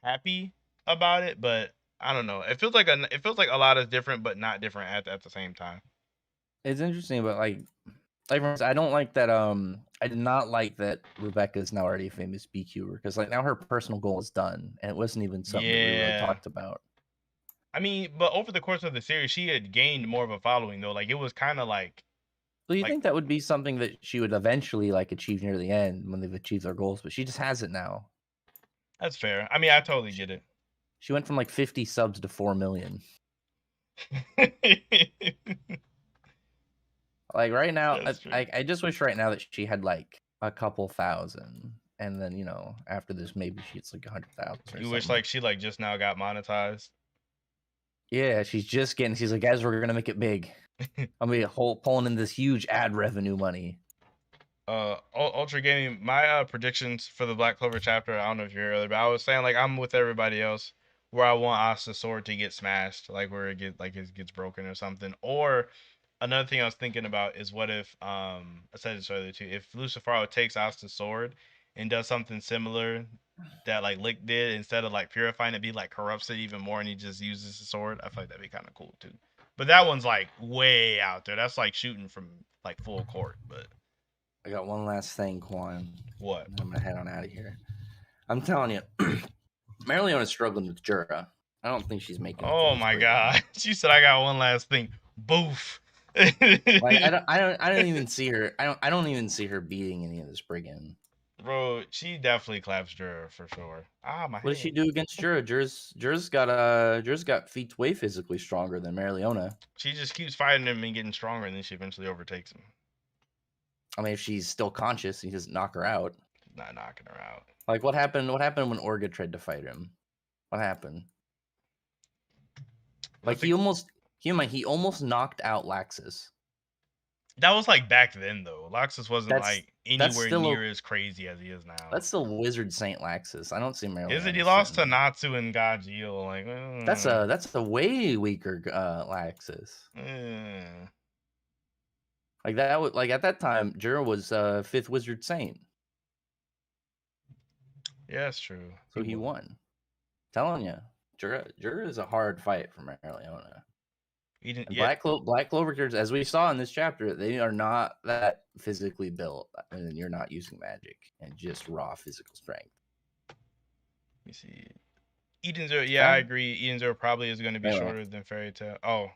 happy about it. But I don't know. It feels like a lot is different, but not different at the same time. It's interesting, but like I don't like that. I did not like that Rebecca is now already a famous BQer because like now her personal goal is done, and it wasn't even something that we really talked about. I mean, but over the course of the series, she had gained more of a following though. Like it was kind of like. Well, you think that would be something that she would eventually like achieve near the end when they've achieved their goals, but she just has it now. That's fair. I mean, I totally get it. She went from like 50 subs to 4 million. Like right now, I just wish right now that she had like a couple thousand, and then after this maybe she's like 100,000. You wish like she like just now got monetized. Yeah, she's like, guys, we're gonna make it big. I'm gonna be pulling in this huge ad revenue money. Ultra Gaming, my predictions for the Black Clover chapter, I don't know if you're earlier, but I was saying like I'm with everybody else where I want Asta's sword to get smashed, like where it gets broken or something. Or another thing I was thinking about is what if I said this earlier too, if Lucifero takes Asta's sword and does something similar that like Lick did, instead of like purifying it, be like corrupts it even more and he just uses the sword. I feel like that'd be kind of cool too. But that one's like way out there. That's like shooting from like full court. But I got one last thing, Quan. What? I'm gonna head on out of here. I'm telling you, Marileona's struggling with Jura. I don't think she's making. Oh my god! She said, "I got one last thing." Boof. Like I don't even see her. I don't even see her beating any of this brigand. Bro, she definitely claps Jura for sure. What does she do against Jura? Jura's got feats way physically stronger than Marileona. She just keeps fighting him and getting stronger, and then she eventually overtakes him. I mean, if she's still conscious, he doesn't knock her out. Not knocking her out. Like what happened? What happened when Orga tried to fight him? What happened? Like he almost knocked out Laxus. That was like back then though. Laxus wasn't like anywhere near as crazy as he is now. That's still Wizard Saint Laxus. I don't see Marileona. Is it? He lost to Natsu and Gajeel. Like that's a way weaker Laxus. Like that would at that time, Jura was 5th Wizard Saint. Yeah, that's true. So he won. Telling you, Jura is a hard fight for Marileona. Black Clover characters, as we saw in this chapter, they are not that physically built, and you're not using magic and just raw physical strength. Let me see. Eden Zero, yeah, I agree. Eden Zero probably is going to be shorter than Fairy Tail. Oh,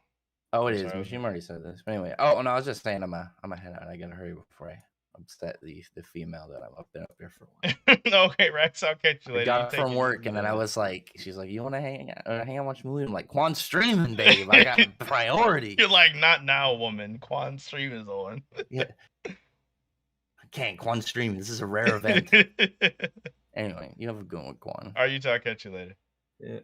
Oh, it I'm is. sorry. Machine already said this. But anyway. Oh no, I was just saying I'm a head out. I gotta hurry before I upset the female that been up here for a while. Okay, Rex, I'll catch you I later. You got take from it work easy, and then I man. was like, she's like, you want to hang out watch a movie? I'm like, Quan's streaming, babe. I got priorities. You're like, not now, woman. Quan stream is on. Yeah, I can't. Quan's streaming. This is a rare event. Anyway, you have a good one, Quan. All right, you two, I'll catch you later. Yeah.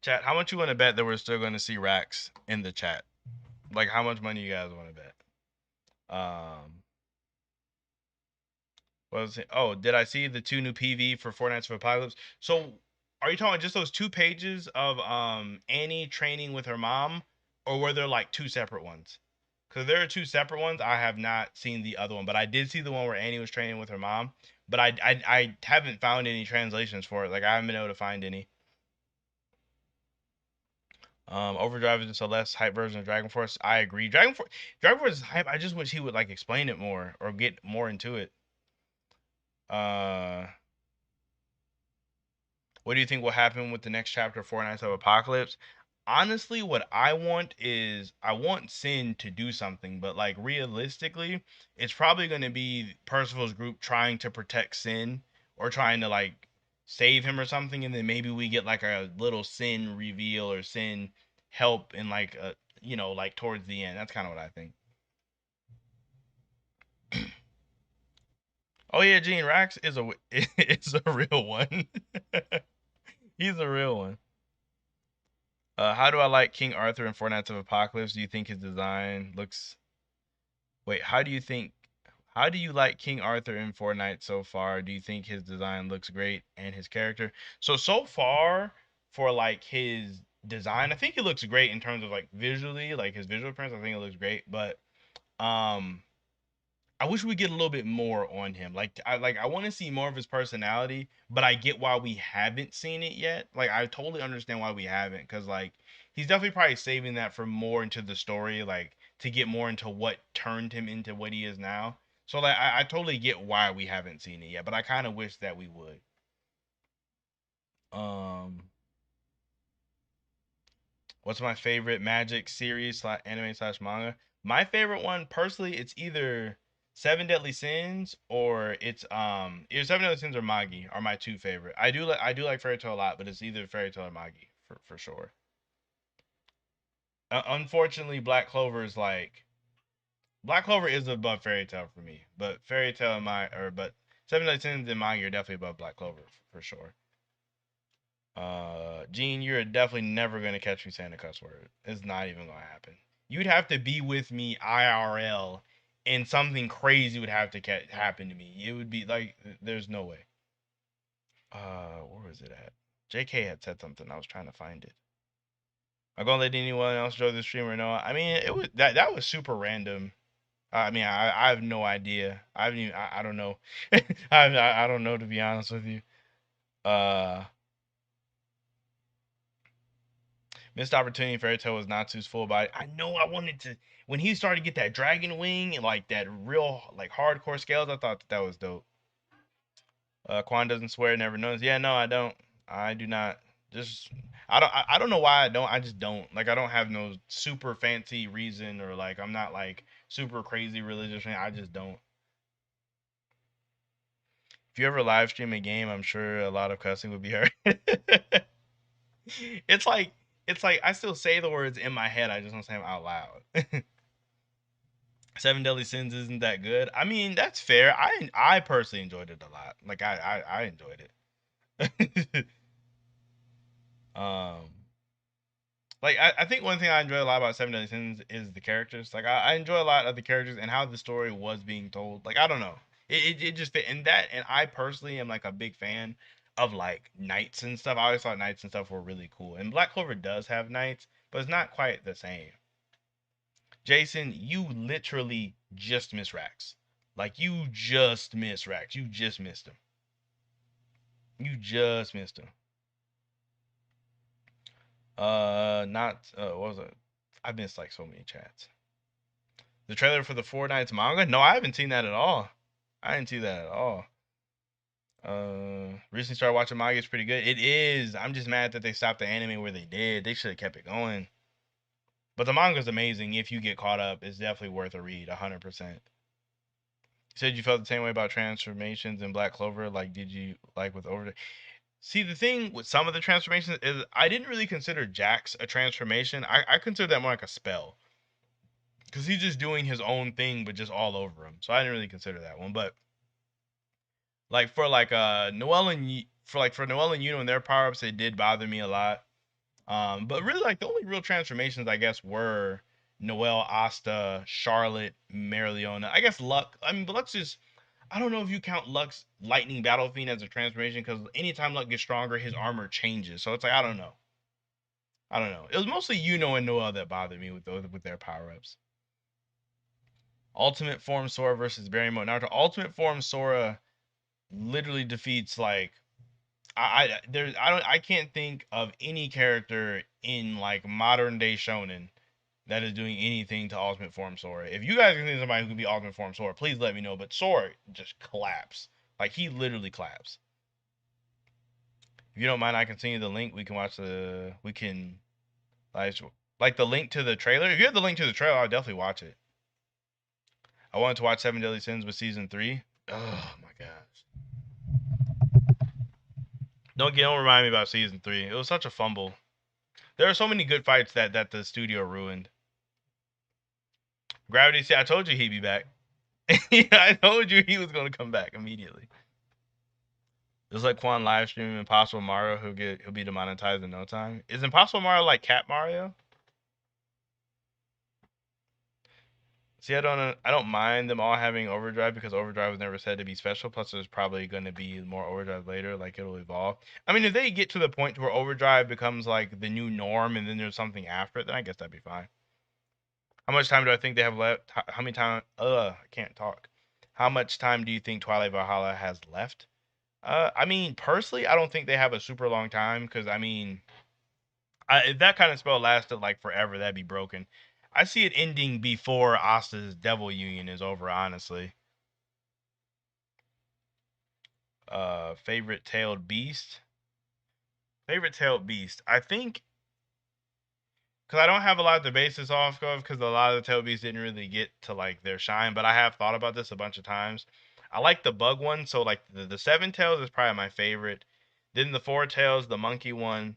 Chat, how much you want to bet that we're still going to see racks in the chat? Like, how much money you guys want to bet? What was it? Oh, did I see the 2 new PV for Four Nights of Apocalypse? So, are you talking just those 2 pages of Annie training with her mom, or were there like 2 separate ones? Because there are 2 separate ones. I have not seen the other one, but I did see the one where Annie was training with her mom. But I haven't found any translations for it. Like, I haven't been able to find any. Overdrive is just a less hype version of Dragon Force. I agree. Dragon Force is hype. I just wish he would like explain it more or get more into it. What do you think will happen with the next chapter of Four Nights of Apocalypse? Honestly, what I want is I want Sin to do something, but like realistically, it's probably going to be Percival's group trying to protect Sin or trying to like save him or something, and then maybe we get like a little Sin reveal or Sin help in like a like towards the end. That's kind of what I think. Oh yeah, Gene Rax is a is a real one. He's a real one. How do I like King Arthur in Four Nights of Apocalypse? Do you think his design looks? Wait, How do you like King Arthur in Fortnite so far? Do you think his design looks great and his character? So far for like his design, I think it looks great in terms of like visually, like his visual appearance. I think it looks great, but um, I wish we get a little bit more on him. I want to see more of his personality, but I get why we haven't seen it yet. Like I totally understand why we haven't, because like he's definitely probably saving that for more into the story, like to get more into what turned him into what he is now. So like I totally get why we haven't seen it yet, but I kind of wish that we would. Um, what's my favorite Magic series slash anime slash manga? My favorite one, personally, it's either Seven Deadly Sins or it's either Seven Deadly Sins or Magi are my 2 favorite. I do like Fairy Tail a lot, but it's either Fairy Tail or Magi for sure. Unfortunately, Black Clover is above Fairy Tail for me, but Fairy Tail and but Seven Deadly Sins and Magi are definitely above Black Clover for sure. Gene, you're definitely never gonna catch me saying a cuss word. It's not even gonna happen. You'd have to be with me IRL, and something crazy would have to happen to me. It would be like, there's no way. Where was it at? JK had said something. I was trying to find it. I'm gonna let anyone else join the stream or no. I mean, it was that was super random. I mean, I have no idea. I haven't even. I don't know. I don't know, to be honest with you. Uh, Missed opportunity. Fairy Tail was Natsu's full body. I know I wanted to when he started to get that dragon wing and like that real like hardcore scales. I thought that was dope. Quan doesn't swear, never knows. Yeah, no, I don't. I do not. Just I don't know why I don't. I just don't. Like I don't have no super fancy reason or like I'm not like super crazy religious. I just don't. If you ever live stream a game, I'm sure a lot of cussing would be heard. it's like I still say the words in my head. I just don't say them out loud. Seven Deadly Sins isn't that good. I mean, that's fair. I personally enjoyed it a lot. Like I enjoyed it. um, like I think one thing I enjoy a lot about Seven Deadly Sins is the characters. Like I enjoy a lot of the characters and how the story was being told. Like I don't know, it just fit. And I personally am like a big fan of like knights and stuff. I always thought knights and stuff were really cool. And Black Clover does have knights, but it's not quite the same. Jason, you literally just missed Rax. Like you just missed Rax. You just missed him. You just missed him. Not what was it? I missed like so many chats. The trailer for the Four Nights manga? No, I haven't seen that at all. I didn't see that at all. Recently started watching Manga. It's pretty good. It is. I'm just mad that they stopped the anime where they did. They should have kept it going. But the manga's amazing. If you get caught up, it's definitely worth a read. 100%. You said you felt the same way about transformations in Black Clover. Like, did you like with Over? See, the thing with some of the transformations is I didn't really consider Jax a transformation. I consider that more like a spell because he's just doing his own thing, but just all over him. So I didn't really consider that one. But like for like Noelle and for Noelle and Yuno and their power ups, it did bother me a lot. But really, like the only real transformations I guess were Noelle, Asta, Charlotte, Marileona. I guess Luck. I mean, but Luck's just. I don't know if you count Luck's Lightning Battle Fiend as a transformation because anytime Luck gets stronger, his armor changes. So it's like I don't know. I don't know. It was mostly Yuno and Noelle that bothered me with their power ups. Ultimate Form Sora versus Barrymore. Naruto Ultimate Form Sora literally defeats like I can't think of any character in like modern day shonen that is doing anything to Ultimate Form Sora. If you guys can think of somebody who can be Ultimate Form Sora, please let me know. But Sora just collapse. Like he literally collapsed. If you don't mind, I can send you the link. We can watch the like the link to the trailer. If you have the link to the trailer, I'll definitely watch it. I wanted to watch Seven Deadly Sins with season 3. Oh my gosh. Don't remind me about season 3. It was such a fumble. There are so many good fights that the studio ruined. Gravity, see, I told you he'd be back. Yeah, I told you he was gonna come back immediately. Just like Quan live streaming Impossible Mario, he'll be demonetized in no time. Is Impossible Mario like Cat Mario? See, I don't mind them all having overdrive because overdrive was never said to be special. Plus, there's probably going to be more overdrive later. Like it'll evolve. I mean, if they get to the point where overdrive becomes like the new norm, and then there's something after it, then I guess that'd be fine. How much time do I think they have left? How many time? I can't talk. How much time do you think Twilight Valhalla has left? I mean, personally, I don't think they have a super long time because I mean, if that kind of spell lasted like forever, that'd be broken. I see it ending before Asta's Devil Union is over, honestly. Favorite tailed beast? Favorite tailed beast. I think because I don't have a lot to base this off of because a lot of the tailed beasts didn't really get to like their shine, but I have thought about this a bunch of times. I like the bug one, so like the seven tails is probably my favorite. Then the four tails, the monkey one.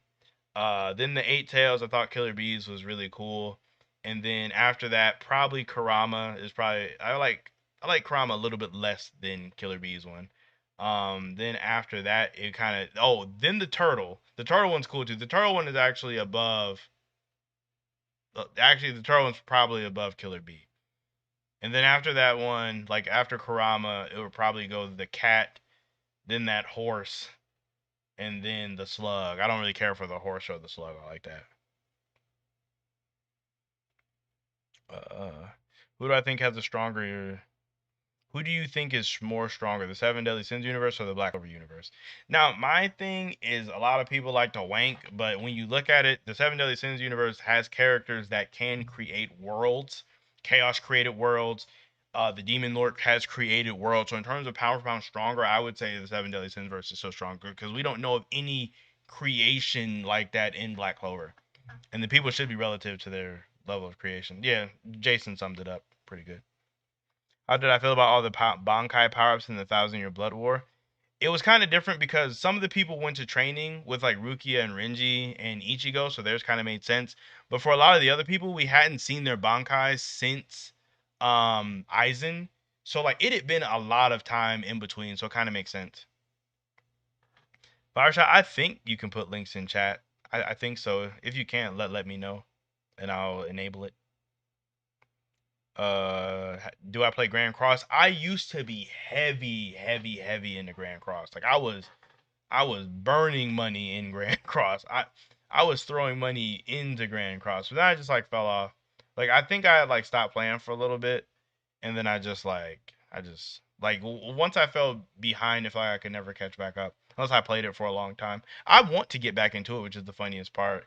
Then the eight tails, I thought Killer Bees was really cool. And then after that, probably Karama is probably I like Karama a little bit less than Killer Bees one. Then after that, it kind of then the turtle. The turtle one's cool too. The turtle one is actually above. Actually, the turtle one's probably above Killer Bee. And then after that one, like after Karama, it would probably go the cat, then that horse, and then the slug. I don't really care for the horse or the slug. I like that. Who do I think has a stronger? Who do you think is more stronger, the Seven Deadly Sins universe or the Black Clover universe? Now, my thing is a lot of people like to wank, but when you look at it, the Seven Deadly Sins universe has characters that can create worlds. Chaos created worlds. The Demon Lord has created worlds. So in terms of power for pound stronger, I would say the Seven Deadly Sins verse is so stronger because we don't know of any creation like that in Black Clover, and the people should be relative to their level of creation. Yeah, Jason summed it up pretty good. How did I feel about all the Bankai power-ups in the Thousand Year Blood War? It was kind of different because some of the people went to training with like Rukia and Renji and Ichigo, so theirs kind of made sense. But for a lot of the other people, we hadn't seen their Bankais since Aizen. So like it had been a lot of time in between, so it kind of makes sense. Fireshot, I think you can put links in chat. I think so. If you can't, let me know, and I'll enable it. Do I play Grand Cross? I used to be heavy into Grand Cross. Like I was burning money in Grand Cross. I was throwing money into Grand Cross, but then I just like fell off. Like I think I like stopped playing for a little bit, and then I just once I fell behind, if I could never catch back up unless I played it for a long time. I want to get back into it, which is the funniest part.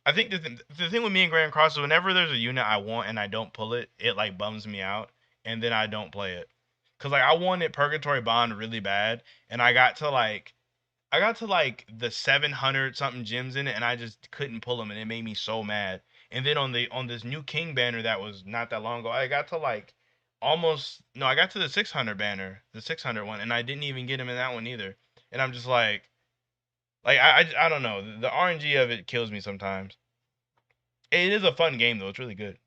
I think the thing with me and Grand Cross is whenever there's a unit I want and I don't pull it, it like bums me out, and then I don't play it. Cause like I wanted Purgatory Bond really bad, and I got to like the 700 something gems in it, and I just couldn't pull them, and it made me so mad. And then on this new King banner that was not that long ago, I got to like almost no, I got to the 600 banner, the 600 one, and I didn't even get him in that one either. And I'm just like I don't know, the RNG of it kills me sometimes. It is a fun game though, it's really good.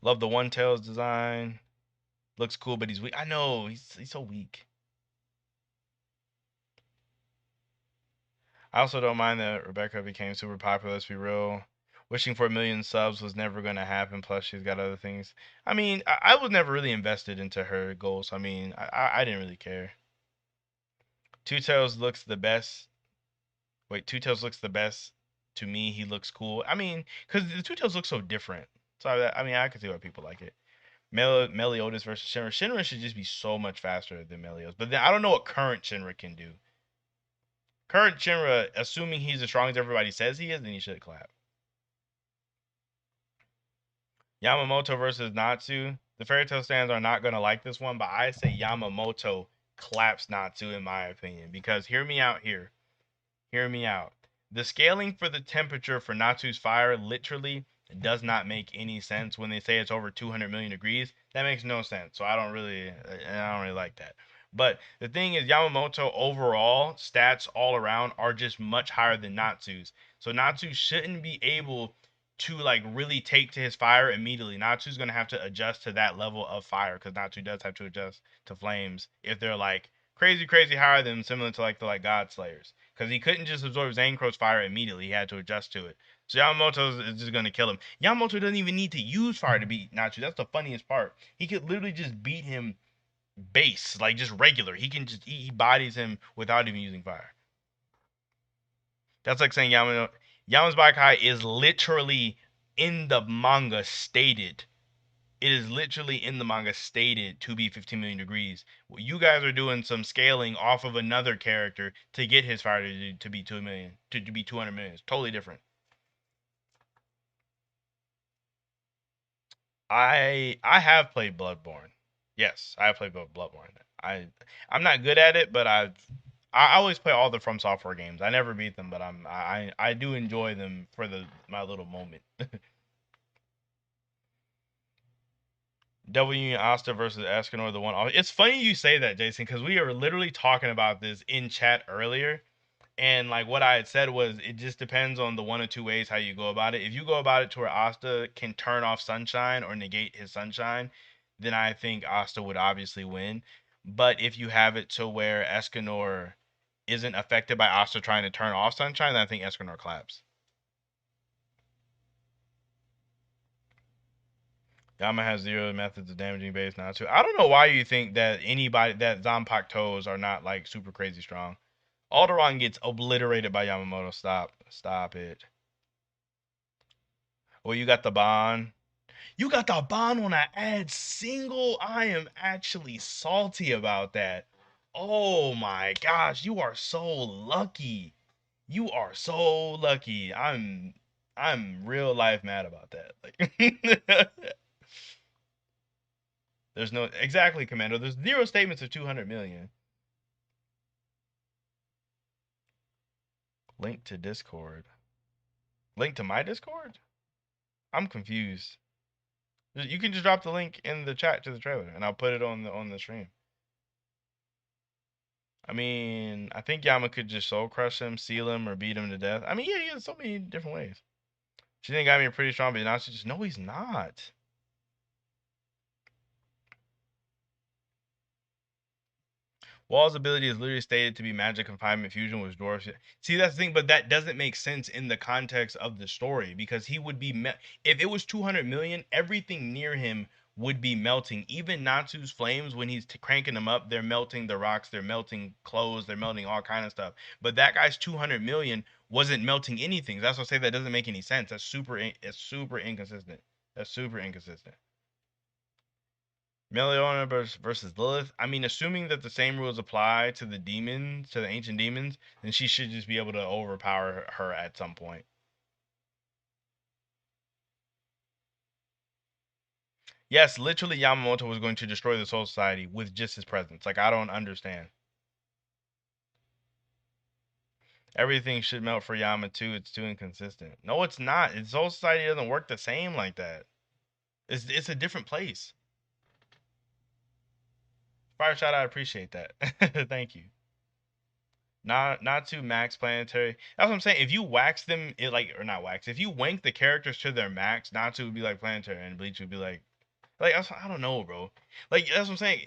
Love the One Tails design, looks cool, but he's weak. I know he's so weak. I also don't mind that Rebecca became super popular. Let's be real. Wishing for a million subs was never going to happen. Plus, she's got other things. I mean, I was never really invested into her goals. I mean, I didn't really care. Two Tails looks the best. Wait, Two Tails looks the best to me. He looks cool. I mean, because the Two Tails look so different. So I mean, I can see why people like it. Meliodas versus Shinra. Shinra should just be so much faster than Meliodas. But then I don't know what current Shinra can do. Current Shinra, assuming he's as strong as everybody says he is, then he should clap. Yamamoto versus Natsu. The Fairy Tail stands are not going to like this one, but I say Yamamoto claps Natsu in my opinion. Because hear me out here. Hear me out. The scaling for the temperature for Natsu's fire literally does not make any sense when they say it's over 200 million degrees. That makes no sense. So I don't really like that. But the thing is, Yamamoto overall stats all around are just much higher than Natsu's. So Natsu shouldn't be able to like really take to his fire immediately. Natsu's gonna have to adjust to that level of fire because Natsu does have to adjust to flames if they're like crazy, crazy higher than similar to like the like God Slayers. Because he couldn't just absorb Zancro's fire immediately. He had to adjust to it. So Yamamoto is just gonna kill him. Yamamoto doesn't even need to use fire to beat Natsu. That's the funniest part. He could literally just beat him base, like just regular. He can just he bodies him without even using fire. That's like saying Yama's Bakai is literally in the manga stated. It is literally in the manga stated to be 15 million degrees. Well, you guys are doing some scaling off of another character to get his fire to be 2 million, to be 200 million. It's totally different. I have played Bloodborne. Yes, I have played Bloodborne. I I'm not good at it, but I always play all the From Software games. I never beat them, but I do enjoy them for the my little moment. W Asta versus Escanor, the one. It's funny you say that, Jason, because we were literally talking about this in chat earlier. And like what I had said was, it just depends on the one or two ways how you go about it. If you go about it to where Asta can turn off Sunshine or negate his Sunshine, then I think Asta would obviously win. But if you have it to where Escanor isn't affected by Asta trying to turn off Sunshine, then I think Escanor claps. Yama has zero methods of damaging base now too. I don't know why you think that anybody that Zanpakuto toes are not like super crazy strong. Alderaan gets obliterated by Yamamoto. Stop it. Well, you got the bond. You got the bond on an ad single. I am actually salty about that. Oh my gosh, you are so lucky. You are so lucky. I'm real life mad about that. Like there's no exactly, Commando. There's zero statements of 200 million. Link to Discord. Link to my Discord? I'm confused. You can just drop the link in the chat to the trailer, and I'll put it on the stream. I mean, I think Yama could just soul crush him, seal him, or beat him to death. I mean, yeah, he has so many different ways. She think got me pretty strong, but now she just no, he's not. Wall's ability is literally stated to be magic confinement fusion with dwarfs. See, that's the thing, but that doesn't make sense in the context of the story because he would be if it was 200 million, everything near him would be melting. Even Natsu's flames, when he's cranking them up, they're melting the rocks, they're melting clothes, they're melting all kind of stuff. But that guy's 200 million wasn't melting anything. That's what I say that doesn't make any sense. It's super inconsistent. That's super inconsistent. Meliona versus Lilith. I mean, assuming that the same rules apply to the demons, to the ancient demons, then she should just be able to overpower her at some point. Yes, literally Yamamoto was going to destroy the Soul Society with just his presence. Like, I don't understand. Everything should melt for Yama too. It's too inconsistent. No, it's not. Soul Society doesn't work the same like that. It's a different place. Fire shot, I appreciate that. Thank you. Not too max planetary. That's what I'm saying. If you wax them, it like or not wax. If you wank the characters to their max, Natsu would be like planetary, and Bleach would be like I don't know, bro. Like that's what I'm saying.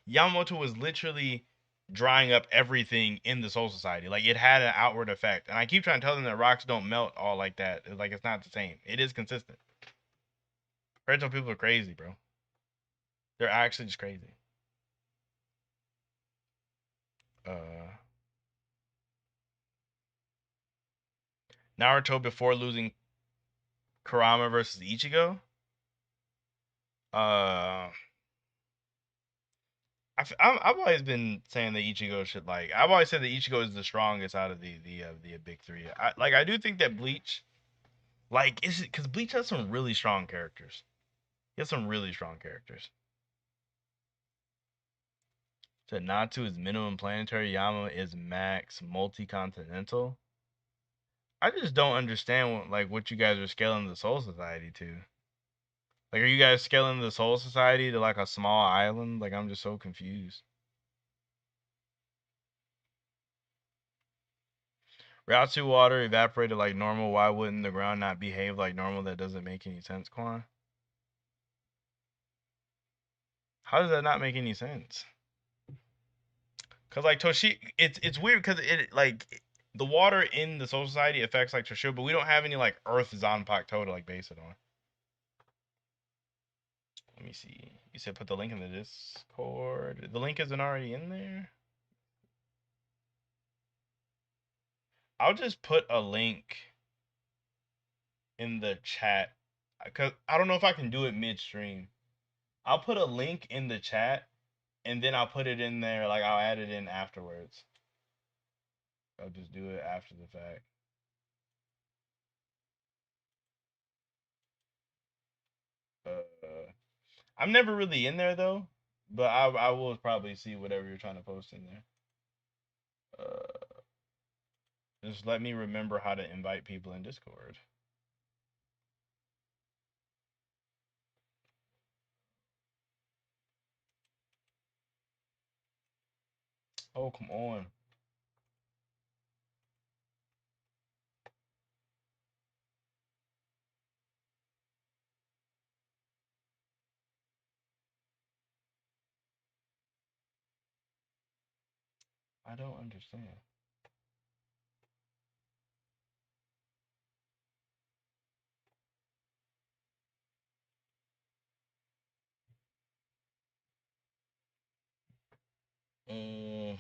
Yamamoto was literally drying up everything in the Soul Society. Like it had an outward effect, and I keep trying to tell them that rocks don't melt all like that. Like it's not the same. It is consistent. Retro people are crazy, bro. They're actually just crazy. Uh, Naruto before losing Kurama versus Ichigo. Uh, I've always been saying that Ichigo should like. I've always said that Ichigo is the strongest out of the big three. I do think that Bleach, like, is it because Bleach has some really strong characters. He has some really strong characters. So Natsu is minimum planetary. Yama is max multi-continental. I just don't understand what you guys are scaling the Soul Society to. Like, are you guys scaling the Soul Society to like a small island? Like, I'm just so confused. Ryotsu water evaporated like normal. Why wouldn't the ground not behave like normal? That doesn't make any sense, Quan. How does that not make any sense? Cause like Toshi, it's weird because it like the water in the Soul Society affects like Toshio, but we don't have any like Earth Zanpakuto to like base it on. Let me see. You said put the link in the Discord. The link isn't already in there. I'll just put a link in the chat because I don't know if I can do it midstream. I'll put a link in the chat and then I'll put it in there. Like I'll add it in afterwards. I'll just do it after the fact. I'm never really in there though, but I will probably see whatever you're trying to post in there. Just let me remember how to invite people in Discord. Oh come on. I don't understand. Mm,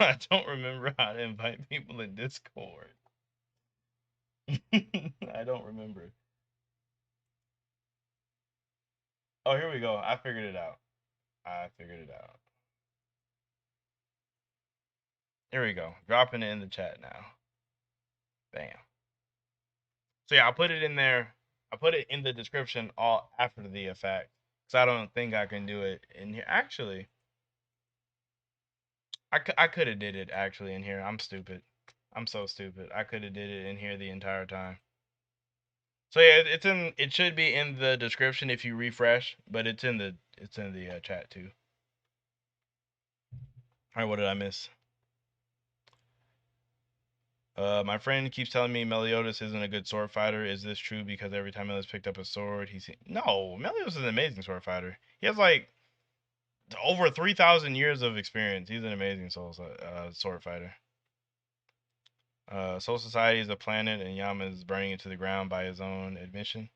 I don't remember how to invite people in Discord. I don't remember. Oh, here we go. I figured it out. I figured it out. Here we go. Dropping it in the chat now. Bam. So yeah, I'll put it in there. I put it in the description all after the effect. Cause I don't think I can do it in here. Actually, I could have did it actually in here. I'm stupid. I'm so stupid. I could have did it in here the entire time. So yeah, it's in. It should be in the description if you refresh, but it's in the chat too. All right, what did I miss? My friend keeps telling me Meliodas isn't a good sword fighter. Is this true? Because every time Meliodas picked up a sword, no. Meliodas is an amazing sword fighter. He has like over 3,000 years of experience. He's an amazing sword fighter. Soul Society is a planet, and Yama is burning it to the ground by his own admission.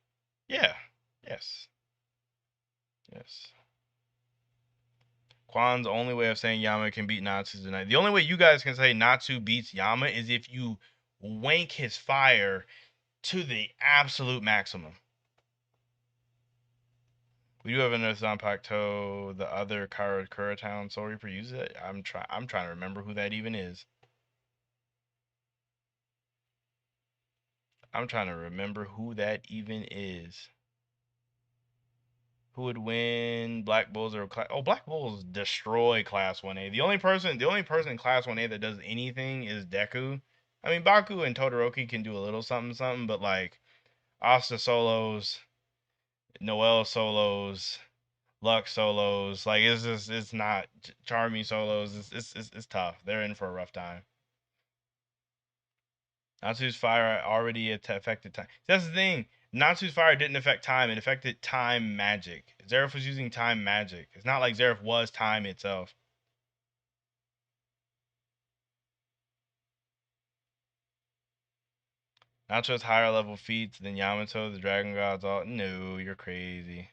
Yeah. Yes. Yes. Quan's only way of saying Yama can beat Natsu tonight. The only way you guys can say Natsu beats Yama is if you wank his fire to the absolute maximum. We do have another Zanpakuto, the other Karakura Town Soul Reaper uses it. I'm trying to remember who that even is. I'm trying to remember who that even is. Who would win? Black Bulls or Black Bulls destroy Class 1A. The only person in Class 1A that does anything is Deku. I mean, Baku and Todoroki can do a little something something, but like Asta solos, Noel solos, Luck solos, like it's not Charmy solos. It's tough. They're in for a rough time. Natsu's fire already affected time. That's the thing. Natsu's fire didn't affect time. It affected time magic. Zeref was using time magic. It's not like Zeref was time itself. Natsu has higher level feats than Yamato, the Dragon Gods. All no, you're crazy.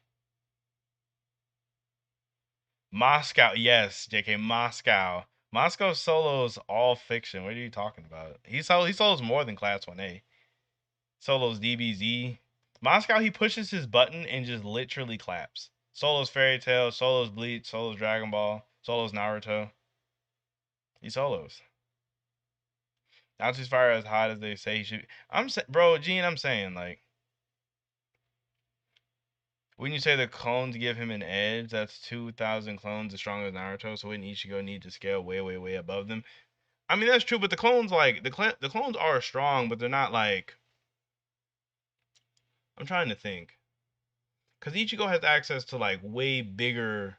Moscow, yes, JK, Moscow. Moscow solos all fiction. What are you talking about? He solos more than Class 1A. Solos DBZ. Moscow, he pushes his button and just literally claps. Solos Fairy Tail, solos Bleach, solos Dragon Ball, solos Naruto. He solos. Natsu's fire as hot as they say he should. Bro, Gene, I'm saying like when you say the clones give him an edge, that's 2,000 clones as strong as Naruto. So wouldn't Ichigo need to scale way, way, way above them? I mean that's true, but the clones like the clones are strong, but they're not like. I'm trying to think, because Ichigo has access to like way bigger.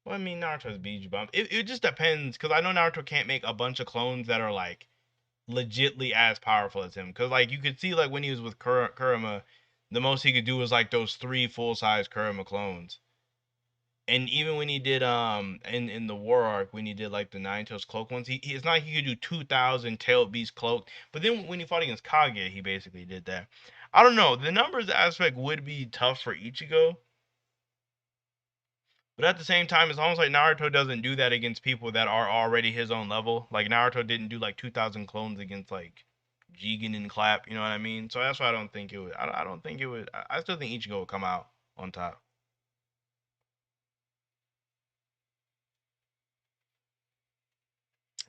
Well, I mean, Naruto's beach bump. It just depends, because I know Naruto can't make a bunch of clones that are like legitly as powerful as him. Because like you could see like when he was with Kurama, the most he could do was like those 3 full-size Kurama clones. And even when he did in the War Arc, when he did like the Nine Tails cloak ones, it's not like he could do 2,000 tailed beast cloak. But then when he fought against Kage, he basically did that. I don't know. The numbers aspect would be tough for Ichigo. But at the same time, it's almost like Naruto doesn't do that against people that are already his own level. Like Naruto didn't do like 2,000 clones against like Jigen and Clap. You know what I mean? So that's why I don't think it would. I don't think it would. I still think Ichigo would come out on top.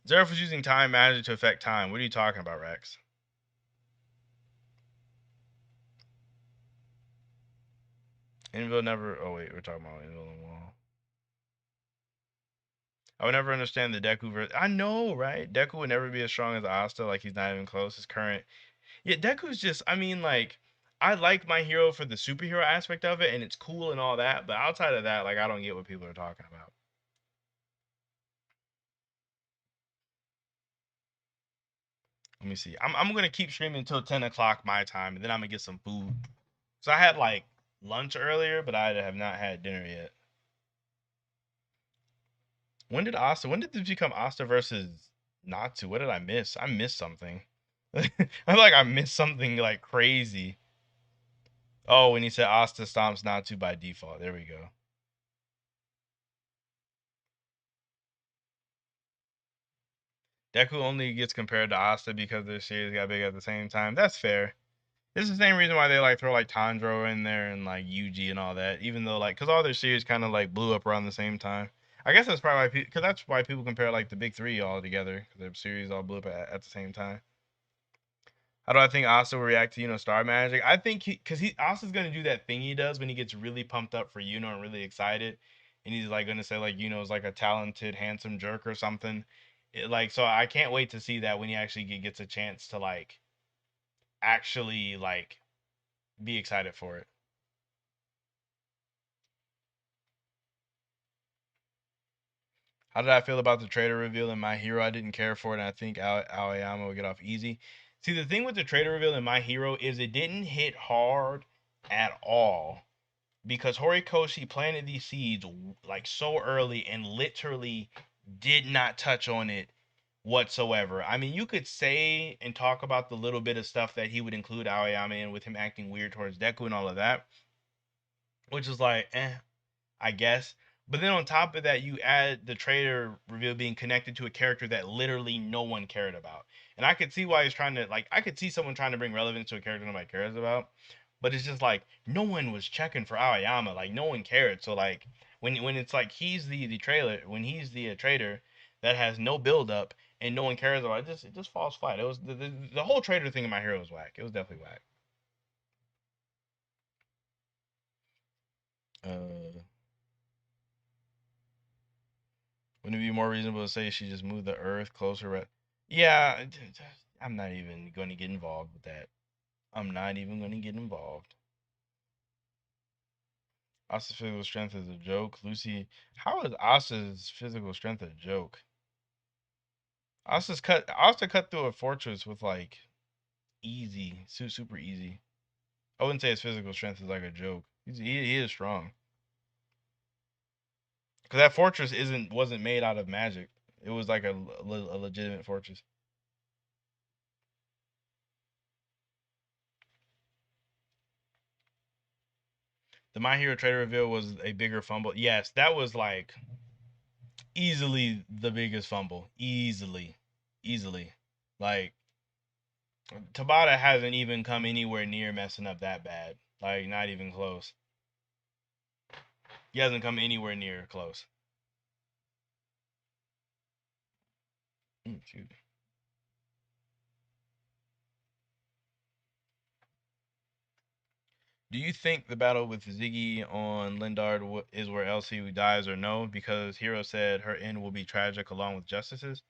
Zeref was using time magic to affect time. What are you talking about, Rex? Invil never. Oh wait, we're talking about Invil and Wall. I would never understand the Deku verse. I know, right? Deku would never be as strong as Asta. Like he's not even close. His current. Yeah, Deku's just. I mean, like, I like my hero for the superhero aspect of it, and it's cool and all that. But outside of that, like, I don't get what people are talking about. Let me see. I'm gonna keep streaming until 10 o'clock my time, and then I'm gonna get some food. So I had like lunch earlier, but I have not had dinner yet. When did Asta? When did this become Asta versus Natsu? What did I miss? I missed something. I feel like I missed something like crazy. Oh, when he said Asta stomps Natsu by default. There we go. Deku only gets compared to Asta because their series got big at the same time. That's fair. This is the same reason why they like throw like Tanjiro in there and like Yuji and all that. Even though like, cause all their series kind of like blew up around the same time. I guess that's probably why, cause that's why people compare like the big three all together, cause their series all blew up at the same time. How do I think Asta will react to Star Magic? I think cause Asta's gonna do that thing he does when he gets really pumped up for and really excited, and he's like gonna say like is like a talented, handsome jerk or something. Like so, I can't wait to see that when he actually gets a chance to like actually like be excited for it. How did I feel about the traitor reveal in My Hero? I didn't care for it, and I think Aoyama would get off easy. See, the thing with the traitor reveal in My Hero is it didn't hit hard at all because Horikoshi planted these seeds like so early and literally did not touch on it whatsoever. I mean, you could say and talk about the little bit of stuff that he would include Aoyama in with him acting weird towards Deku and all of that, which is like, I guess. But then on top of that, you add the traitor reveal being connected to a character that literally no one cared about. And I could see why he's trying to like I could see someone trying to bring relevance to a character nobody cares about. But it's just like no one was checking for Aoyama. Like no one cared. So like when it's like he's the trailer when he's the traitor that has no build up and no one cares about it just falls flat. It was the whole traitor thing in My Hero was whack. It was definitely whack. Uh, wouldn't it be more reasonable to say she just moved the Earth closer? Yeah, I'm not even going to get involved with that. I'm not even going to get involved. Asa's physical strength is a joke. Lucy, how is Asa's physical strength a joke? Asa cut through a fortress with like easy, super easy. I wouldn't say his physical strength is like a joke. He is strong. Cause that fortress wasn't made out of magic. It was like a legitimate fortress. The My Hero Trader reveal was a bigger fumble. Yes, that was like easily the biggest fumble. Easily. Like Tabata hasn't even come anywhere near messing up that bad. Like not even close. He hasn't come anywhere near close. Shoot. Do you think the battle with Ziggy on Lindard is where Elsie dies or no? Because Hero said her end will be tragic along with Justice's.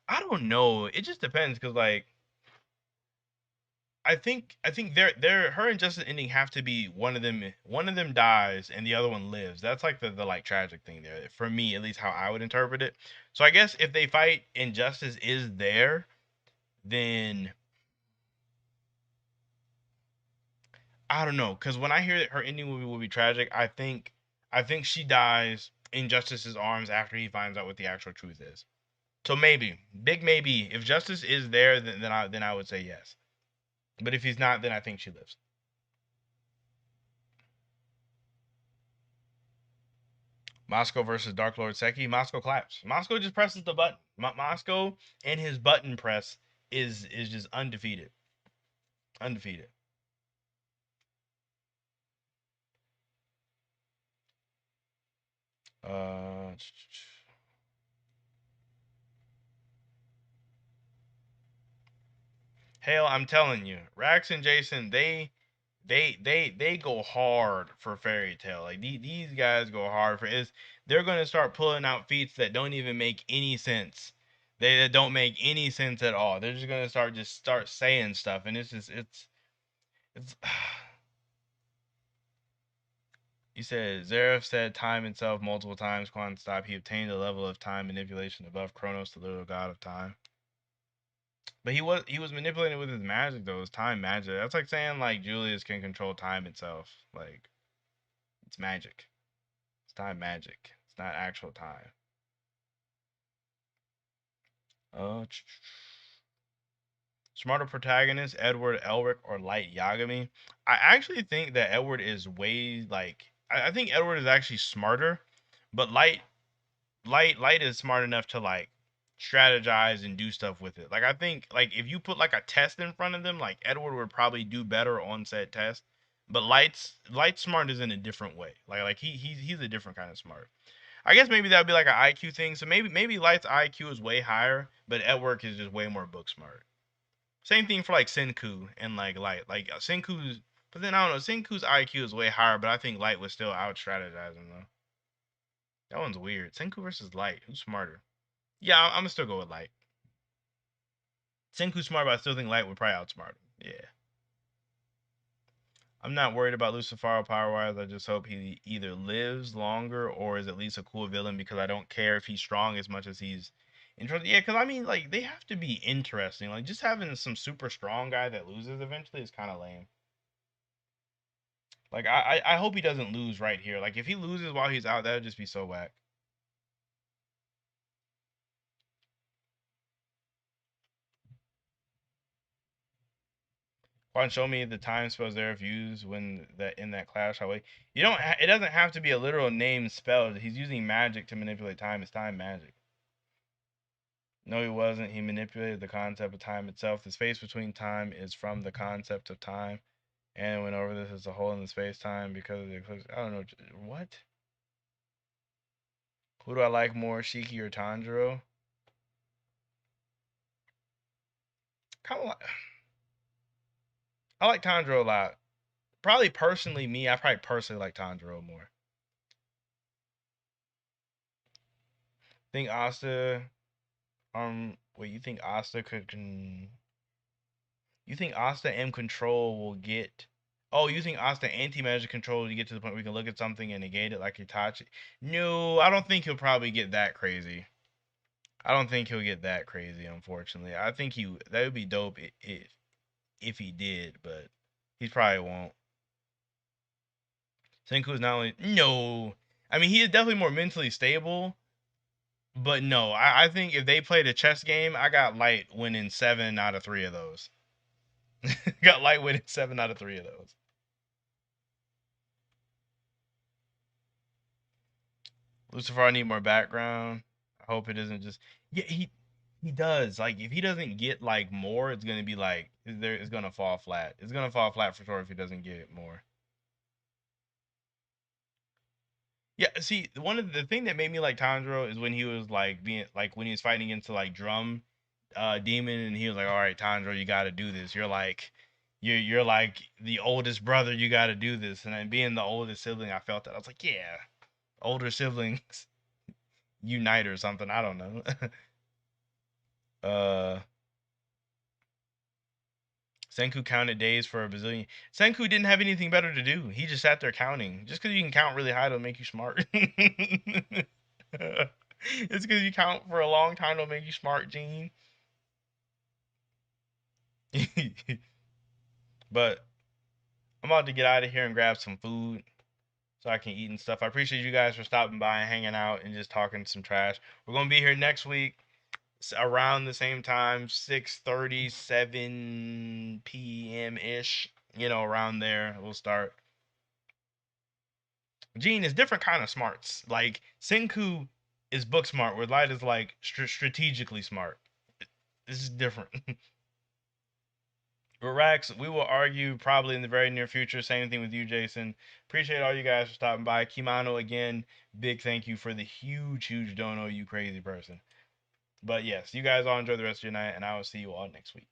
I don't know. It just depends because like I think their her and Justice ending have to be one of them dies and the other one lives. That's like the like tragic thing there for me, at least how I would interpret it. So I guess if they fight and Justice is there, then I don't know. Because when I hear that her ending will be tragic, I think she dies in Justice's arms after he finds out what the actual truth is. So maybe, big maybe, if Justice is there, then I would say yes. But if he's not, then I think she lives. Moscow versus Dark Lord Seki. Moscow claps. Moscow just presses the button. Moscow and his button press is just undefeated. Undefeated. Uh, Hell, I'm telling you, Rax and Jason, they go hard for Fairy Tail. Like these guys go hard for is they're gonna start pulling out feats that don't even make any sense. They that don't make any sense at all. They're just gonna start saying stuff, and it's. You said Zeref said time himself multiple times. Quan stop. He obtained a level of time manipulation above Kronos, the little god of time. But he was manipulating with his magic though. It's time magic. That's like saying like Julius can control time itself. Like it's magic. It's time magic. It's not actual time. Uh, Smarter protagonist, Edward, Elric, or Light Yagami. I actually think that Edward is way like I think Edward is actually smarter, but Light is smart enough to like strategize and do stuff with it. Like I think like if you put like a test in front of them, like Edward would probably do better on said test. But Light's smart is in a different way. Like he's a different kind of smart. I guess maybe that would be like an IQ thing. So maybe Light's IQ is way higher, but Edward is just way more book smart. Same thing for like Senku and like Light. Like Senku's, but then I don't know. Senku's IQ is way higher, but I think Light was still out strategizing though. That one's weird. Senku versus Light. Who's smarter? Yeah, I'm gonna still go with Light. Senku's smart, but I still think Light would probably outsmart him. Yeah. I'm not worried about Lucifero power wise. I just hope he either lives longer or is at least a cool villain because I don't care if he's strong as much as he's interesting. Yeah, because I mean, like, they have to be interesting. Like, just having some super strong guy that loses eventually is kind of lame. Like, I hope he doesn't lose right here. Like, if he loses while he's out, that would just be so whack. Quan, show me the time spells there if used when that in that clash. How you don't. It doesn't have to be a literal name spelled. He's using magic to manipulate time. It's time magic. No, he wasn't. He manipulated the concept of time itself. The space between time is from the concept of time, and went over this as a hole in the space time because of the eclipse. I don't know what. Who do I like more, Shiki or Tanjiro? Kind of like I like Tanjiro a lot. probably personally me, I probably personally like Tanjiro more. Think Asta, wait, you think Asta you think Asta and Control will get? Oh, you think Asta anti-magic control to get to the point where we can look at something and negate it like Itachi? No, I don't think he'll probably get that crazy. I don't think he'll get that crazy, unfortunately. I think that would be dope if he did, but he probably won't. Senku is not only no. I mean, he is definitely more mentally stable, but no. I think if they played a chess game, I got Light winning 7 out of 3 of those. Got Light winning 7 out of 3 of those. Lucifer, I need more background. I hope it isn't just yeah. He does like if he doesn't get like more, it's gonna be like it's gonna fall flat. It's gonna fall flat for sure if he doesn't get more. Yeah, see, one of the thing that made me like Tanjiro is when he was like being like when he was fighting against the like drum demon and he was like, "All right, Tanjiro, you got to do this." You're like the oldest brother, you got to do this. And then being the oldest sibling, I felt that. I was like, "Yeah, older siblings unite or something." I don't know. uh Senku counted days for a bazillion. Senku didn't have anything better to do. He just sat there counting. Just because you can count really high don't make you smart. It's because you count for a long time don't make you smart, Gene. But I'm about to get out of here and grab some food so I can eat and stuff. I appreciate you guys for stopping by and hanging out and just talking some trash. We're gonna be here next week around the same time, 6:30, 7 p.m. ish. You know, around there we'll start. Gene is different kind of smarts. Like Senku is book smart, where Light is like strategically smart. This is different. But Rax, we will argue probably in the very near future. Same thing with you, Jason. Appreciate all you guys for stopping by. Kimano, again, big thank you for the huge, huge dono, you crazy person. But yes, you guys all enjoy the rest of your night, and I will see you all next week.